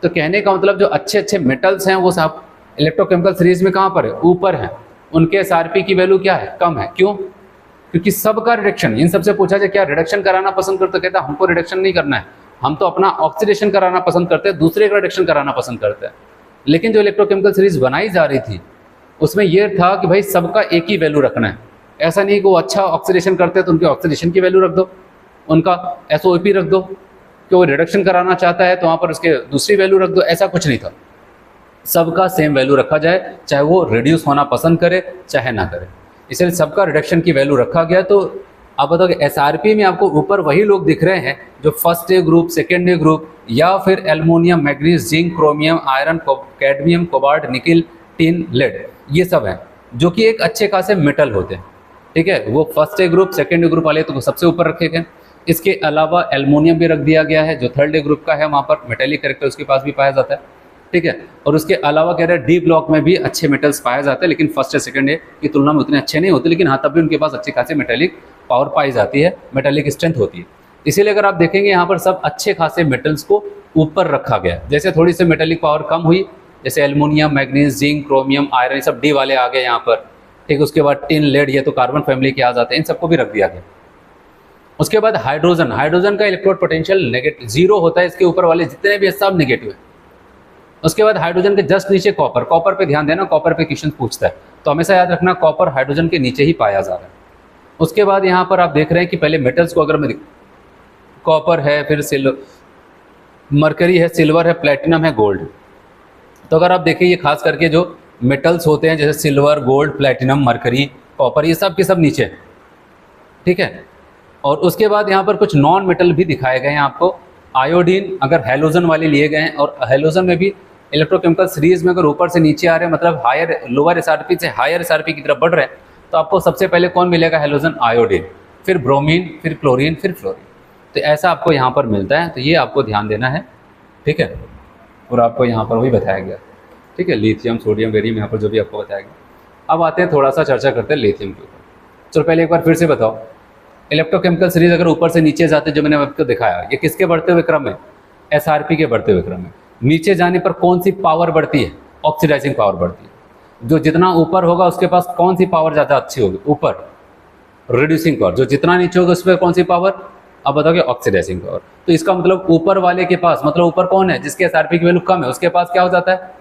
तो कहने का मतलब जो अच्छे अच्छे मेटल्स हैं वो सब इलेक्ट्रोकेमिकल सीरीज में कहाँ पर है? ऊपर है। उनके एसआरपी की वैल्यू क्या है? कम है। क्यों? क्योंकि सबका रिडक्शन, इन सबसे पूछा जाए क्या रिडक्शन कराना पसंद करते हो, कहता है हमको रिडक्शन नहीं करना है, हम तो अपना ऑक्सीडेशन कराना पसंद करते हैं, दूसरे का रिडक्शन कराना पसंद करते हैं। लेकिन जो इलेक्ट्रोकेमिकल सीरीज बनाई जा रही थी उसमें यह था कि भाई सबका एक ही वैल्यू रखना है। ऐसा नहीं कि वो अच्छा ऑक्सीडेशन करते हैं तो उनके ऑक्सीडेशन की वैल्यू रख दो, उनका एसओपी रख दो, कि वो रिडक्शन कराना चाहता है तो वहाँ पर उसके दूसरी वैल्यू रख दो। ऐसा कुछ नहीं था, सबका सेम वैल्यू रखा जाए, चाहे वो रिड्यूस होना पसंद करे चाहे ना करे, इसलिए सबका रिडक्शन की वैल्यू रखा गया। तो आप बताओ कि एसआरपी में आपको ऊपर वही लोग दिख रहे हैं जो first A group, second A group, या फिर aluminium, manganese, zinc, chromium, iron, cadmium, cobalt, nickel, tin, lead, ये सब हैं जो कि एक अच्छे खासे मेटल होते हैं। ठीक है, वो first A group, second A group वाले तो सबसे ऊपर रखे गए। इसके अलावा एल्युमिनियम भी रख दिया गया है जो थर्ड ए ग्रुप का है, वहाँ पर मेटेलिक कैरेक्टर उसके पास भी पाया जाता है। ठीक है। और उसके अलावा कह रहे हैं डी ब्लॉक में भी अच्छे मेटल्स पाए जाते हैं, लेकिन फर्स्ट या सेकंड की तुलना में उतने अच्छे नहीं होते, लेकिन हाँ तब भी उनके पास अच्छी खासी मेटेलिक पावर पाई जाती है, मेटेलिक स्ट्रेंथ होती है। इसीलिए अगर आप देखेंगे यहाँ पर सब अच्छे खासे मेटल्स को ऊपर रखा गया। जैसे थोड़ी सी मेटेलिक पावर कम हुई, जैसे aluminium, manganese, zinc, chromium, iron, ये सब डी वाले आ गए यहाँ पर, ठीक। उसके बाद टिन, लेड, ये तो कार्बन फैमिली के आ जाते हैं, इन सबको भी रख दिया गया। उसके बाद हाइड्रोजन, हाइड्रोजन का इलेक्ट्रोड पोटेंशियल नेगेटिव 0 होता है, इसके ऊपर वाले जितने भी सब नेगेटिव है। उसके बाद हाइड्रोजन के जस्ट नीचे कॉपर, कॉपर पे ध्यान देना, कॉपर पे क्वेश्चन पूछता है, तो हमेशा याद रखना कॉपर हाइड्रोजन के नीचे ही पाया जा रहा है। उसके बाद यहाँ पर आप देख रहे हैं कि पहले मेटल्स को अगर मैं कॉपर है, फिर मरकरी है, सिल्वर है, प्लेटिनम है, गोल्ड। तो अगर आप देखें ये खास करके जो मेटल्स होते हैं जैसे silver, gold, platinum, mercury, copper, ये सब के सब नीचे हैं, ठीक है। और उसके बाद यहाँ पर कुछ नॉन मेटल भी दिखाए गए हैं आपको। आयोडीन अगर हैलोजन वाले लिए गए हैं, और हैलोजन में भी इलेक्ट्रोकेमिकल सीरीज में अगर ऊपर से नीचे आ रहे हैं, मतलब हायर लोअर एसआरपी से हायर एसआरपी की तरफ बढ़ रहे हैं, तो आपको सबसे पहले कौन मिलेगा? हैलोजन, आयोडीन, फिर ब्रोमीन, फिर क्लोरीन, फिर फ्लोरीन। तो ऐसा आपको यहाँ पर मिलता है, तो ये आपको ध्यान देना है, ठीक है। और आपको यहाँ पर वही बताया गया, ठीक है, लिथियम, सोडियम, बेरियम, यहाँ पर जो भी आपको बताया गया। अब आते हैं थोड़ा सा चर्चा करते हैं लिथियम के ऊपर। चलो पहले एक बार फिर से बताओ, इलेक्ट्रोकेमिकल सीरीज अगर ऊपर से नीचे जाते, जो मैंने आपको दिखाया, ये किसके बढ़ते हुए क्रम है? एसआरपी के बढ़ते हुए क्रम है। नीचे जाने पर कौन सी पावर बढ़ती है? ऑक्सीडाइजिंग पावर बढ़ती है। जो जितना ऊपर होगा उसके पास कौन सी पावर ज़्यादा अच्छी होगी? ऊपर, रिड्यूसिंग पावर। जो जितना नीचे होगा उस पर कौन सी पावर? अब बताओगे, ऑक्सीडाइजिंग पावर। तो इसका मतलब ऊपर वाले के पास, मतलब ऊपर कौन है? जिसके एसआरपी की वैल्यू कम है, उसके पास क्या हो जाता है?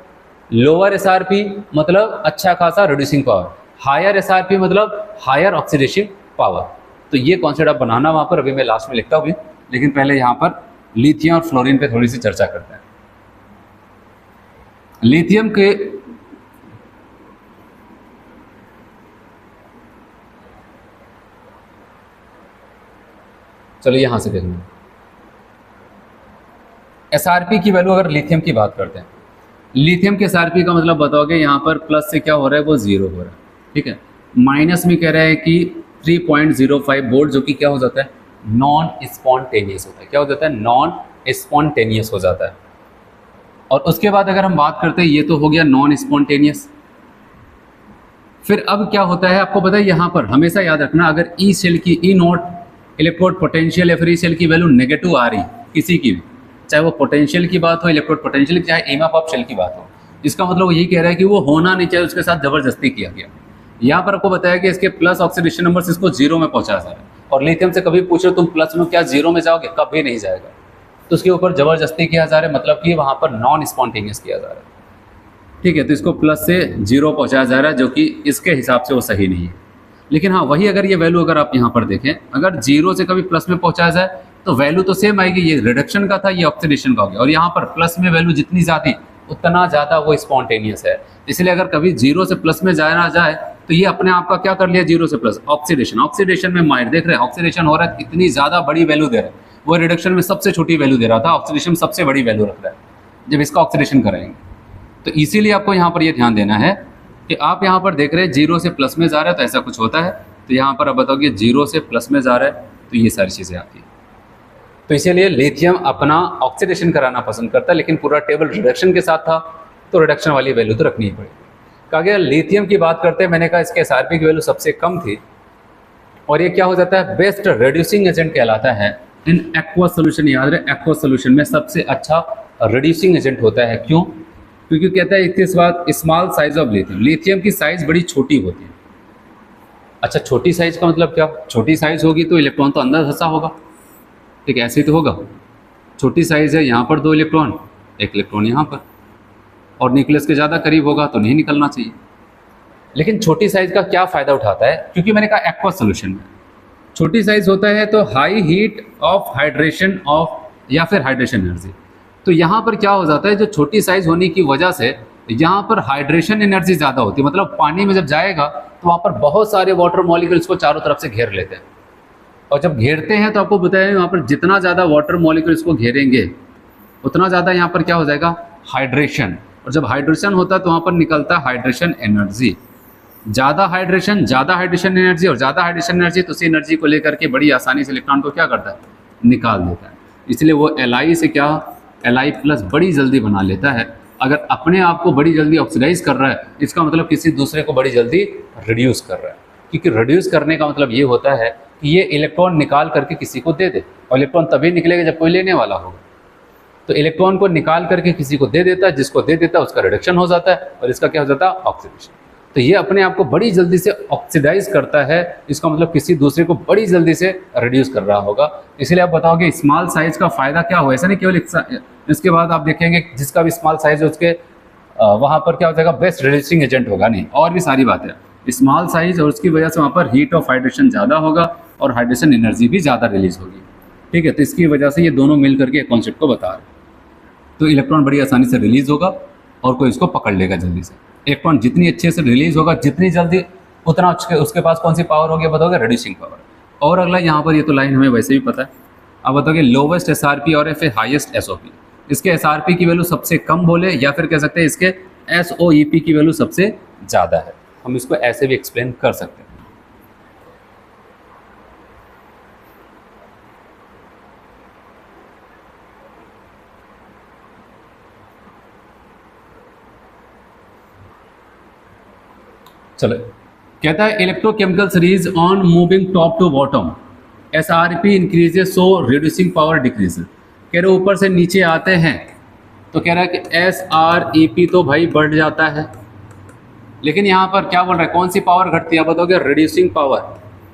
लोअर एसआरपी, मतलब अच्छा खासा रिड्यूसिंग पावर। हायर एसआरपी मतलब हायर ऑक्सीडेशन पावर। तो ये कॉन्सेप्ट आप बनाना वहाँ पर, अभी मैं लास्ट में लिखता हूँ, लेकिन पहले यहाँ पर लिथियम और फ्लोरीन पे थोड़ी सी चर्चा करते हैं। लिथियम के चलो यहाँ से देखना, एसआरपी की वैल्यू अगर लिथियम की बात करते हैं, लिथियम के एसआरपी का मतलब बताओगे यहाँ पर प्लस से क्या हो रहा है? वो 0 हो रहा है, ठीक है। माइनस में कह रहा है कि 3.05 वोल्ट, जो कि क्या हो जाता है? नॉन स्पॉन्टेनियस होता है। क्या हो जाता है? नॉन स्पॉन्टेनियस हो जाता है। और उसके बाद अगर हम बात करते हैं, ये तो हो गया नॉन स्पॉन्टेनियस। फिर अब क्या होता है आपको पता है, यहाँ पर हमेशा याद रखना, अगर ई सेल की ई नॉट इलेक्ट्रोड पोटेंशियल या फिर ई सेल की वैल्यू नेगेटिव आ रही किसी की भी, चाहे वो पोटेंशियल की बात हो, इलेक्ट्रोड पोटेंशियल, चाहे एम ऑफ शेल की बात हो, इसका मतलब वो यही कह रहा है कि वो होना नहीं चाहिए, उसके साथ जबरदस्ती किया गया। यहाँ पर आपको बताया कि इसके प्लस ऑक्सीडेशन नंबर इसको 0 में पहुंचा जा रहा है। और लिथियम से कभी पूछो तुम प्लस में, क्या 0 में जाओगे? कभी नहीं जाएगा। तो उसके ऊपर जबरदस्ती किया जा रहा है, मतलब कि वहाँ पर नॉन स्पॉन्टेनियस किया जा रहा है, ठीक है। तो इसको प्लस से 0 पहुँचाया जा रहा है, जो कि इसके हिसाब से वो सही नहीं है। लेकिन हाँ, वही अगर ये वैल्यू अगर आप यहाँ पर देखें, अगर 0 से कभी प्लस में पहुँचाया जाए तो वैल्यू तो सेम आएगी। ये रिडक्शन का था, ये ऑक्सीडेशन का हो गया। और यहाँ पर प्लस में वैल्यू जितनी ज़्यादा उतना ज़्यादा वो स्पॉन्टेनियस है। इसलिए अगर कभी 0 से प्लस में जाना जाए तो ये अपने आप का क्या कर लिया? 0 से प्लस, ऑक्सीडेशन। ऑक्सीडेशन में माइंड देख रहे हैं, ऑक्सीडेशन हो रहा है, इतनी ज़्यादा बड़ी वैल्यू दे रहा है। वो रिडक्शन में सबसे छोटी वैल्यू दे रहा था, ऑक्सीडेशन में सबसे बड़ी वैल्यू रख रहा है जब इसका ऑक्सीडेशन कराएंगे। तो इसीलिए आपको यहाँ पर ये ध्यान देना है कि आप यहाँ पर देख रहे हैं 0 से प्लस में जा रहा है तो ऐसा कुछ होता है। तो यहाँ पर आप बताओगे 0 से प्लस में जा रहा है तो ये सारी चीज़ें आती हैं। तो इसीलिए लिथियम अपना ऑक्सीडेशन कराना पसंद करता है, लेकिन पूरा टेबल रिडक्शन के साथ था तो रिडक्शन वाली वैल्यू तो रखनी ही पड़ेगी। कहा गया लिथियम की बात करते हैं, मैंने कहा इसके एसआरपी की वैल्यू सबसे कम थी, और ये क्या हो जाता है? बेस्ट रिड्यूसिंग एजेंट कहलाता है इन एक्वस सोल्यूशन। याद रहे, एक्वस सोल्यूशन में सबसे अच्छा रिड्यूसिंग एजेंट होता है। क्यों? क्योंकि कहता है इसके बाद small size of lithium, lithium की साइज बड़ी छोटी होती है। अच्छा, छोटी साइज का मतलब क्या? छोटी साइज होगी तो इलेक्ट्रॉन तो अंदर धंसा होगा, ठीक है, ऐसे ही तो होगा। छोटी साइज है, यहाँ पर 2 इलेक्ट्रॉन, 1 इलेक्ट्रॉन यहाँ पर, और न्यूक्लियस के ज़्यादा करीब होगा तो नहीं निकलना चाहिए। लेकिन छोटी साइज का क्या फ़ायदा उठाता है? क्योंकि मैंने कहा एक्वस सोल्यूशन में छोटी साइज होता है तो high heat of hydration of या फिर हाइड्रेशन एनर्जी। तो यहाँ पर क्या हो जाता है, जो छोटी साइज होने की वजह से यहाँ पर हाइड्रेशन एनर्जी ज़्यादा होती है। मतलब पानी में जब जाएगा तो वहाँ पर बहुत सारे वाटर मॉलिक्यूल्स को चारों तरफ से घेर लेते हैं, और जब घेरते हैं तो आपको बताया वहाँ पर जितना ज़्यादा वाटर मॉलिक्यूल्स को घेरेंगे उतना ज़्यादा यहाँ पर क्या हो जाएगा? हाइड्रेशन। और जब हाइड्रेशन होता है तो वहाँ पर निकलता है हाइड्रेशन एनर्जी। ज़्यादा हाइड्रेशन एनर्जी, और ज़्यादा हाइड्रेशन एनर्जी तो उसी एनर्जी को लेकर के बड़ी आसानी से इलेक्ट्रॉन को क्या करता है? निकाल देता है। इसलिए वो Li से क्या Li+ बड़ी जल्दी बना लेता है, अगर अपने आप को बड़ी जल्दी ऑक्सीडाइज कर रहा है, इसका मतलब किसी दूसरे को बड़ी जल्दी रिड्यूस कर रहा है। क्योंकि रिड्यूस करने का मतलब ये होता है कि ये इलेक्ट्रॉन निकाल करके किसी को दे दे, और इलेक्ट्रॉन तभी निकलेगा जब कोई लेने वाला होगा। तो इलेक्ट्रॉन को निकाल करके किसी को दे देता है, जिसको दे देता है उसका रिडक्शन हो जाता है, और इसका क्या हो जाता है, ऑक्सीडेशन। तो ये अपने आप को बड़ी जल्दी से ऑक्सीडाइज करता है, इसका मतलब किसी दूसरे को बड़ी जल्दी से रिड्यूस कर रहा होगा। इसलिए आप बताओगे स्मॉल साइज का फायदा क्या हो, ऐसा नहीं केवल इसके बाद आप देखेंगे जिसका भी स्मॉल साइज है उसके वहाँ पर क्या हो जाएगा, बेस्ट रिड्यूसिंग एजेंट होगा, नहीं और भी सारी बातें। स्मॉल साइज और उसकी वजह से वहाँ पर हीट ऑफ हाइड्रेशन ज़्यादा होगा और हाइड्रेशन एनर्जी भी ज़्यादा रिलीज होगी। ठीक है, तो इसकी वजह से ये दोनों मिल करके एक कॉन्सेप्ट को बता रहे हैं। तो इलेक्ट्रॉन बड़ी आसानी से रिलीज होगा और कोई इसको पकड़ लेगा जल्दी से। इलेक्ट्रॉन जितनी अच्छे से रिलीज होगा, जितनी जल्दी, उतना उसके पास कौन सी पावर होगी बताओगे, रिड्यूसिंग पावर। और अगला यहाँ पर ये तो लाइन हमें वैसे भी पता है। अब बताओगे लोवेस्ट एसआरपी और फिर हाईएस्ट एसओपी। इसके एसआरपी की वैल्यू सबसे कम बोले, या फिर कह सकते हैं इसके एसओईपी की वैल्यू सबसे ज़्यादा है। हम इसको ऐसे भी एक्सप्लेन कर सकते हैं। चलो, कहता है electrochemical series on moving top to bottom, SRP increases so reducing power decreases. कह रहे ऊपर से नीचे आते हैं तो कह रहा है कि एसआरईपी तो भाई बढ़ जाता है, लेकिन यहाँ पर क्या बोल रहा है, कौन सी पावर घटती है, अब बताओगे रिड्यूसिंग पावर,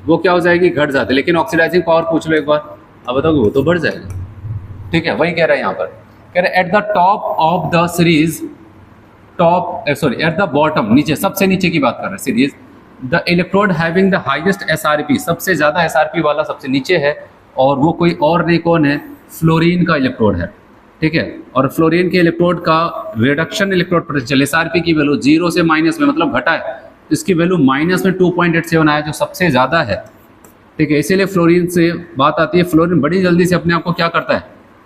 वो क्या हो जाएगी, घट जाती है। लेकिन ऑक्सीडाइजिंग पावर पूछ लो एक बार, अब बताओगे वो तो बढ़ जाएगी। ठीक है, वही कह रहा है यहाँ पर, कह रहा है at the top of the series, at the bottom, नीचे, सबसे नीचे की बात कर रहे हैं series, the electrode having the highest SRP, सबसे ज़्यादा एसआरपी वाला सबसे नीचे है, और वो कोई और नहीं, कौन है, फ्लोरीन का इलेक्ट्रोड है। ठीक है, और फ्लोरीन के इलेक्ट्रोड का रिडक्शन इलेक्ट्रोड पोटेंशियल एसआरपी की वैल्यू 0 से माइनस में, मतलब घटा है, इसकी वैल्यू माइनस में 2.87 आया, जो सबसे ज़्यादा है। ठीक है, इसीलिए फ्लोरीन से बात आती है, फ्लोरीन बड़ी जल्दी से अपने आप को क्या करता है,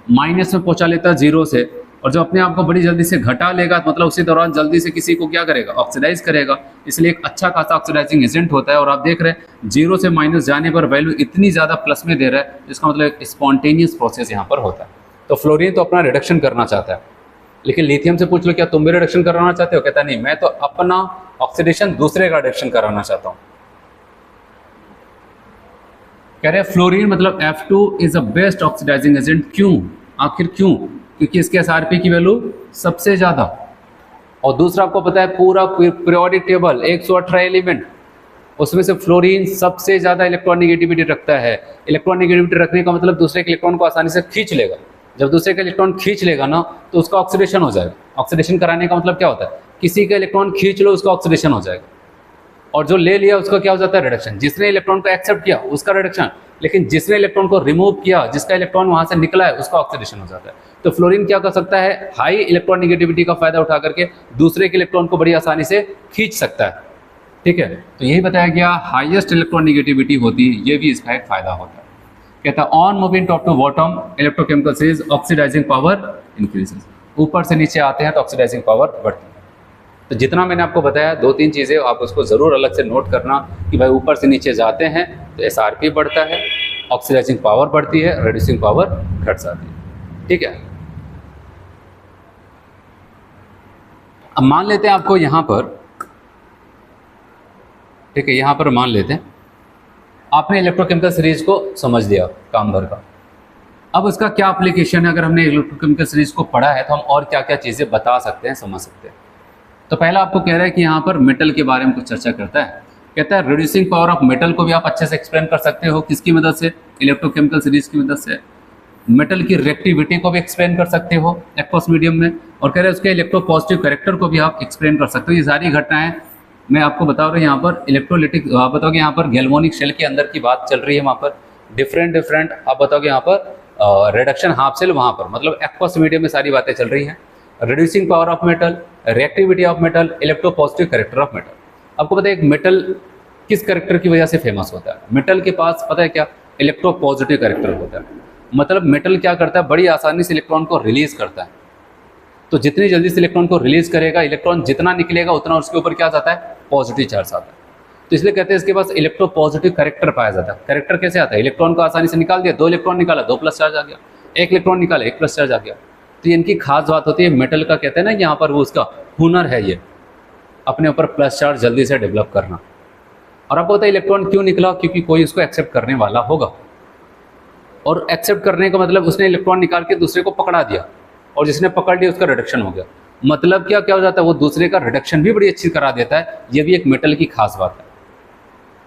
माइनस में पहुंचा लेता है 0 से, और जब अपने आप को बड़ी जल्दी से घटा लेगा मतलब उसी दौरान जल्दी से किसी को क्या करेगा, ऑक्सीडाइज करेगा। इसलिए एक अच्छा खासा ऑक्सीडाइजिंग एजेंट होता है। और आप देख रहे हैं 0 से माइनस जाने पर वैल्यू इतनी ज़्यादा प्लस में दे रहा है, इसका मतलब एक स्पॉन्टेनियस प्रोसेस यहाँ पर होता है। तो फ्लोरीन तो अपना रिडक्शन करना चाहता है, लेकिन लिथियम से पूछ लो क्या तुम भी रिडक्शन कराना चाहते हो, कहता नहीं, मैं तो अपना ऑक्सीडेशन दूसरे का रिडक्शन कराना चाहता हूँ। कह रहे हैं फ्लोरीन मतलब F2 is a best oxidising agent. क्यों, आखिर क्यों, क्योंकि इसके एसआरपी की वैल्यू सबसे ज़्यादा, और दूसरा आपको पता है पूरा पीरियोडिक टेबल 118 एलिमेंट, उसमें से फ्लोरीन सबसे ज़्यादा इलेक्ट्रॉन नेगेटिविटी रखता है। इलेक्ट्रॉन नेगेटिविटी रखने का मतलब दूसरे के इलेक्ट्रॉन को आसानी से खींच लेगा। जब दूसरे का इलेक्ट्रॉन खींच लेगा ना तो उसका ऑक्सीडेशन हो जाएगा। ऑक्सीडेशन कराने का मतलब क्या होता है, किसी का इलेक्ट्रॉन खींच लो उसका ऑक्सीडेशन हो जाएगा, और जो ले लिया उसका क्या हो जाता है, रिडक्शन। जिसने इलेक्ट्रॉन को एक्सेप्ट किया उसका रिडक्शन, लेकिन जिसने इलेक्ट्रॉन को रिमूव किया, जिसका इलेक्ट्रॉन वहां से निकला है, उसका ऑक्सीडेशन हो जाता है। तो फ्लोरीन क्या कर सकता है, हाई इलेक्ट्रॉन नेगेटिविटी का फायदा उठा करके दूसरे के इलेक्ट्रॉन को बड़ी आसानी से खींच सकता है। ठीक है, तो यही बताया गया, हाईएस्ट इलेक्ट्रॉन नेगेटिविटी होती है, ये भी इसका एक फायदा होता है। कहता है on moving top to bottom electrochemical series oxidising power increases, ऊपर से नीचे आते हैं तो ऑक्सीडाइजिंग पावर बढ़ती है। तो जितना मैंने आपको बताया 2-3 चीज़ें आप उसको ज़रूर अलग से नोट करना कि भाई ऊपर से नीचे जाते हैं तो एसआरपी बढ़ता है, ऑक्सीडाइजिंग पावर बढ़ती है, रिड्यूसिंग पावर घट जाती है। ठीक है, अब मान लेते हैं आपको यहाँ पर, ठीक है, यहाँ पर मान लेते हैं आपने इलेक्ट्रोकेमिकल सीरीज को समझ लिया काम भर का। अब उसका क्या एप्लीकेशन है, अगर हमने इलेक्ट्रोकेमिकल सीरीज को पढ़ा है तो हम और क्या क्या चीज़ें बता सकते हैं, समझ सकते हैं। तो पहला आपको कह रहा है कि यहाँ पर मेटल के बारे में कुछ चर्चा करता है। कहता है रिड्यूसिंग पावर ऑफ मेटल को भी आप अच्छे से एक्सप्लेन कर सकते हो, किसकी मदद से, इलेक्ट्रोकेमिकल सीरीज की मदद से। मेटल की रिएक्टिविटी को भी एक्सप्लेन कर सकते हो एक्वस मीडियम में, और कह रहे हैं उसके इलेक्ट्रोपॉजिटिव कैरेक्टर को भी आप एक्सप्लेन कर सकते हो। ये सारी घटनाएं मैं आपको बता रहा हूँ। यहाँ पर इलेक्ट्रोलिटिक, आप बताओगे यहाँ पर गैल्वेनिक शेल के अंदर की बात चल रही है, वहाँ पर डिफरेंट आप बताओगे यहाँ पर रिडक्शन हाफ सेल, वहाँ पर मतलब एक्वस मीडियम में सारी बातें चल रही हैं। Reducing power of metal, reactivity of metal, electropositive character of metal. आपको पता है एक मेटल किस कैरेक्टर की वजह से फेमस होता है, मेटल के पास पता है क्या, इलेक्ट्रोपॉजिटिव कैरेक्टर होता है। मतलब मेटल क्या करता है, बड़ी आसानी से इलेक्ट्रॉन को रिलीज करता है। तो जितनी जल्दी से इलेक्ट्रॉन को रिलीज करेगा, इलेक्ट्रॉन जितना निकलेगा उतना उसके ऊपर क्या जाता है, पॉजिटिव चार्ज आता है। तो इसलिए कहते हैं इसके पास इलेक्ट्रोपॉजिटिव कैरेक्टर पाया जाता है। कैरेक्टर कैसे आता है, इलेक्ट्रॉन को आसानी से निकाल दिया, 2 इलेक्ट्रॉन निकाला, 2 प्लस चार्ज आ गया, 1 इलेक्ट्रॉन निकाला, 1 प्लस चार्ज आ गया। तो ये इनकी खास बात होती है, मेटल का कहते हैं ना कि यहाँ पर वो उसका हुनर है, ये अपने ऊपर प्लस चार्ज जल्दी से डेवलप करना। और आपको पता है इलेक्ट्रॉन क्यों निकला, क्योंकि कोई उसको एक्सेप्ट करने वाला होगा, और एक्सेप्ट करने का मतलब उसने इलेक्ट्रॉन निकाल के दूसरे को पकड़ा दिया, और जिसने पकड़ लिया उसका रिडक्शन हो गया। मतलब क्या क्या हो जाता है, वो दूसरे का रिडक्शन भी बड़ी अच्छी करा देता है। ये भी एक मेटल की खास बात है।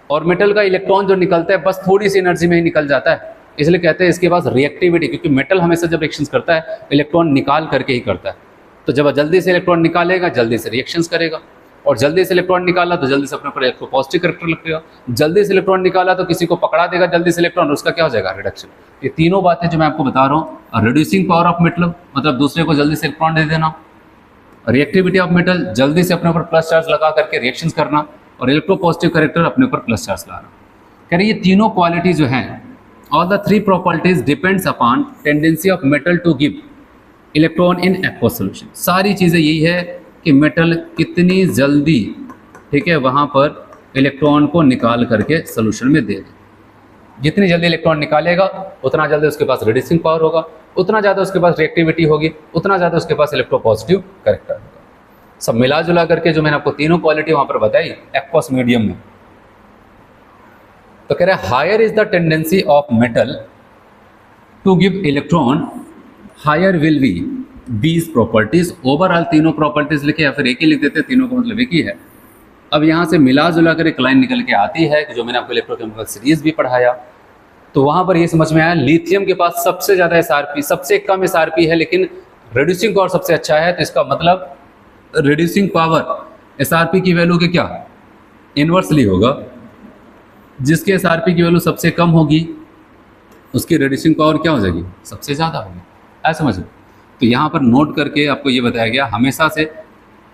और मेटल का इलेक्ट्रॉन जो निकलता है बस थोड़ी सी एनर्जी में ही निकल जाता है, इसलिए कहते हैं इसके पास रिएक्टिविटी, क्योंकि मेटल हमेशा जब रिएक्शंस करता है इलेक्ट्रॉन निकाल करके ही करता है। तो जब जल्दी से इलेक्ट्रॉन निकालेगा जल्दी से रिएक्शंस करेगा, और जल्दी से इलेक्ट्रॉन निकाला तो जल्दी से अपने ऊपर इलेक्ट्रोपॉजिटिव करैक्टर लगेगा, जल्दी से इलेक्ट्रॉन निकाला तो किसी को पकड़ा देगा जल्दी से इलेक्ट्रॉन, और उसका क्या हो जाएगा, रिडक्शन। ये तीनों बातें जो मैं आपको बता रहा हूँ, रिड्यूसिंग पावर ऑफ मेटल मतलब दूसरे को जल्दी से इलेक्ट्रॉन दे देना, रिएक्टिविटी ऑफ मेटल जल्दी से अपने ऊपर प्लस चार्ज लगा करके रिएक्शंस करना, और इलेक्ट्रोपॉजिटिव करैक्टर अपने ऊपर प्लस चार्ज लाना। कह रहे ये तीनों क्वालिटी जो हैं, all the three properties depends upon tendency of metal to give electron in aqueous solution. सारी चीज़ें यही है कि मेटल कितनी जल्दी, ठीक है, वहाँ पर इलेक्ट्रॉन को निकाल करके सोल्यूशन में दे दे। जितनी जल्दी इलेक्ट्रॉन निकालेगा उतना जल्दी उसके पास रिड्यूसिंग पावर होगा, उतना ज़्यादा उसके पास रिएक्टिविटी होगी, उतना ज़्यादा उसके पास इलेक्ट्रोपॉजिटिव करैक्टर होगा। सब मिला जुला करके जो मैंने आपको तीनों क्वालिटी वहाँ पर बताई एक्वस मीडियम में, तो कह रहे हैं higher is the tendency of metal to give electron, higher will be these properties. Overall तीनों प्रॉपर्टीज लिखे या फिर एक ही लिख देते, तीनों का मतलब एक ही है। अब यहाँ से मिला जुला कर एक लाइन निकल के आती है कि जो मैंने आपको इलेक्ट्रोकेमिकल सीरीज भी पढ़ाया, तो वहाँ पर ये समझ में आया लिथियम के पास सबसे ज़्यादा एसआरपी, सबसे कम एसआरपी है, लेकिन रिड्यूसिंग पावर सबसे अच्छा है। तो इसका मतलब रिड्यूसिंग पावर एसआरपी की वैल्यू के क्या इन्वर्सली होगा, जिसके एसआरपी की वैल्यू सबसे कम होगी उसकी रिड्यूसिंग पावर क्या हो जाएगी, सबसे ज़्यादा होगी। ऐसा समझो। तो यहाँ पर नोट करके आपको ये बताया गया, हमेशा से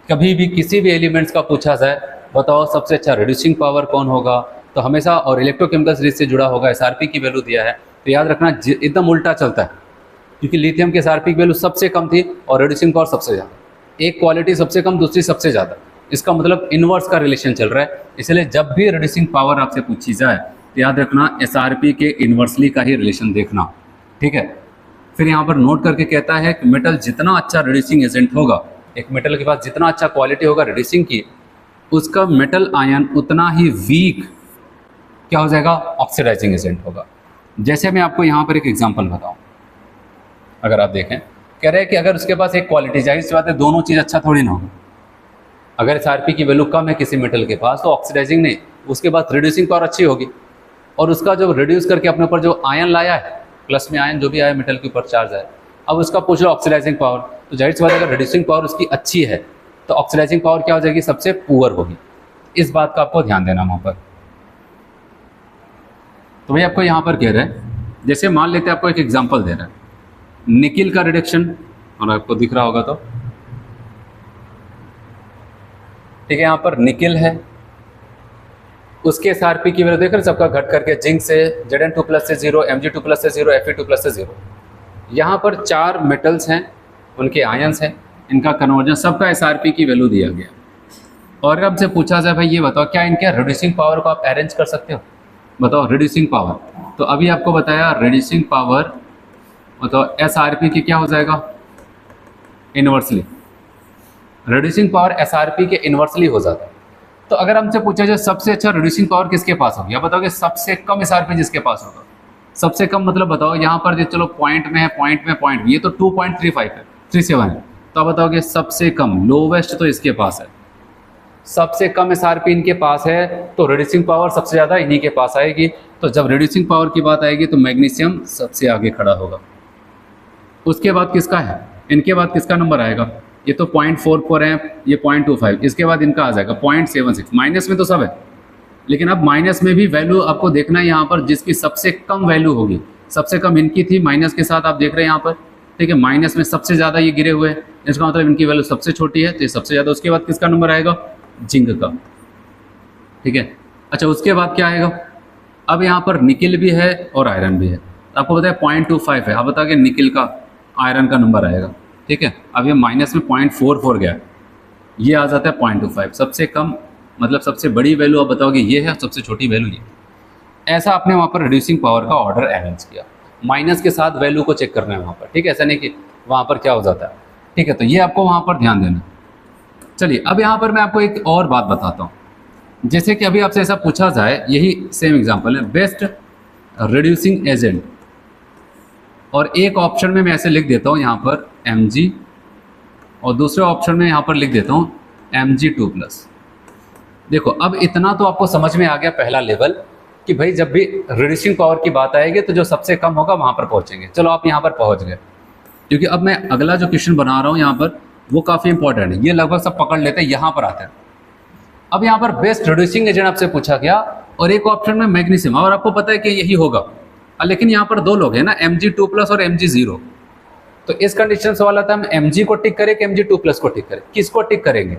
कभी भी किसी भी एलिमेंट्स का पूछा जाए बताओ सबसे अच्छा रिड्यूसिंग पावर कौन होगा, तो हमेशा और इलेक्ट्रोकेमिकल सीरीज से जुड़ा होगा, एसआरपी की वैल्यू दिया है। तो याद रखना एकदम उल्टा चलता है, क्योंकि लिथियम के एसआरपी की वैल्यू सबसे कम थी और रिड्यूसिंग पावर सबसे ज़्यादा। एक क्वालिटी सबसे कम, दूसरी सबसे ज़्यादा, इसका मतलब इनवर्स का रिलेशन चल रहा है। इसलिए जब भी रिड्यूसिंग पावर आपसे पूछी जाए तो याद रखना एसआरपी के इन्वर्सली का ही रिलेशन देखना, ठीक है। फिर यहाँ पर नोट करके कहता है कि मेटल जितना अच्छा रिड्यूसिंग एजेंट होगा, एक मेटल के पास जितना अच्छा क्वालिटी होगा रिड्यूसिंग की, उसका मेटल आयन उतना ही वीक क्या हो जाएगा, ऑक्सीडाइजिंग एजेंट होगा। जैसे मैं आपको यहाँ पर एक एग्जांपल बताऊँ, अगर आप देखें, कह रहे हैं कि अगर उसके पास एक क्वालिटी, जाहिर सी बात है दोनों चीज़ अच्छा थोड़ी ना होगा। अगर एसआरपी की वैल्यू कम है किसी मेटल के पास तो ऑक्सीडाइजिंग नहीं, उसके पास रिड्यूसिंग पावर अच्छी होगी, और उसका जो रिड्यूस करके अपने ऊपर जो आयन लाया है, प्लस में आयन जो भी आया मेटल के ऊपर चार्ज है, अब उसका पूछ लो ऑक्सीडाइजिंग पावर, तो जाहिर सी बात है अगर रिड्यूसिंग पावर उसकी अच्छी है तो ऑक्सीडाइजिंग पावर क्या हो जाएगी, सबसे पुअर होगी। इस बात का आपको ध्यान देना वहाँ पर। तो भाई आपको यहाँ पर कह रहे हैं, जैसे मान लेते हैं आपको एक एग्जाम्पल दे रहा है, निकिल का रिडक्शन, और आपको दिख रहा होगा तो ठीक है, यहाँ पर निकिल है, उसके एसआरपी की वैल्यू देख रहे हैं सबका घट करके, जिंक से Zn2+ से 0, Mg2+ से 0, Fe2+ से 0। यहाँ पर 4 मेटल्स हैं, उनके आयंस हैं, इनका कन्वर्जन, सबका एसआरपी की वैल्यू दिया गया। और अब से पूछा जाए भाई ये बताओ क्या इनके रिड्यूसिंग पावर को आप अरेंज कर सकते हो, बताओ रिड्यूसिंग पावर। तो अभी आपको बताया रिड्यूसिंग पावर बताओ एसआरपी की क्या हो जाएगा, इन्वर्सली। रिड्यूसिंग पावर एसआरपी के इन्वर्सली हो जाता है। तो अगर हमसे पूछा जाए सबसे अच्छा रिड्यूसिंग पावर किसके पास होगी, आप बताओगे सबसे कम एसआरपी जिसके पास होगा। सबसे कम मतलब बताओ, यहाँ पर चलो पॉइंट में है, पॉइंट में पॉइंट, ये तो 2.35 है, 37 है, तो आप बताओगे सबसे कम, लोवेस्ट तो इसके पास है, सबसे कम एसआरपी इनके पास है, तो रिड्यूसिंग पावर सबसे ज़्यादा इन्हीं के पास आएगी। तो जब रिड्यूसिंग पावर की बात आएगी तो मैग्नीशियम सबसे आगे खड़ा होगा। उसके बाद किसका है, इनके बाद किसका नंबर आएगा, ये तो 0.44 है, ये 0.25, इसके बाद इनका आ जाएगा 0.76। माइनस में तो सब है, लेकिन अब माइनस में भी वैल्यू आपको देखना है यहाँ पर, जिसकी सबसे कम वैल्यू होगी, सबसे कम इनकी थी माइनस के साथ, आप देख रहे हैं यहाँ पर, ठीक है, माइनस में सबसे ज़्यादा ये गिरे हुए हैं, इसका मतलब इनकी वैल्यू सबसे छोटी है, तो ये सबसे ज़्यादा। उसके बाद किसका नंबर आएगा, जिंक का, ठीक है। अच्छा, उसके बाद क्या आएगा, अब यहाँ पर निकिल भी है और आयरन भी है, आपको बताया 0.25 है, आप बताओगे निकिल का आयरन का नंबर आएगा, ठीक है। अब ये माइनस में 0.44 गया, ये आ जाता है 0.25, सबसे कम मतलब सबसे बड़ी वैल्यू आप बताओगे ये है, सबसे छोटी वैल्यू ये। ऐसा आपने वहाँ पर रिड्यूसिंग पावर का ऑर्डर अरेंज किया, माइनस के साथ वैल्यू को चेक करना है वहाँ पर, ठीक है। ऐसा नहीं कि वहाँ पर क्या हो जाता है, ठीक है। तो ये आपको वहाँ पर ध्यान देना। चलिए अब यहाँ पर मैं आपको एक और बात बताता हूँ। जैसे कि अभी आपसे ऐसा पूछा जाए, यही सेम एग्जांपल है, बेस्ट रिड्यूसिंग एजेंट, और एक ऑप्शन में मैं ऐसे लिख देता हूँ यहाँ पर Mg, और दूसरे ऑप्शन में यहाँ पर लिख देता हूँ Mg2+। देखो अब इतना तो आपको समझ में आ गया पहला लेवल, कि भाई जब भी रिड्यूसिंग पावर की बात आएगी तो जो सबसे कम होगा वहाँ पर पहुँचेंगे। चलो आप यहाँ पर पहुँच गए, क्योंकि अब मैं अगला जो क्वेश्चन बना रहा हूँ यहाँ पर वो काफ़ी इंपॉर्टेंट है, ये लगभग सब पकड़ लेते हैं, यहाँ पर आते हैं। अब यहाँ पर बेस्ट रिड्यूसिंग एजेंट आपसे पूछा गया और एक ऑप्शन में मैग्नीशियम, और आपको पता है कि यही होगा, लेकिन यहाँ पर दो लोग हैं ना, Mg2+ और Mg0। तो इस कंडीशन सवाल आता है हम Mg को टिक करें कि Mg2+ को टिक करें, किसको टिक करेंगे?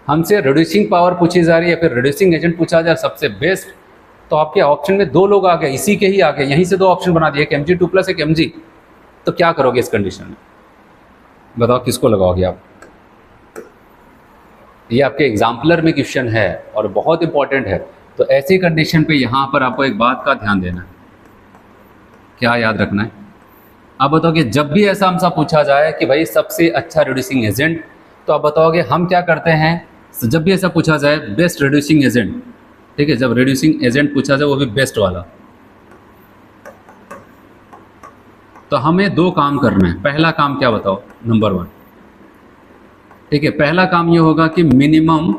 हमसे रिड्यूसिंग पावर पूछी जा रही है, फिर रिड्यूसिंग एजेंट पूछा जाए सबसे बेस्ट, तो आपके ऑप्शन में दो लोग आ गए, इसी के ही आ गए, यहीं से दो ऑप्शन बना दिए, एक Mg2+ एक Mg। तो क्या करोगे इस कंडीशन में, बताओ किसको लगाओगे आप? ये आपके एग्जाम्पलर में क्वेश्चन है और बहुत इंपॉर्टेंट है। तो ऐसी कंडीशन पे यहाँ पर आपको एक बात का ध्यान देना है, क्या याद रखना है? अब बताओ कि जब भी ऐसा हमसे पूछा जाए कि भाई सबसे अच्छा रिड्यूसिंग एजेंट, तो आप बताओगे हम क्या करते हैं? जब भी ऐसा पूछा जाए बेस्ट रिड्यूसिंग एजेंट, ठीक है, जब रिड्यूसिंग एजेंट पूछा जाए वो भी बेस्ट वाला, तो हमें दो काम करना है। पहला काम क्या बताओ? नंबर 1, ठीक है, पहला काम ये होगा कि मिनिमम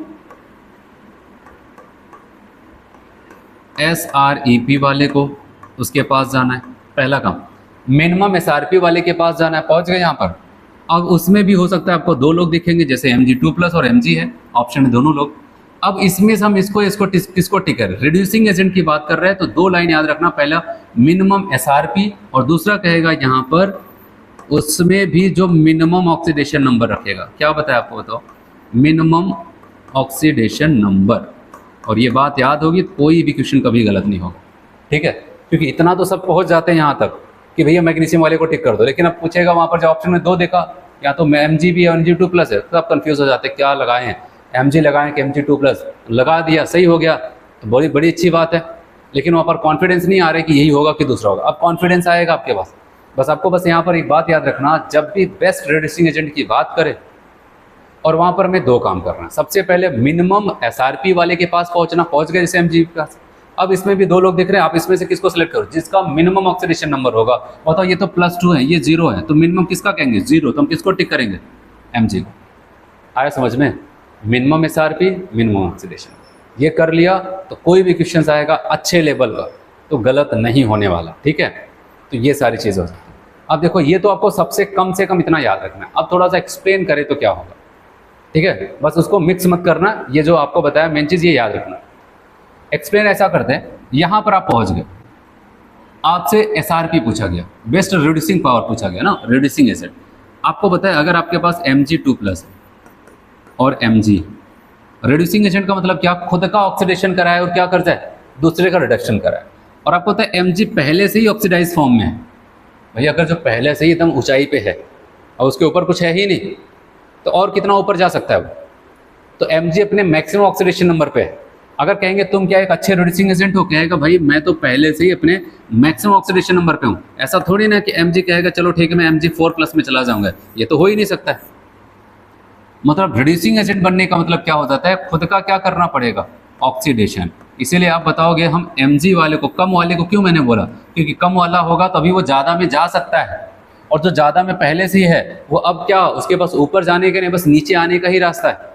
SREP वाले को उसके पास जाना है, पहला काम। मिनिमम SRP वाले के पास जाना है, पहुंच गए यहाँ पर। अब उसमें भी हो सकता है आपको दो लोग दिखेंगे, जैसे Mg2+ और Mg है, ऑप्शन में दोनों लोग। अब इसमें से हम इसको किसको टिक करें? रिड्यूसिंग एजेंट की बात कर रहे हैं, तो दो लाइन याद रखना, पहला मिनिमम SRP और दूसरा कहेगा यहाँ पर उसमें भी जो मिनिमम ऑक्सीडेशन नंबर रखेगा। क्या बताया आपको, बताओ? Minimum oxidation number. और ये बात याद होगी, कोई भी क्वेश्चन कभी गलत नहीं होगा, ठीक है, क्योंकि इतना तो सब पहुंच जाते हैं यहाँ तक कि भैया मैग्नीशियम वाले को टिक कर दो, लेकिन अब पूछेगा वहाँ पर जो ऑप्शन में दो देखा, या तो Mg भी Mg2+ है, तो आप कंफ्यूज हो जाते हैं क्या लगाएं हैं, Mg लगाएं कि Mg2+। लगा दिया, सही हो गया, तो बड़ी बड़ी अच्छी बात है, लेकिन वहाँ पर कॉन्फिडेंस नहीं आ रहा है कि यही होगा कि दूसरा होगा। अब कॉन्फिडेंस आएगा आपके पास। बस आपको बस यहाँ पर एक बात याद रखना, जब भी बेस्ट रिड्यूसिंग एजेंट की बात करें और वहाँ पर हमें दो काम करना है। सबसे पहले मिनिमम SRP वाले के पास पहुँचना, पहुँच गए जैसे Mg के पास। अब इसमें भी दो लोग दिख रहे हैं, आप इसमें से किसको सिलेक्ट करो? जिसका मिनिमम ऑक्सीडेशन नंबर होगा। बताओ ये तो +2 है, ये 0 है, तो मिनिमम किसका कहेंगे? 0, तो हम किसको टिक करेंगे? Mg को। आया समझ में? मिनिमम SRP, मिनिमम ऑक्सीडेशन, ये कर लिया तो कोई भी क्वेश्चन आएगा अच्छे लेवल का तो गलत नहीं होने वाला, ठीक है। तो ये सारी चीज़ हो सकती है। अब देखो ये तो आपको सबसे कम से कम इतना याद रखना है। अब थोड़ा सा एक्सप्लेन करें तो क्या होगा, ठीक है, बस उसको मिक्स मत करना, ये जो आपको बताया मेन चीज़ ये याद रखना। एक्सप्लेन ऐसा करते हैं, यहाँ पर आप पहुँच गए, आपसे SRP पूछा गया, बेस्ट रिड्यूसिंग पावर पूछा गया ना, रिड्यूसिंग एजेंट। आपको बताया अगर आपके पास Mg2+ और Mg, रिड्यूसिंग एजेंट का मतलब क्या? खुद का ऑक्सीडेशन कराए और क्या करता है? दूसरे का रिडक्शन कराए। और आपको पता है Mg पहले से ही ऑक्सीडाइज फॉर्म में है। भैया अगर जो पहले से ही एकदम ऊंचाई पे है और उसके ऊपर कुछ है ही नहीं, तो और कितना ऊपर जा सकता है वो? तो Mg अपने मैक्सिमम ऑक्सीडेशन नंबर पे है। अगर कहेंगे तुम क्या एक अच्छे रिड्यूसिंग एजेंट हो, कहेगा भाई मैं तो पहले से ही अपने मैक्सिमम ऑक्सीडेशन नंबर पे हूँ। ऐसा थोड़ी ना कि Mg कहेगा चलो ठीक है मैं Mg4+ में चला जाऊँगा, ये तो हो ही नहीं सकता है। मतलब रिड्यूसिंग एजेंट बनने का मतलब क्या हो जाता है? खुद का क्या करना पड़ेगा? ऑक्सीडेशन। इसीलिए आप बताओगे हम Mg वाले को, कम वाले को क्यों मैंने बोला? क्योंकि कम वाला होगा तभी वो ज़्यादा में जा सकता है, और जो ज़्यादा में पहले से ही है वो अब क्या, उसके पास ऊपर जाने के नहीं, बस नीचे आने का ही रास्ता है।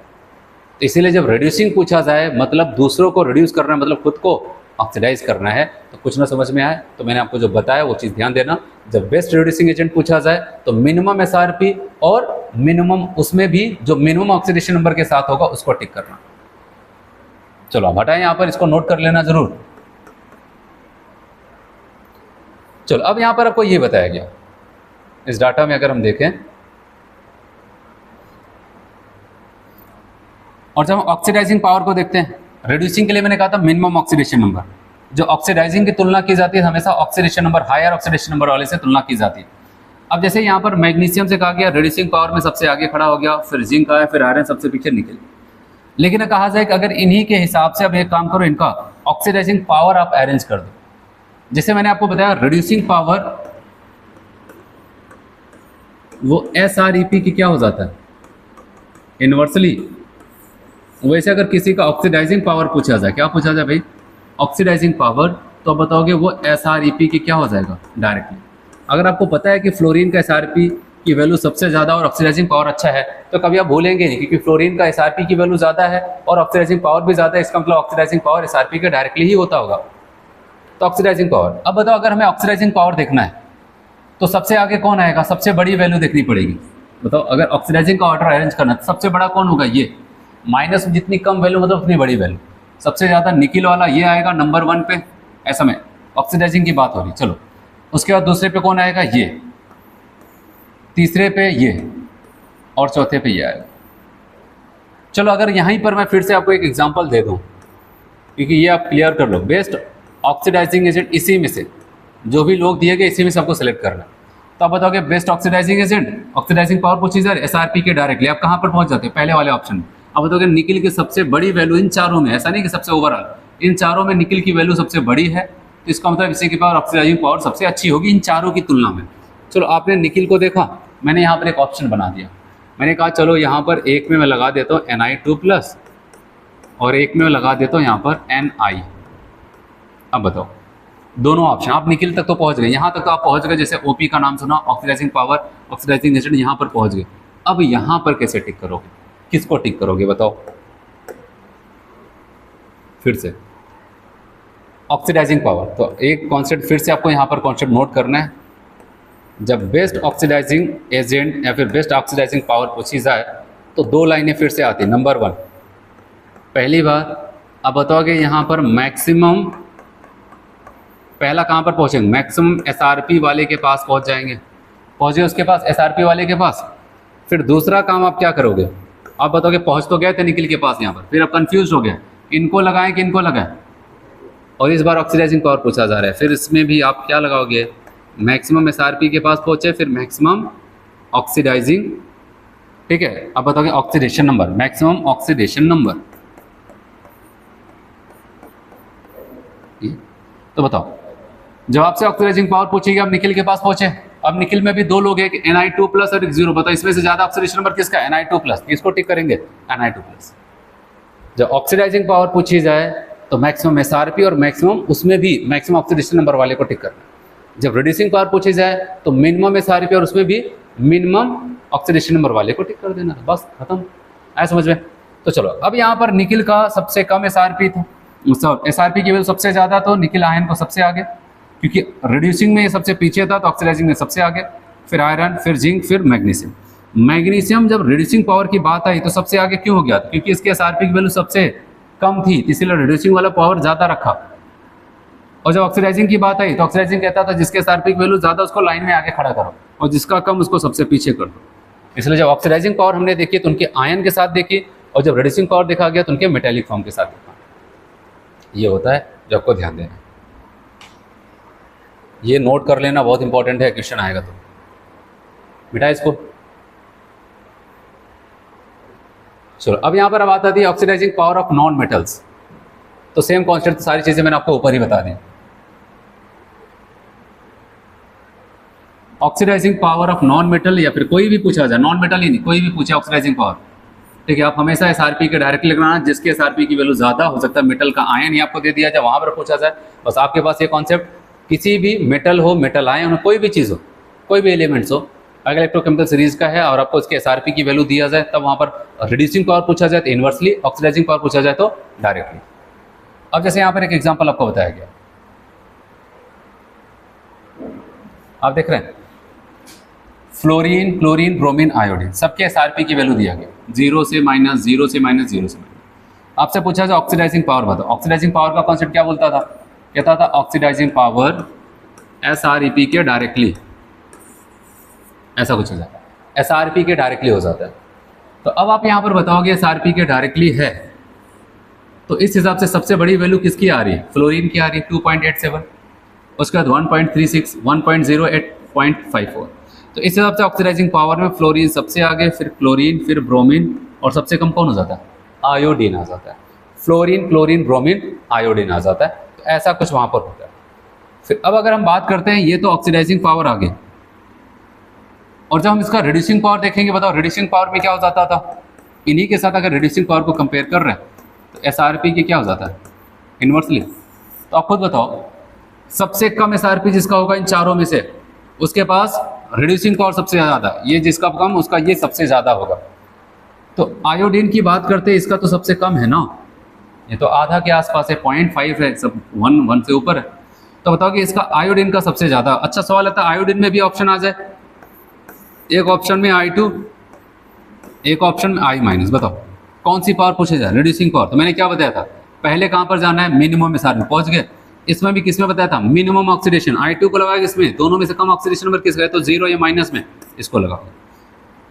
तो इसीलिए जब रिड्यूसिंग पूछा जाए मतलब दूसरों को रिड्यूस करना है, मतलब खुद को ऑक्सीडाइज करना है। तो कुछ ना समझ में आए तो मैंने आपको जो बताया वो चीज़ ध्यान देना। जब बेस्ट रिड्यूसिंग एजेंट पूछा जाए तो मिनिमम SRP और मिनिमम, उसमें भी जो मिनिमम ऑक्सीडेशन नंबर के साथ होगा उसको टिक करना। चलो अब हटाएं, यहाँ पर इसको नोट कर लेना जरूर। चलो अब यहाँ पर आपको ये बताया गया, इस डाटा में अगर हम देखें, और जब हम ऑक्सीडाइजिंग पावर को देखते हैं, रिड्यूसिंग के लिए मैंने कहा था मिनिमम ऑक्सीडेशन नंबर, जो ऑक्सीडाइजिंग की तुलना की जाती है हमेशा oxidation number, higher oxidation number वाले से तुलना की जाती है। अब जैसे यहाँ पर मैग्नीशियम से कहा गया रिड्यूसिंग पावर में सबसे आगे खड़ा हो गया, फिर जिंक आया, फिर आयरन सबसे पीछे निकल। लेकिन कहा जाए कि अगर इन्हीं के हिसाब से अब एक काम करो, इनका ऑक्सीडाइजिंग पावर आप अरेंज कर दो। जैसे मैंने आपको बताया रिड्यूसिंग पावर वो SrEP की क्या हो जाता है, इन्वर्सली। वैसे अगर किसी का ऑक्सीडाइजिंग पावर पूछा जाए, क्या पूछा जाए भाई, ऑक्सीडाइजिंग पावर, तो बताओगे वो SrEP की क्या हो जाएगा डायरेक्टली। अगर आपको पता है कि फ्लोरीन का SrP की वैल्यू सबसे ज़्यादा और ऑक्सीडाइजिंग पावर अच्छा है, तो कभी आप भूलेंगे नहीं, क्योंकि फ्लोरीन का SrP की वैल्यू ज़्यादा है और ऑक्सीडाइजिंग पावर भी ज़्यादा है, इसका मतलब ऑक्सीडाइजिंग पावर SrP के डायरेक्टली ही होता होगा। तो ऑक्सीडाइजिंग पावर, अब बताओ अगर हमें ऑक्सीडाइजिंग पावर देखना है तो सबसे आगे कौन आएगा, सबसे बड़ी वैल्यू देखनी पड़ेगी। बताओ अगर ऑक्सीडाइजिंग का ऑर्डर अरेंज करना है तो सबसे बड़ा कौन होगा, ये माइनस में जितनी कम वैल्यू मतलब उतनी बड़ी वैल्यू। सबसे ज़्यादा निकिल वाला ये आएगा नंबर 1 पे, ऐसा में ऑक्सीडाइजिंग की बात हो रही। चलो उसके बाद दूसरे पे कौन आएगा, ये, तीसरे पे ये, और चौथे पे ये आएगा। चलो अगर यहीं पर मैं फिर से आपको एक एग्जांपल दे दूं, क्योंकि ये आप क्लियर कर लो, बेस्ट ऑक्सीडाइजिंग एजेंट इसी में से जो भी लोग दिए गए इसी में से आपको सेलेक्ट करना। तो आप बताओगे best oxidising agent, oxidising power पूछी जाए SrP के डायरेक्टली, आप कहाँ पर पहुंच जाते हैं, पहले वाले ऑप्शन में। आप बताओगे निकिल की सबसे बड़ी वैल्यू इन चारों में, ऐसा नहीं कि सबसे ओवरऑल, इन चारों में निकिल की वैल्यू सबसे बड़ी है, तो इसका मतलब इसी की पावर ऑक्सीडाइजिंग पावर सबसे अच्छी होगी इन चारों की तुलना में। चलो आपने निकिल को देखा, मैंने यहाँ पर एक ऑप्शन बना दिया, मैंने कहा चलो यहाँ पर एक में मैं लगा देता हूँ Ni2+ और एक में लगा देता हूँ यहाँ पर Ni। अब बताओ दोनों ऑप्शन, आप निकिल तक तो पहुँच गए, यहाँ तक तो आप पहुँच गए, जैसे OP का नाम सुना, ऑक्सीडाइजिंग पावर, ऑक्सीडाइजिंग एजेंट, यहाँ पर पहुँच गए। अब यहाँ पर कैसे टिक करोगे, किसको टिक करोगे बताओ, फिर से ऑक्सीडाइजिंग पावर। तो एक कॉन्सेप्ट फिर से आपको यहाँ पर कॉन्सेप्ट नोट करना है, जब बेस्ट ऑक्सीडाइजिंग एजेंट या फिर बेस्ट ऑक्सीडाइजिंग पावर पूछी जाए तो दो लाइनें फिर से आती। नंबर 1 पहली बात, अब बताओगे यहाँ पर मैक्सिमम, पहला कहाँ पर पहुँचेंगे, मैक्सिमम SrP वाले के पास पहुँच जाएंगे, पहुँचे उसके पास SrP वाले के पास। फिर दूसरा काम आप क्या करोगे, आप बताओगे पहुँच तो गए थे निकिल के पास यहाँ पर, फिर आप कन्फ्यूज हो गए इनको लगाएं कि इनको लगाएं, और इस बार ऑक्सीडाइजिंग पावर पूछा जा रहा है, फिर इसमें भी आप क्या लगाओगे, मैक्सिमम SrP के पास पहुँचे, फिर मैक्सिमम ऑक्सीडाइजिंग, ठीक है। अब बताओगे oxidation number, maximum oxidation number. तो बताओ जब आपसे ऑक्सीडाइजिंग पावर पूछेगी, आप निकिल के पास पहुंचे, अब निकिल में भी दो लोग हैं, Ni2+ और 0, बताओ इसमें से ज्यादा ऑक्सीडेशन नंबर किसका है, Ni2+, किसको टिक करेंगे, Ni2+। जब ऑक्सीडाइजिंग पावर पूछी जाए तो मैक्सिमम SrP और मैक्सिमम, उसमें भी मैक्सिमम ऑक्सीडेशन नंबर वाले को टिक करना। जब रिड्यूसिंग पावर पूछी जाए तो मिनिमम SrP और उसमें भी मिनिमम ऑक्सीडेशन नंबर वाले को टिक कर देना, बस खत्म, आया समझ में। तो चलो अब यहाँ पर निकिल का सबसे कम SrP था, SrP की वैल्यू सबसे ज़्यादा, तो निकिल आयन को सबसे आगे, क्योंकि रिड्यूसिंग में ये सबसे पीछे था तो ऑक्सीडाइजिंग में सबसे आगे, फिर आयरन, फिर जिंक, फिर मैग्नीशियम। मैग्नीशियम जब रिड्यूसिंग पावर की बात आई तो सबसे आगे क्यों हो गया, क्योंकि इसके SrP की वैल्यू सबसे कम थी, इसीलिए रिड्यूसिंग वाला पावर ज़्यादा रखा। और जब ऑक्सीडाइजिंग की बात आई तो ऑक्सीडाइजिंग कहता था जिसके SrP की वैल्यू ज़्यादा उसको लाइन में आगे खड़ा करो और जिसका कम उसको सबसे पीछे कर दो। इसलिए जब ऑक्सीडाइजिंग पावर हमने देखी तो उनके आयन के साथ देखी, और जब रिड्यूसिंग पावर देखा गया तो उनके मेटेलिक फॉर्म के साथ देखा। ये होता है जो आपको ध्यान देना है, ये नोट कर लेना, बहुत इंपॉर्टेंट है, क्वेश्चन आएगा तो मिटा इसको। चलो अब यहाँ पर अब आता थी oxidising power of non metals, तो सेम कॉन्सेप्ट, सारी चीजें मैंने आपको ऊपर ही बता दी। Oxidising power of non metal, या फिर कोई भी पूछा जाए, नॉन मेटल ही नहीं, कोई भी पूछे ऑक्सीडाइजिंग पावर, ठीक है, आप हमेशा SrP के डायरेक्टली लगाना, जिसके SrP की वैल्यू ज्यादा हो सकता है, मेटल का आयन ही आपको दे दिया जाए, वहां पर पूछा जाए, बस आपके पास ये कॉन्सेप्ट, किसी भी मेटल हो, मेटल आयन हो, कोई भी चीज़ हो, कोई भी एलिमेंट्स हो, अगर इलेक्ट्रोकेमिकल सीरीज का है और आपको इसके SrP की वैल्यू दिया जाए, तब वहाँ पर रिड्यूसिंग पावर पूछा जाए तो इन्वर्सली, ऑक्सीडाइजिंग पावर पूछा जाए तो डायरेक्टली। अब जैसे यहाँ पर एक एग्जाम्पल आपको बताया गया, आप देख रहे हैं फ्लोरीन, क्लोरीन, ब्रोमीन, आयोडीन, सबके SrP की वैल्यू दिया गया, 0 से माइनस, 0 से माइनस, 0 से माइनस। आपसे पूछा जाए ऑक्सीडाइजिंग पावर बताओ, ऑक्सीडाइजिंग पावर का कॉन्सेप्ट क्या बोलता था, कहता था ऑक्सीडाइजिंग पावर SrEP के डायरेक्टली, ऐसा कुछ हो जाता है, SrP के डायरेक्टली हो जाता है। तो अब आप यहाँ पर बताओगे SrP के डायरेक्टली है, तो इस हिसाब से सबसे बड़ी वैल्यू किसकी आ रही है, फ्लोरीन की आ रही है 2.87, उसके बाद 1.36, 1.08, 0.54। तो इस हिसाब से ऑक्सीडाइजिंग पावर में फ्लोरीन सबसे आगे, फिर क्लोरीन, फिर ब्रोमीन, और सबसे कम कौन हो जाता है, आयोडीन आ जाता है। फ्लोरीन, क्लोरीन, ब्रोमीन, आयोडीन आ जाता है, तो ऐसा कुछ वहाँ पर होता है। फिर अब अगर हम बात करते हैं, ये तो ऑक्सीडाइजिंग पावर आ गई, और जब हम इसका रिड्यूसिंग पावर देखेंगे, बताओ रिड्यूसिंग पावर में क्या हो जाता था, इन्हीं के साथ अगर रिड्यूसिंग पावर को कंपेयर कर रहे हैं तो एसआरपी की क्या हो जाता है, इन्वर्सली। तो आप खुद बताओ, सबसे कम एसआरपी जिसका होगा इन चारों में से, उसके पास रिड्यूसिंग पावर सबसे ज़्यादा, ये जिसका कम उसका ये सबसे ज़्यादा होगा। तो आयोडीन की बात करते हैं, इसका तो सबसे कम है ना, ये तो आधा के आसपास है, 0.5 है, सब 1 से ऊपर है। तो बताओ कि इसका आयोडीन का सबसे ज़्यादा। अच्छा सवाल आता है, आयोडीन में भी ऑप्शन आ जाए, एक ऑप्शन में I2, एक ऑप्शन में I-, बताओ कौन सी पावर पूछे जाए, रिड्यूसिंग पावर। तो मैंने क्या बताया था, पहले कहाँ पर जाना है, मिनिमम में सारे पहुंच गए। इसमें भी किसमें बताया था, मिनिमम ऑक्सीडेशन, I2 को लगाया, इसमें दोनों में से कम ऑक्सीडेशन नंबर किसका है, तो 0 या माइनस में इसको लगाओ।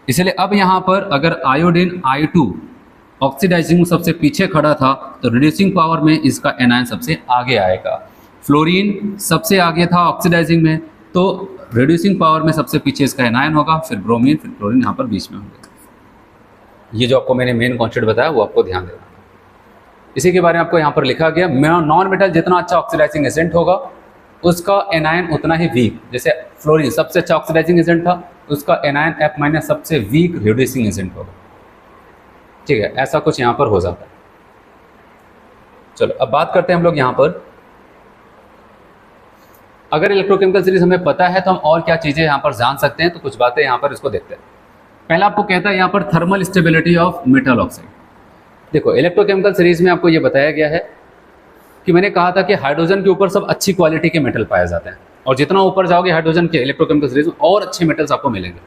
इसलिए अब यहाँ पर अगर आयोडीन I2 ऑक्सीडाइजिंग सबसे पीछे खड़ा था, तो रिड्यूसिंग पावर में इसका एनायन सबसे आगे आएगा। फ्लोरीन सबसे आगे था ऑक्सीडाइजिंग में, तो रिड्यूसिंग पावर में सबसे पीछे इसका एनायन होगा, फिर ब्रोमीन, फिर क्लोरीन यहाँ पर बीच में होंगे। ये जो आपको मैंने मेन कॉन्सेप्ट बताया वो आपको ध्यान देना। इसी के बारे में आपको यहाँ पर लिखा गया, नॉन मेटल जितना अच्छा ऑक्सीडाइजिंग एजेंट होगा उसका एनायन उतना ही वीक। जैसे फ्लोरीन सबसे अच्छा ऑक्सीडाइजिंग एजेंट था, उसका एनायन F- सबसे वीक रिड्यूसिंग एजेंट होगा। ठीक है, ऐसा कुछ यहाँ पर हो जाता है। चलो अब बात करते हैं हम लोग यहाँ पर, अगर इलेक्ट्रोकेमिकल सीरीज हमें पता है तो हम और क्या चीज़ें यहाँ पर जान सकते हैं, तो कुछ बातें यहाँ पर इसको देखते हैं। पहला आपको कहता है यहाँ पर thermal stability of metal oxide. देखो इलेक्ट्रोकेमिकल सीरीज में आपको ये बताया गया है कि मैंने कहा था कि हाइड्रोजन के ऊपर सब अच्छी क्वालिटी के मेटल पाए जाते हैं, और जितना ऊपर जाओगे हाइड्रोजन के इलेक्ट्रोकेमिकल सीरीज में और अच्छे मेटल्स आपको मिलेंगे,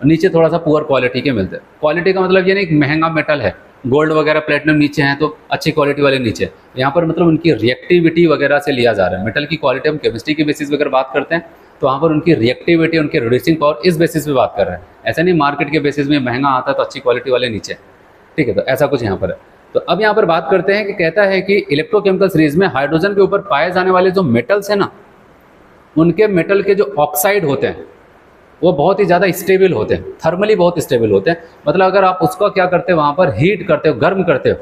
और नीचे थोड़ा सा पुअर क्वालिटी के मिलते हैं। क्वालिटी का मतलब ये नहीं कि महंगा मेटल है, गोल्ड वगैरह प्लेटिनम नीचे हैं तो अच्छी क्वालिटी वाले नीचे, यहाँ पर मतलब उनकी रिएक्टिविटी वगैरह से लिया जा रहा है। मेटल की क्वालिटी हम केमिस्ट्री के बेसिस पर अगर बात करते हैं तो वहाँ पर उनकी रिएक्टिविटी, उनकी रिड्यूसिंग पावर इस बेसिस पे बात कर रहे हैं। ऐसा नहीं मार्केट के बेसिस में महंगा आता है तो अच्छी क्वालिटी वाले नीचे, ठीक है, तो ऐसा कुछ यहाँ पर है। तो अब यहाँ पर बात करते हैं कि कहता है कि इलेक्ट्रोकेमिकल सीरीज में हाइड्रोजन के ऊपर पाए जाने वाले जो मेटल्स हैं ना, उनके मेटल के जो ऑक्साइड होते हैं वो बहुत ही ज़्यादा स्टेबल होते हैं, थर्मली बहुत स्टेबल होते हैं। मतलब अगर आप उसका क्या करते हो, वहाँ पर हीट करते हो, गर्म करते हो,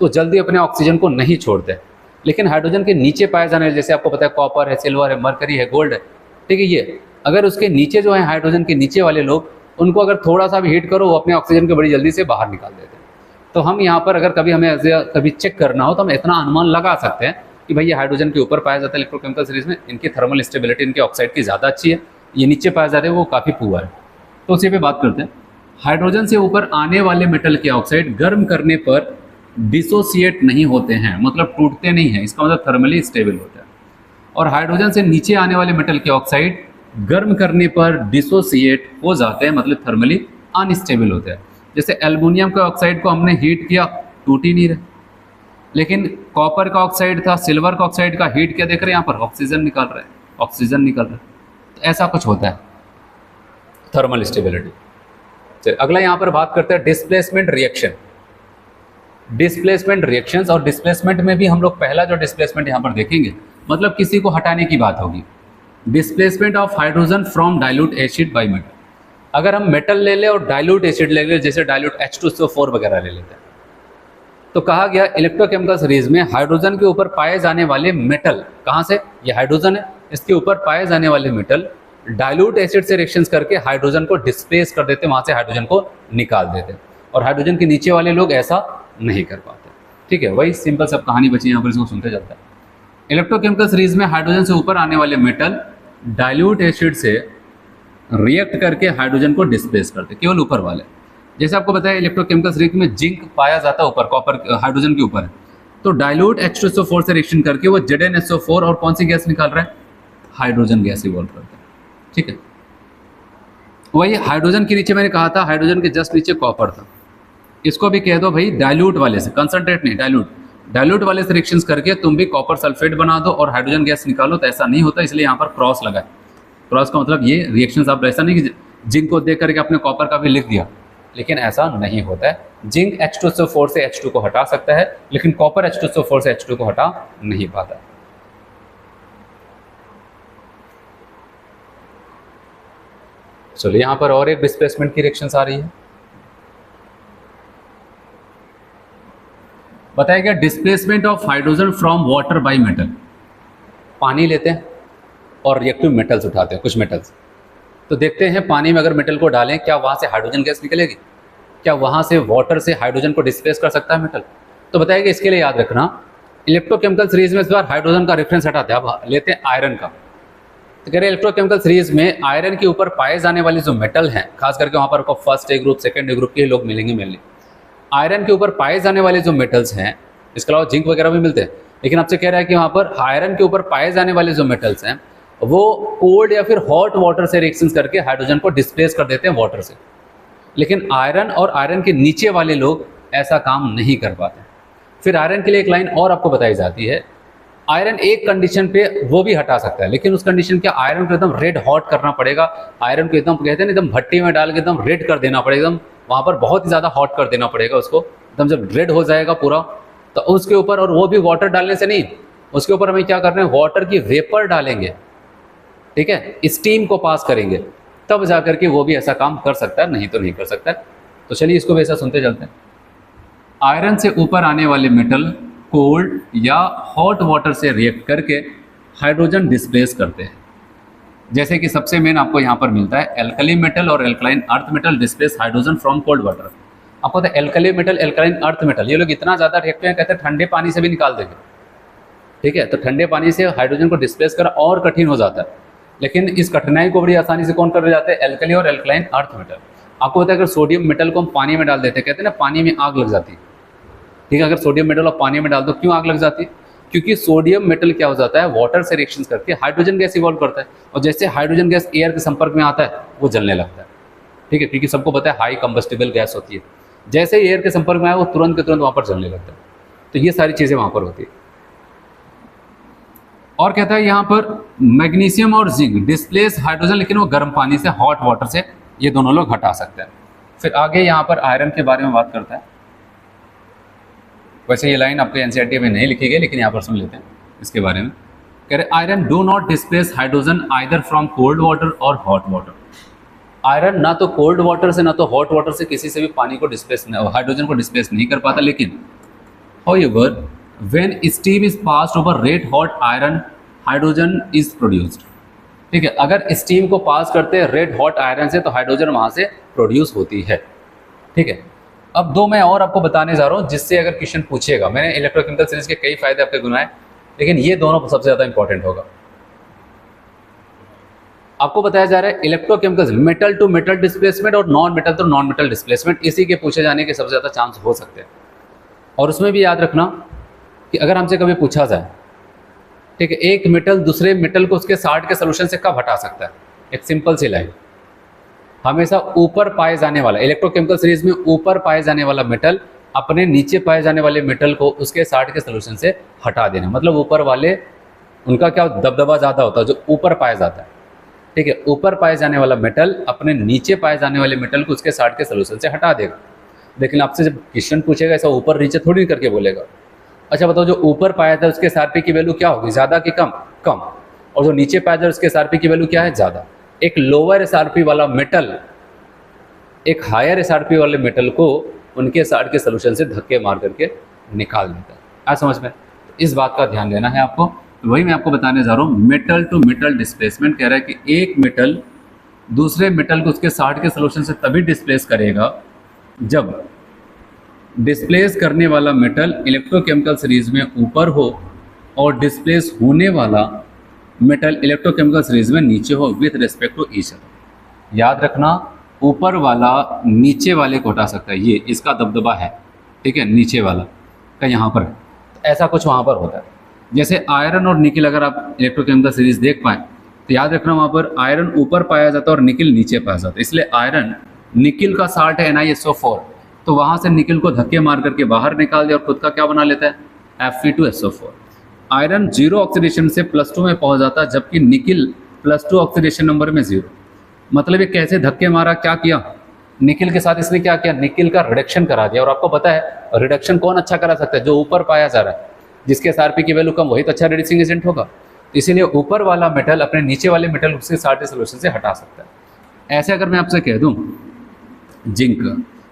तो जल्दी अपने ऑक्सीजन को नहीं छोड़ते। लेकिन हाइड्रोजन के नीचे पाए जाने वाले, जैसे आपको पता है कॉपर है, सिल्वर है, मरकरी है, गोल्ड है, ठीक है, ये अगर उसके नीचे जो है हाइड्रोजन के नीचे वाले लोग, उनको अगर थोड़ा सा भी हीट करो वो अपने ऑक्सीजन को बड़ी जल्दी से बाहर निकाल देते हैं। तो हम यहाँ पर अगर कभी हमें कभी चेक करना हो तो हम इतना अनुमान लगा सकते हैं कि भाई ये हाइड्रोजन के ऊपर पाया जाता है इलेक्ट्रोकेमिकल सीरीज में, इनकी थर्मल स्टेबिलिटी, इनके ऑक्साइड की ज़्यादा अच्छी है, ये नीचे पाए जाते हैं वो काफ़ी पुअर है। तो उसी पे बात करते हैं। हाइड्रोजन से ऊपर आने वाले मेटल के ऑक्साइड गर्म करने पर डिसोसिएट नहीं होते हैं, मतलब टूटते नहीं हैं, इसका मतलब थर्मली स्टेबल होता है। और हाइड्रोजन से नीचे आने वाले मेटल के ऑक्साइड गर्म करने पर डिसोसिएट हो जाते हैं, मतलब थर्मली अनस्टेबल होते हैं। जैसे एल्युमिनियम के ऑक्साइड को हमने हीट किया, टूट ही नहीं रहे, लेकिन कॉपर का ऑक्साइड था, सिल्वर का ऑक्साइड का हीट किया, देख रहे हैं यहाँ पर ऑक्सीजन निकल रहा है, ऑक्सीजन निकल रहा है। तो ऐसा कुछ होता है थर्मल स्टेबिलिटी। चलिए अगला यहाँ पर बात करते हैं डिस्प्लेसमेंट रिएक्शन। डिस्प्लेसमेंट रिएक्शंस, और डिस्प्लेसमेंट में भी हम लोग पहला जो डिस्प्लेसमेंट यहाँ पर देखेंगे, मतलब किसी को हटाने की बात होगी। Displacement of hydrogen from dilute acid by metal. अगर हम मेटल ले लें और डाइल्यूट एसिड ले लें, जैसे डाइल्यूट H2SO4 वगैरह ले लेते हैं, तो कहा गया इलेक्ट्रोकेमिकल सीरीज में हाइड्रोजन के ऊपर पाए जाने वाले मेटल, कहाँ से, ये हाइड्रोजन है, इसके ऊपर पाए जाने वाले मेटल डाइल्यूट एसिड से रिएक्शंस करके हाइड्रोजन को डिस्प्लेस कर देते, वहाँ से हाइड्रोजन को निकाल देते, और हाइड्रोजन के नीचे वाले लोग ऐसा नहीं कर पाते। ठीक है, वही सिंपल सब कहानी बची, यहाँ पर इसको सुनते जाता है। इलेक्ट्रोकेमिकल सीरीज में हाइड्रोजन से ऊपर आने वाले मेटल डाइल्यूट एसिड से रिएक्ट करके हाइड्रोजन को डिस्प्लेस करते, केवल ऊपर वाले। जैसे आपको बताया इलेक्ट्रोकेमिकल सीरीज में जिंक पाया जाता है ऊपर, कॉपर हाइड्रोजन के ऊपर है, तो डाइल्यूट H2SO4 से रिएक्शन करके वो ZnSO4 और कौन सी गैस निकाल रहा है, हाइड्रोजन गैस इवॉल्व करता है। ठीक है, वही हाइड्रोजन के नीचे मैंने कहा था, हाइड्रोजन के जस्ट नीचे कॉपर था, इसको भी कह दो भाई डाइल्यूट वाले से, कंसंट्रेट नहीं, डाइल्यूट वाले से रिएक्शंस करके तुम भी कॉपर सल्फेट बना दो और हाइड्रोजन गैस निकालो, तो ऐसा नहीं होता, इसलिए यहाँ पर क्रॉस लगा है। क्रॉस का मतलब ये रिएक्शंस, आप ऐसा नहीं कि जिंक को देख करके आपने कॉपर का भी लिख दिया, लेकिन ऐसा नहीं होता है। जिंक H2SO4 से H2 को हटा सकता है, लेकिन कॉपर H2SO4 से H2 को हटा नहीं पाता। चलिए यहाँ पर और एक डिस्प्लेसमेंट की रिएक्शंस आ रही है। बताया गया displacement of hydrogen from water by metal. पानी लेते हैं और रिएक्टिव मेटल्स उठाते हैं, कुछ मेटल्स, तो देखते हैं पानी में अगर मेटल को डालें क्या वहाँ से हाइड्रोजन गैस निकलेगी, क्या वहाँ से वाटर से हाइड्रोजन को डिस्प्लेस कर सकता है मेटल। तो बताइए कि इसके लिए याद रखना इलेक्ट्रोकेमिकल सीरीज में इस बार हाइड्रोजन का रेफरेंस हटाते हैं, अब लेते हैं आयरन का। तो कह रहे इलेक्ट्रोकेमिकल सीरीज में आयरन के ऊपर पाए जाने वाले जो मेटल हैं, खास करके वहाँ पर आपको first A group second A group के लोग मिलेंगे मेनली। आयरन के ऊपर पाए जाने वाले जो मेटल्स हैं, इसके अलावा जिंक वगैरह भी मिलते हैं, लेकिन आपसे कह रहा है कि वहाँ पर आयरन के ऊपर पाए जाने वाले जो मेटल्स हैं वो कोल्ड या फिर हॉट वाटर से रिएक्शंस करके हाइड्रोजन को डिस्प्लेस कर देते हैं वाटर से। लेकिन आयरन और आयरन के नीचे वाले लोग ऐसा काम नहीं कर पाते। फिर आयरन के लिए एक लाइन और आपको बताई जाती है, आयरन एक कंडीशन पे वो भी हटा सकता है, लेकिन उस कंडीशन के आयरन को एकदम रेड हॉट करना पड़ेगा। आयरन को एकदम कहते हैं ना एकदम भट्टी में डाल के एकदम रेड कर देना पड़ेगा, एकदम वहाँ पर बहुत ही ज़्यादा हॉट कर देना पड़ेगा उसको। एकदम जब रेड हो जाएगा पूरा तो उसके ऊपर, और वो भी वाटर डालने से नहीं, उसके ऊपर हमें क्या करना है, वाटर की वेपर डालेंगे, ठीक है, स्टीम को पास करेंगे, तब जाकर के वो भी ऐसा काम कर सकता है, नहीं तो नहीं कर सकता है। तो चलिए इसको भी ऐसा सुनते चलते हैं। आयरन से ऊपर आने वाले मेटल कोल्ड या हॉट वाटर से रिएक्ट करके हाइड्रोजन डिस्प्लेस करते हैं। जैसे कि सबसे मेन आपको यहाँ पर मिलता है एल्कली मेटल और alkaline earth metal displace hydrogen from cold water. आपको पता है alkali metal alkaline earth metal ये लोग इतना ज़्यादा रिएक्ट हैं, कहते हैं ठंडे पानी से भी निकाल देंगे, ठीक है। तो ठंडे पानी से हाइड्रोजन को डिस्प्लेस करना और कठिन हो जाता है, लेकिन इस कठिनाई को बड़ी आसानी से कौन कर जाते हैं, एल्कली और एल्कलाइन अर्थ मेटल। आपको पता है अगर सोडियम मेटल को हम पानी में डाल देते हैं, कहते हैं ना पानी में आग लग जाती है, ठीक है। अगर सोडियम मेटल और पानी में डाल दो, क्यों आग लग जाती है, क्योंकि सोडियम मेटल क्या हो जाता है, वाटर से रिएक्शंस करके हाइड्रोजन गैस इवॉल्व करता है, और जैसे हाइड्रोजन गैस एयर के संपर्क में आता है वो जलने लगता है, ठीक है, क्योंकि सबको पता है हाई कंबस्टिबल गैस होती है। जैसे ही एयर के संपर्क में आया वो तुरंत के तुरंत वहाँ पर जलने लगता है। तो ये सारी चीज़ें वहाँ पर होती है। और कहता है यहाँ पर मैग्नीशियम और जिंक डिस्प्लेस हाइड्रोजन, लेकिन वो गर्म पानी से, हॉट वाटर से ये दोनों लोग हटा सकते हैं। फिर आगे यहाँ पर आयरन के बारे में बात करता है। वैसे ये लाइन आपके एनसीईआरटी में नहीं लिखी गई, लेकिन यहाँ पर सुन लेते हैं इसके बारे में। कह रहे iron do not displace hydrogen either from cold water और हॉट वाटर। आयरन ना तो कोल्ड वाटर से ना तो हॉट वाटर से किसी से भी पानी को डिस्प्लेस, हाइड्रोजन को डिस्प्लेस नहीं कर पाता। लेकिन however when steam is passed over red hot iron hydrogen is produced, ठीक है। अगर स्टीम को पास करते हैं रेड हॉट आयरन से तो हाइड्रोजन वहाँ से प्रोड्यूस होती है, ठीक है। अब दो मैं और आपको बताने जा रहा हूँ जिससे अगर क्वेश्चन पूछेगा। मैंने इलेक्ट्रोकेमिकल सीरीज के कई फायदे आपके गुनाए, लेकिन ये दोनों सबसे ज़्यादा इंपॉर्टेंट होगा। आपको बताया जा रहा है electrochemical metal to metal displacement और non metal to non metal displacement, इसी के पूछे जाने के सबसे ज़्यादा चांस हो सकते हैं। और उसमें भी याद रखना कि अगर हमसे कभी पूछा जाए, ठीक है, एक मेटल दूसरे मेटल को उसके साल्ट के सोल्यूशन से कब हटा सकता है, एक सिंपल सी लाइन, हमेशा ऊपर पाए जाने वाला, इलेक्ट्रोकेमिकल सीरीज में ऊपर पाए जाने वाला मेटल अपने नीचे पाए जाने वाले मेटल को उसके साल्ट के सोल्यूशन से हटा देना। मतलब ऊपर वाले उनका क्या दबदबा ज़्यादा होता है, जो ऊपर पाया जाता है, ठीक है। ऊपर पाए जाने वाला मेटल अपने नीचे पाए जाने वाले मेटल को उसके साल्ट के सोल्यूशन से हटा देगा। लेकिन आपसे जब क्वेश्चन पूछेगा ऐसा ऊपर नीचे थोड़ी करके बोलेगा। अच्छा बताओ, जो ऊपर पाया था उसके एसआरपी की वैल्यू क्या होगी, ज़्यादा कि कम, कम। और जो नीचे पाया था उसके एसआरपी की वैल्यू क्या है, ज़्यादा। एक लोअर एसआरपी वाला मेटल एक हायर एसआरपी वाले मेटल को उनके साल्ट के सोल्यूशन से धक्के मार करके निकाल देता है। आज समझ में, तो इस बात का ध्यान देना है आपको। वही मैं आपको बताने जा रहा हूँ, मेटल टू मेटल डिस्प्लेसमेंट कह रहा है कि एक मेटल दूसरे मेटल को उसके साल्ट के सोल्यूशन से तभी डिस्प्लेस करेगा जब डिस्प्लेस करने वाला मेटल इलेक्ट्रोकेमिकल सीरीज में ऊपर हो और डिस्प्लेस होने वाला मेटल इलेक्ट्रोकेमिकल सीरीज में नीचे हो with respect to each other. याद रखना, ऊपर वाला नीचे वाले को हटा सकता है, ये इसका दबदबा है, ठीक है, नीचे वाला का यहाँ पर। तो ऐसा कुछ वहाँ पर होता है। जैसे आयरन और निकिल अगर आप इलेक्ट्रोकेमिकल सीरीज देख पाएँ तो याद रखना वहाँ पर आयरन ऊपर पाया जाता है और निकिल नीचे पाया जाता है। इसलिए आयरन, निकिल का साल्ट है NiSO4, तो वहाँ से निकिल को धक्के मार करके बाहर निकाल दिया और खुद का क्या बना लेता है Fe2SO4। आयरन 0 ऑक्सीडेशन से +2 में पहुँच जाता है, जबकि निकिल +2 ऑक्सीडेशन नंबर में 0। मतलब ये कैसे धक्के मारा, क्या किया निकिल के साथ, इसने क्या किया, निकिल का रिडक्शन करा दिया। और आपको पता है रिडक्शन कौन अच्छा करा सकता है, जो ऊपर पाया जा रहा है, जिसके एसआरपी की वैल्यू कम, वही तो अच्छा रिड्यूसिंग एजेंट होगा। इसीलिए ऊपर वाला मेटल अपने नीचे वाले मेटल उसके साल्ट सोल्यूशन से हटा सकता है। ऐसे अगर मैं आपसे कह दूं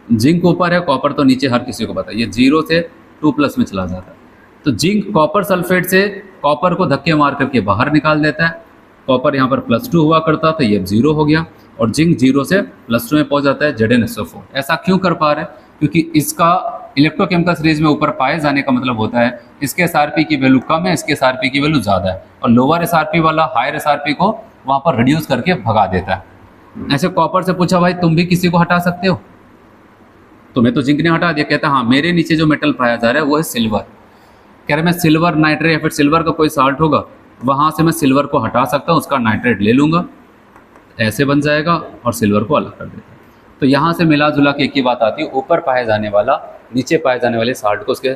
जिंक ऊपर है, कॉपर तो नीचे, हर किसी को पता है, ये 0 से 2+ में चला जाता है। तो जिंक कॉपर सल्फेट से कॉपर को धक्के मार करके बाहर निकाल देता है। कॉपर यहाँ पर +2 हुआ करता था, ये 0 हो गया। और जिंक 0 से +2 में पहुंच जाता है ZnSO4। ऐसा क्यों कर पा रहे हैं? क्योंकि इसका इलेक्ट्रोकेमिकल सीरीज में ऊपर पाए जाने का मतलब होता है इसके SRP की वैल्यू कम है, इसके SRP की वैल्यू ज़्यादा है, और लोअर SRP वाला हायर SRP को वहाँ पर रिड्यूस करके भगा देता है। ऐसे कॉपर से पूछा भाई तुम भी किसी को हटा सकते हो? तुम्हें तो जिंक ने हटा दिया। कहता हाँ मेरे नीचे जो मेटल पाया जा रहा है वो है सिल्वर। कह रहे मैं सिल्वर नाइट्रेट या फिर सिल्वर का कोई साल्ट होगा वहाँ से मैं सिल्वर को हटा सकता हूँ, उसका नाइट्रेट ले लूँगा, ऐसे बन जाएगा और सिल्वर को अलग कर देता है। तो यहाँ से मिला जुला के एक ही बात आती है, ऊपर पाए जाने वाला नीचे पाए जाने वाले साल्ट को उसके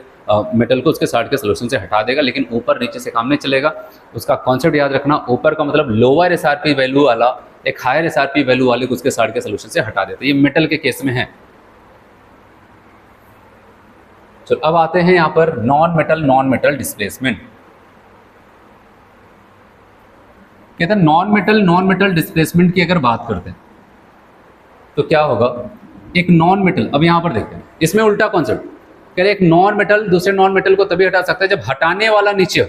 मेटल को उसके साल्ट के सोल्यूशन से हटा देगा, लेकिन ऊपर नीचे से काम नहीं चलेगा। उसका कॉन्सेप्ट याद रखना, ऊपर का मतलब लोअर SRP वैल्यू वाला एक हायर SRP वैल्यू वाले को उसके साल्ट के सोल्यूशन से हटा देता है। ये मेटल के केस में है। चलो अब आते हैं यहाँ पर नॉन मेटल डिस्प्लेसमेंट। कहते हैं नॉन मेटल डिस्प्लेसमेंट की अगर बात करते हैं तो क्या होगा? एक नॉन मेटल, अब यहाँ पर देखते हैं इसमें उल्टा कॉन्सेप्ट। कह रहे एक नॉन मेटल दूसरे नॉन मेटल को तभी हटा सकता है जब हटाने वाला नीचे हो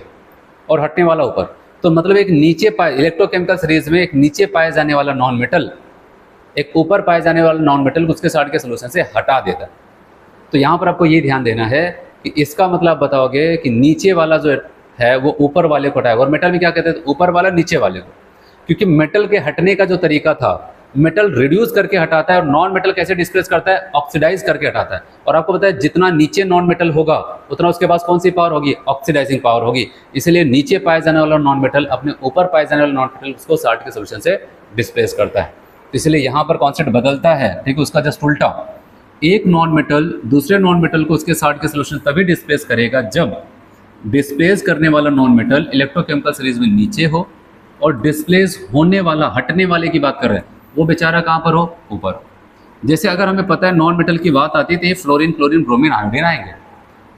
और हटने वाला ऊपर। तो मतलब एक नीचे पाए इलेक्ट्रोकेमिकल सीरीज में एक नीचे पाए जाने वाला नॉन मेटल एक ऊपर पाए जाने वाला नॉन मेटल उसके साल्ट के सोल्यूशन से हटा देता है। तो यहाँ पर आपको ये ध्यान देना है कि इसका मतलब बताओगे कि नीचे वाला जो है वो ऊपर वाले को हटाएगा। और मेटल में क्या कहते हैं? ऊपर वाला नीचे वाले को। क्योंकि मेटल के हटने का जो तरीका था, मेटल रिड्यूस करके हटाता है और नॉन मेटल कैसे डिस्प्लेस करता है? ऑक्सीडाइज करके हटाता है। और आपको पता है जितना नीचे नॉन मेटल होगा उतना उसके पास कौन सी पावर होगी? ऑक्सीडाइजिंग पावर होगी। इसलिए नीचे पाए जाने वाला नॉन मेटल अपने ऊपर पाए जाने वाला नॉन मेटल उसको साल्ट के सोल्यूशन से डिस्प्लेस करता है। इसलिए यहाँ पर कॉन्सेप्ट बदलता है, ठीक है, उसका जस्ट उल्टा। एक नॉन मेटल दूसरे नॉन मेटल को उसके साल्ट के सोल्यूशन तभी डिस्प्लेस करेगा जब डिस्प्लेस करने वाला नॉन मेटल इलेक्ट्रोकेमिकल सीरीज में नीचे हो और डिस्प्लेस होने वाला हटने वाले की बात कर रहे हैं वो बेचारा कहाँ पर हो? ऊपर। जैसे अगर हमें पता है नॉन मेटल की बात आती है तो ये फ्लोरीन, क्लोरीन, ब्रोमीन, आयोडीन आएंगे।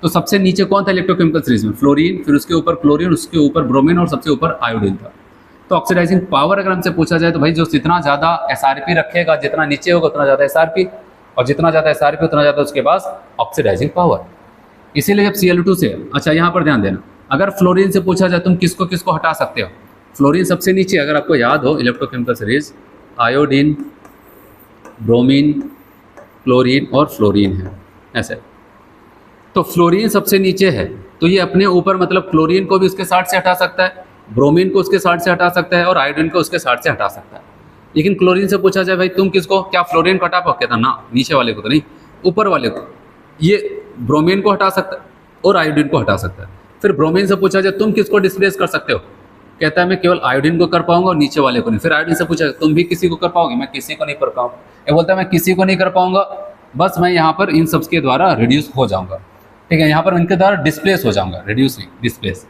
तो सबसे नीचे कौन था इलेक्ट्रोकेमिकल सीरीज में? फ्लोरीन, फिर उसके ऊपर क्लोरीन, उसके ऊपर ब्रोमीन और सबसे ऊपर आयोडीन था। तो ऑक्सीडाइजिंग पावर अगर हमसे पूछा जाए तो भाई जो जितना ज़्यादा SRP रखेगा, जितना नीचे होगा उतना ज़्यादा SRP, और जितना ज़्यादा SRP उतना ज़्यादा उसके पास ऑक्सीडाइजिंग पावर। इसीलिए जब Cl2 से, अच्छा यहाँ पर ध्यान देना, अगर फ्लोरीन से पूछा जाए तुम किसको किसको हटा सकते हो? फ्लोरीन सबसे नीचे, अगर आपको याद हो electrochemical series iodine, bromine, chlorine और फ्लोरीन है ऐसे। तो फ्लोरीन सबसे नीचे है तो ये अपने ऊपर मतलब क्लोरीन को भी उसके साल्ट से हटा सकता है, ब्रोमीन को उसके साल्ट से हटा सकता है और आयोडीन को उसके साल्ट से हटा सकता है। लेकिन क्लोरीन से पूछा जाए भाई तुम किसको, क्या फ्लोरीन को हटा पाओ? कहता ना, नीचे वाले को तो नहीं, ऊपर वाले को। ये ब्रोमीन को हटा सकता है और आयोडीन को हटा सकता है। फिर ब्रोमीन से पूछा जाए तुम किसको डिस्प्लेस कर सकते हो? कहता है मैं केवल आयोडीन को कर पाऊंगा और नीचे वाले को नहीं। फिर आयोडीन से पूछा तुम भी किसी को कर पाओगे? मैं किसी को नहीं कर पाऊंगा। ये बोलता है मैं किसी को नहीं कर पाऊंगा, बस मैं यहाँ पर इन सब के द्वारा रिड्यूस हो जाऊंगा, ठीक है, यहाँ पर इनके द्वारा डिस्प्लेस हो जाऊंगा, रिड्यूस नहीं डिस्प्लेस।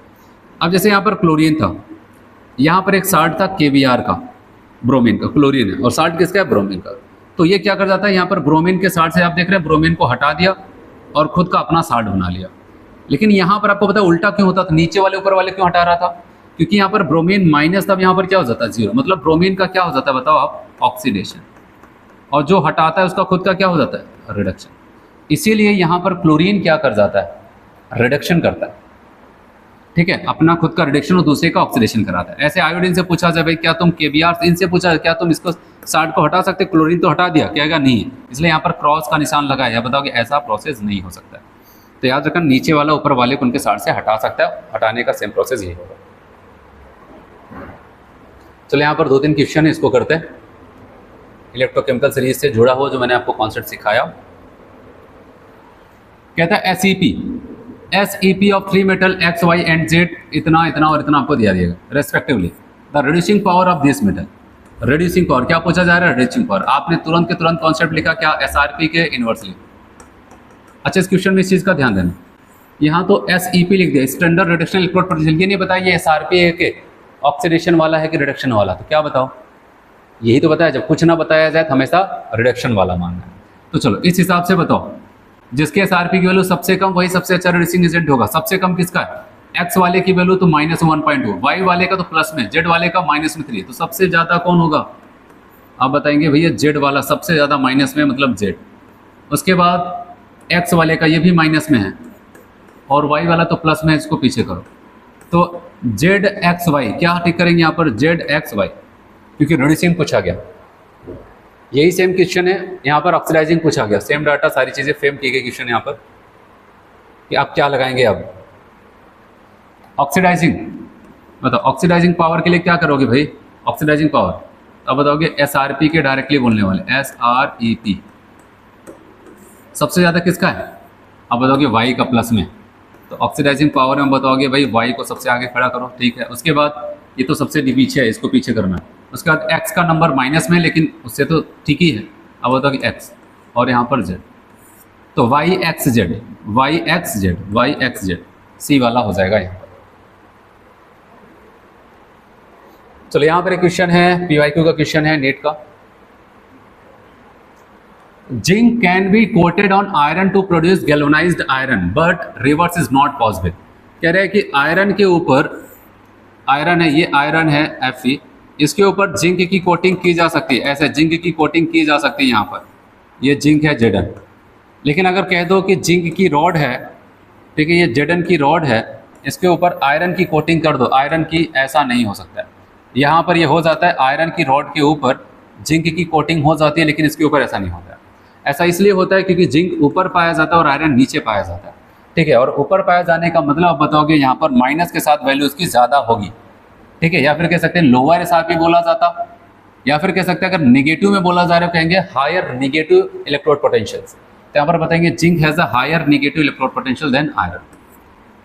अब जैसे यहाँ पर क्लोरीन था, यहाँ पर एक साल्ट था KBr का, ब्रोमीन का, क्लोरीन है, और साल्ट किसका है? ब्रोमीन का। तो ये क्या कर जाता है, यहाँ पर ब्रोमीन के साल्ट से आप देख रहे हैं ब्रोमीन को हटा दिया और खुद का अपना साल्ट बना लिया। लेकिन यहाँ पर आपको पता है उल्टा क्यों होता था? नीचे वाले ऊपर वाले क्यों हटा रहा था? क्योंकि यहाँ पर ब्रोमीन माइनस, तब यहाँ पर क्या हो जाता है? 0। मतलब ब्रोमीन का क्या हो जाता है बताओ आप? ऑक्सीडेशन। और जो हटाता है उसका खुद का क्या हो जाता है? रिडक्शन। इसीलिए यहाँ पर क्लोरीन क्या कर जाता है? रिडक्शन करता है, ठीक है, अपना खुद का रिडक्शन और दूसरे का ऑक्सीडेशन कराता है। ऐसे आयोडीन से पूछा जाए भाई क्या तुम KBr, इनसे पूछा जाए क्या तुम इसको साल्ट को हटा सकते? क्लोरीन तो हटा दिया, कहेगा नहीं है। इसलिए यहाँ पर क्रॉस का निशान लगाया है, बताओ कि ऐसा प्रोसेस नहीं हो सकता है। तो याद रखना नीचे वाला ऊपर वाले को उनके साल्ट से हटा सकता है, हटाने का सेम प्रोसेस यही होगा। चलो यहाँ पर 2-3 क्वेश्चन है, इसको करते हैं। इलेक्ट्रोकेमिकल सीरीज से जुड़ा हुआ जो मैंने आपको कॉन्सेप्ट सिखाया, कहता है SEP of 3 metal X, Y and Z इतना इतना और इतना आपको दिया जाएगा respectively. The reducing power of this metal, reducing power क्या पूछा जा रहा है? Reducing power. आपने तुरंत के तुरंत कॉन्सेप्ट लिखा क्या? SRP के इनवर्सली। अच्छा, इस क्वेश्चन में इस चीज़ का ध्यान देना, यहाँ तो SEP लिख दिया, स्टैंडर्ड रिडक्शन इलेक्ट्रोड पोटेंशियल। ये नहीं बताया ये SRP है कि ऑक्सीडेशन वाला है कि रिडक्शन वाला, तो क्या बताओ? यही तो बताया। जब कुछ ना बताया जाए तो हमेशा रिडक्शन वाला मानना है। तो चलो इस हिसाब से बताओ, जिसके SRP की वैल्यू सबसे कम वही सबसे अच्छा रिड्यूसिंग एजेंट होगा। सबसे कम किसका है? X वाले की वैल्यू तो -1.2, Y वाले का तो प्लस में, Z वाले का -3। तो सबसे ज़्यादा कौन होगा? आप बताएंगे भैया Z वाला सबसे ज़्यादा माइनस में, मतलब Z। उसके बाद X वाले का ये भी माइनस में है और Y वाला तो प्लस में है, इसको पीछे करो। तो ZXY क्या ठीक करेंगे यहाँ पर? ZXY, क्योंकि रिड्यूसिंग पूछा गया। यही सेम क्वेश्चन है यहाँ पर, ऑक्सीडाइजिंग पूछा गया, सेम डाटा सारी चीज़ें फ्रेम की गई क्वेश्चन यहाँ पर कि आप क्या लगाएंगे। अब ऑक्सीडाइजिंग बताओ, ऑक्सीडाइजिंग पावर के लिए क्या करोगे भाई, ऑक्सीडाइजिंग पावर, तो अब बताओगे SRP के डायरेक्टली बोलने वाले, SREP सबसे ज़्यादा किसका है, अब बताओगे Y का प्लस में, तो ऑक्सीडाइजिंग पावर में बताओगे भाई Y को सबसे आगे खड़ा करो, ठीक है। उसके बाद ये तो सबसे पीछे है, इसको पीछे करना है। उसके बाद X का नंबर माइनस में, लेकिन उससे तो ठीक ही है, अब बताओगे X और यहाँ पर Z, तो YXZ C वाला हो जाएगा यहाँ पर। चलो यहाँ पर एक क्वेश्चन है, PYQ का क्वेश्चन है नीट का। Zinc can be coated on iron to produce galvanised iron but reverse is not possible. कह रहे हैं कि आयरन के ऊपर, आयरन है, ये आयरन है Fe, इसके ऊपर जिंक की कोटिंग की जा सकती है, ऐसे जिंक की कोटिंग की जा सकती है। यहाँ पर ये जिंक है Zn, लेकिन अगर कह दो कि जिंक की रॉड है, ठीक है, ये Zn की रॉड है, इसके ऊपर आयरन की कोटिंग कर दो, आयरन की, ऐसा नहीं हो सकता है। यहाँ पर ये हो जाता है, आयरन की रॉड के ऊपर जिंक की कोटिंग हो जाती है, लेकिन इसके ऊपर ऐसा नहीं होता है। ऐसा इसलिए होता है क्योंकि जिंक ऊपर पाया जाता है और आयरन नीचे पाया जाता है, ठीक है। और ऊपर पाया जाने का मतलब आप बताओगे यहाँ पर माइनस के साथ वैल्यू उसकी ज़्यादा होगी, ठीक है, या फिर कह सकते हैं लोअर SRP बोला जाता, या फिर कह सकते हैं अगर निगेटिव में बोला जा रहा है कहेंगे हायर निगेटिव इलेक्ट्रोड पोटेंशियल्स, तो यहाँ पर बताएंगे zinc has a higher negative electrode potential than iron.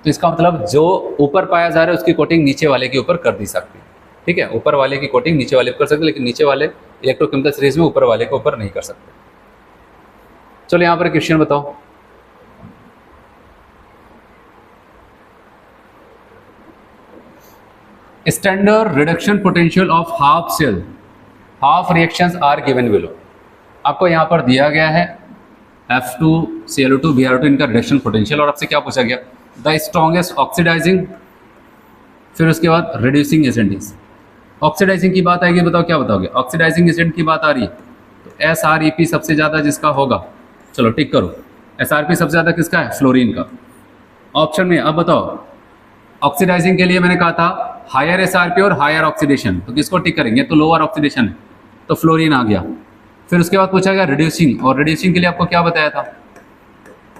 तो इसका मतलब जो ऊपर पाया जा रहा है उसकी कोटिंग नीचे वाले के ऊपर कर दी सकती है, ठीक है, ऊपर वाले की कोटिंग नीचे वाले पर कर सकते, लेकिन नीचे वाले इलेक्ट्रोकेमिकल सीरीज में ऊपर वाले के ऊपर नहीं कर सकते। चलो यहाँ पर क्वेश्चन बताओ, standard reduction potential of half cell, half reactions are given below. आपको यहाँ पर दिया गया है F2ClO2 Br2 इनका रिडक्शन पोटेंशियल, और आपसे क्या पूछा गया, द स्ट्रॉन्गेस्ट ऑक्सीडाइजिंग, फिर उसके बाद रिड्यूसिंग एजेंट इज। ऑक्सीडाइजिंग की बात आएगी, बताओ क्या बताओगे, ऑक्सीडाइजिंग एजेंट की बात आ रही है तो SREP सबसे ज़्यादा जिसका होगा, चलो टिक करो, SRP सबसे ज़्यादा किसका है, फ्लोरीन का। ऑप्शन में अब बताओ, ऑक्सीडाइजिंग के लिए मैंने कहा था हायर SRP और हायर ऑक्सीडेशन, तो किसको टिक करेंगे, तो लोअर ऑक्सीडेशन है, तो फ्लोरीन आ गया। फिर उसके बाद पूछा गया रिड्यूसिंग, और रिड्यूसिंग के लिए आपको क्या बताया था,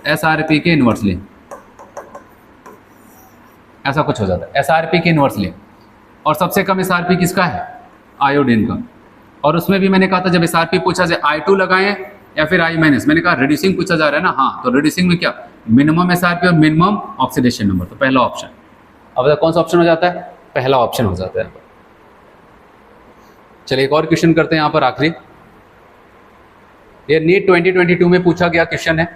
SRP के इन्वर्सली, ऐसा कुछ हो जाता है, SRP के इन्वर्सली। और सबसे कम SRP किसका है, आयोडीन का। और उसमें भी मैंने कहा था जब SRP पूछा जाए I2 लगाएं या फिर I-, मैंने कहा रिड्यूसिंग पूछा जा रहा है ना, हाँ, तो रिड्यूसिंग में क्या, मिनिमम SRP और मिनिमम ऑक्सीडेशन नंबर, तो पहला ऑप्शन। अब कौन सा ऑप्शन हो जाता है, पहला ऑप्शन हो जाता है। चलिए एक और क्वेश्चन करते हैं यहाँ पर आखिरी, ये नीट 2022 में पूछा गया क्वेश्चन है,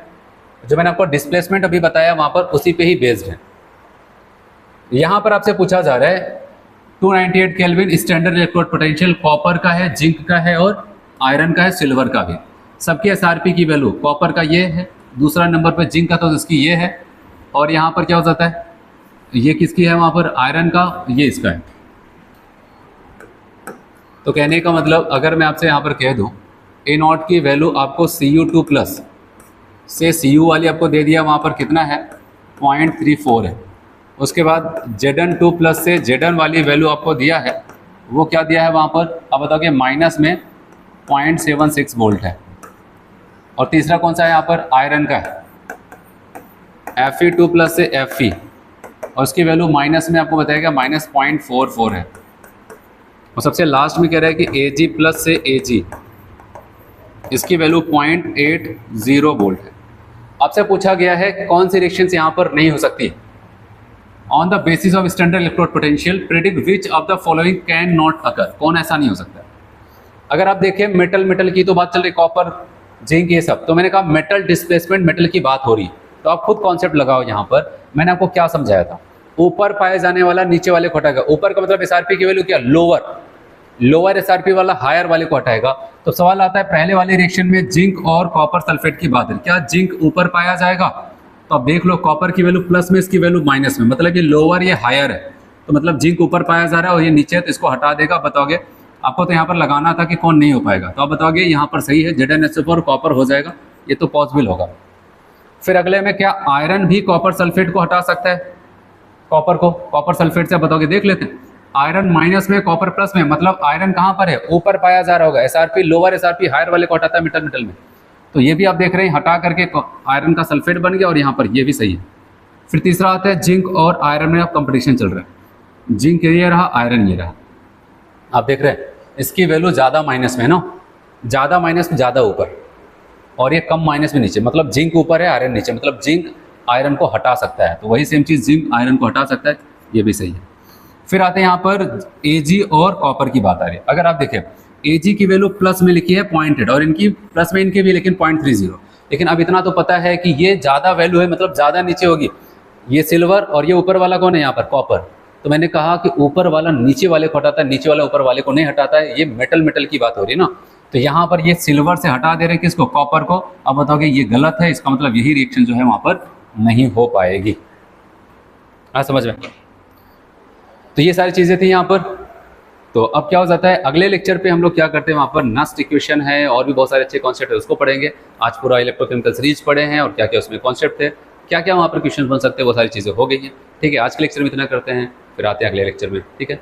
जो मैंने आपको डिस्प्लेसमेंट अभी बताया वहाँ पर उसी पे ही बेस्ड है। यहाँ पर आपसे पूछा जा रहा है 298 kelvin standard electrode potential, copper का है, जिंक का है और आयरन का है, सिल्वर का भी। सबके SRP की वैल्यू, कॉपर का ये है, दूसरा नंबर पर जिंक का तो इसकी ये है, और यहाँ पर क्या हो जाता है, ये किसकी है, वहाँ पर आयरन का, ये इसका है। तो कहने का मतलब अगर मैं आपसे यहाँ पर कह दूँ A0 की वैल्यू आपको Cu2 प्लस से Cu वाली आपको दे दिया, वहाँ पर कितना है 0.34 है। उसके बाद Zn2 प्लस से Zn वाली वैल्यू आपको दिया है, वो क्या दिया है वहाँ पर, अब बताओगे माइनस में 0.76 वोल्ट है। और तीसरा कौन सा है यहाँ पर, आयरन का है, Fe2 प्लस से Fe, और उसकी वैल्यू माइनस में आपको बताएगा माइनस 0.44 है। और सबसे लास्ट में कह रहा है कि Ag प्लस से Ag, इसकी वैल्यू 0.80 वोल्ट है। आपसे पूछा गया है कौन सी रिएक्शंस यहाँ पर नहीं हो सकती, on the basis of standard electrode potential predict which of the following can not occur, कौन ऐसा नहीं हो सकता। अगर आप देखें मेटल की तो बात चल रही, कॉपर, जिंक, ये सब, तो मैंने कहा मेटल डिस्प्लेसमेंट, मेटल की बात हो रही, तो आप खुद कॉन्सेप्ट लगाओ। यहाँ पर मैंने आपको क्या समझाया था, ऊपर पाए जाने वाला नीचे वाले को हटाएगा, ऊपर का मतलब SRP की वैल्यू क्या, लोअर SRP वाला हायर वाले को हटाएगा। तो सवाल आता है पहले वाले रिएक्शन में जिंक और कॉपर सल्फेट की बात है, क्या जिंक ऊपर पाया जाएगा, तो अब देख लो कॉपर की वैल्यू प्लस में, इसकी वैल्यू माइनस में, मतलब ये लोअर ये हायर है, तो मतलब जिंक ऊपर पाया जा रहा है और ये नीचे है, तो इसको हटा देगा। बताओगे आपको तो यहाँ पर लगाना था कि कौन नहीं हो पाएगा, तो आप बताओगे यहाँ पर सही है ZnSO4 कॉपर हो जाएगा, ये तो पॉसिबल होगा। फिर अगले में क्या आयरन भी कॉपर सल्फेट को हटा सकता है, कॉपर सल्फेट से बताओगे, देख लेते हैं। आयरन माइनस में, कॉपर प्लस में, मतलब आयरन कहाँ पर है, ऊपर पाया जा रहा होगा। एसआरपी लोअर, एसआरपी हायर वाले को हटाता है मेटल मेटल में। तो ये भी आप देख रहे हैं हटा करके आयरन का सल्फेट बन गया, और यहाँ पर ये भी सही है। फिर तीसरा आता है जिंक और आयरन में अब कंपटीशन चल रहा है। जिंक ये रहा, आयरन ये रहा। आप देख रहे हैं इसकी वैल्यू ज़्यादा माइनस में है ना, ज़्यादा माइनस में ज़्यादा ऊपर, और ये कम माइनस में नीचे, मतलब जिंक ऊपर है आयरन नीचे, मतलब जिंक आयरन को हटा सकता है। तो वही सेम चीज़ जिंक आयरन को हटा सकता है, ये भी सही है। फिर आते हैं यहाँ पर Ag और कॉपर की बात आ रही है। अगर आप देखें Ag की वैल्यू प्लस में लिखी है 0.8 और इनकी प्लस में इनकी भी लेकिन 0.30, लेकिन अब इतना तो पता है कि ये ज़्यादा वैल्यू है, मतलब ज़्यादा नीचे होगी। ये सिल्वर और ये ऊपर वाला कौन है यहाँ पर, कॉपर। तो मैंने कहा कि ऊपर वाला नीचे वाले को हटाता है, नीचे वाला ऊपर वाले को नहीं हटाता है। ये मेटल मेटल की बात हो रही है ना, तो यहाँ पर ये सिल्वर से हटा दे रहे किसको, कॉपर को। अब बताओगे ये गलत है, इसका मतलब यही रिएक्शन जो है वहाँ पर नहीं हो पाएगी। हाँ समझ में। तो ये सारी चीज़ें थी यहाँ पर। तो अब क्या हो जाता है, अगले लेक्चर पे हम लोग क्या करते हैं, वहाँ पर नस्ट इक्वेशन है और भी बहुत सारे अच्छे कॉन्सेप्ट है, उसको पढ़ेंगे। आज पूरा इलेक्ट्रोकेमिकल सीरीज पढ़े हैं और क्या क्या उसमें कॉन्सेप्ट थे, क्या क्या वहाँ पर क्वेश्चन बन सकते हैं, वो सारी चीज़ें हो गई हैं। ठीक है, आज के लेक्चर में इतना करते हैं, फिर आते हैं अगले लेक्चर में। ठीक है।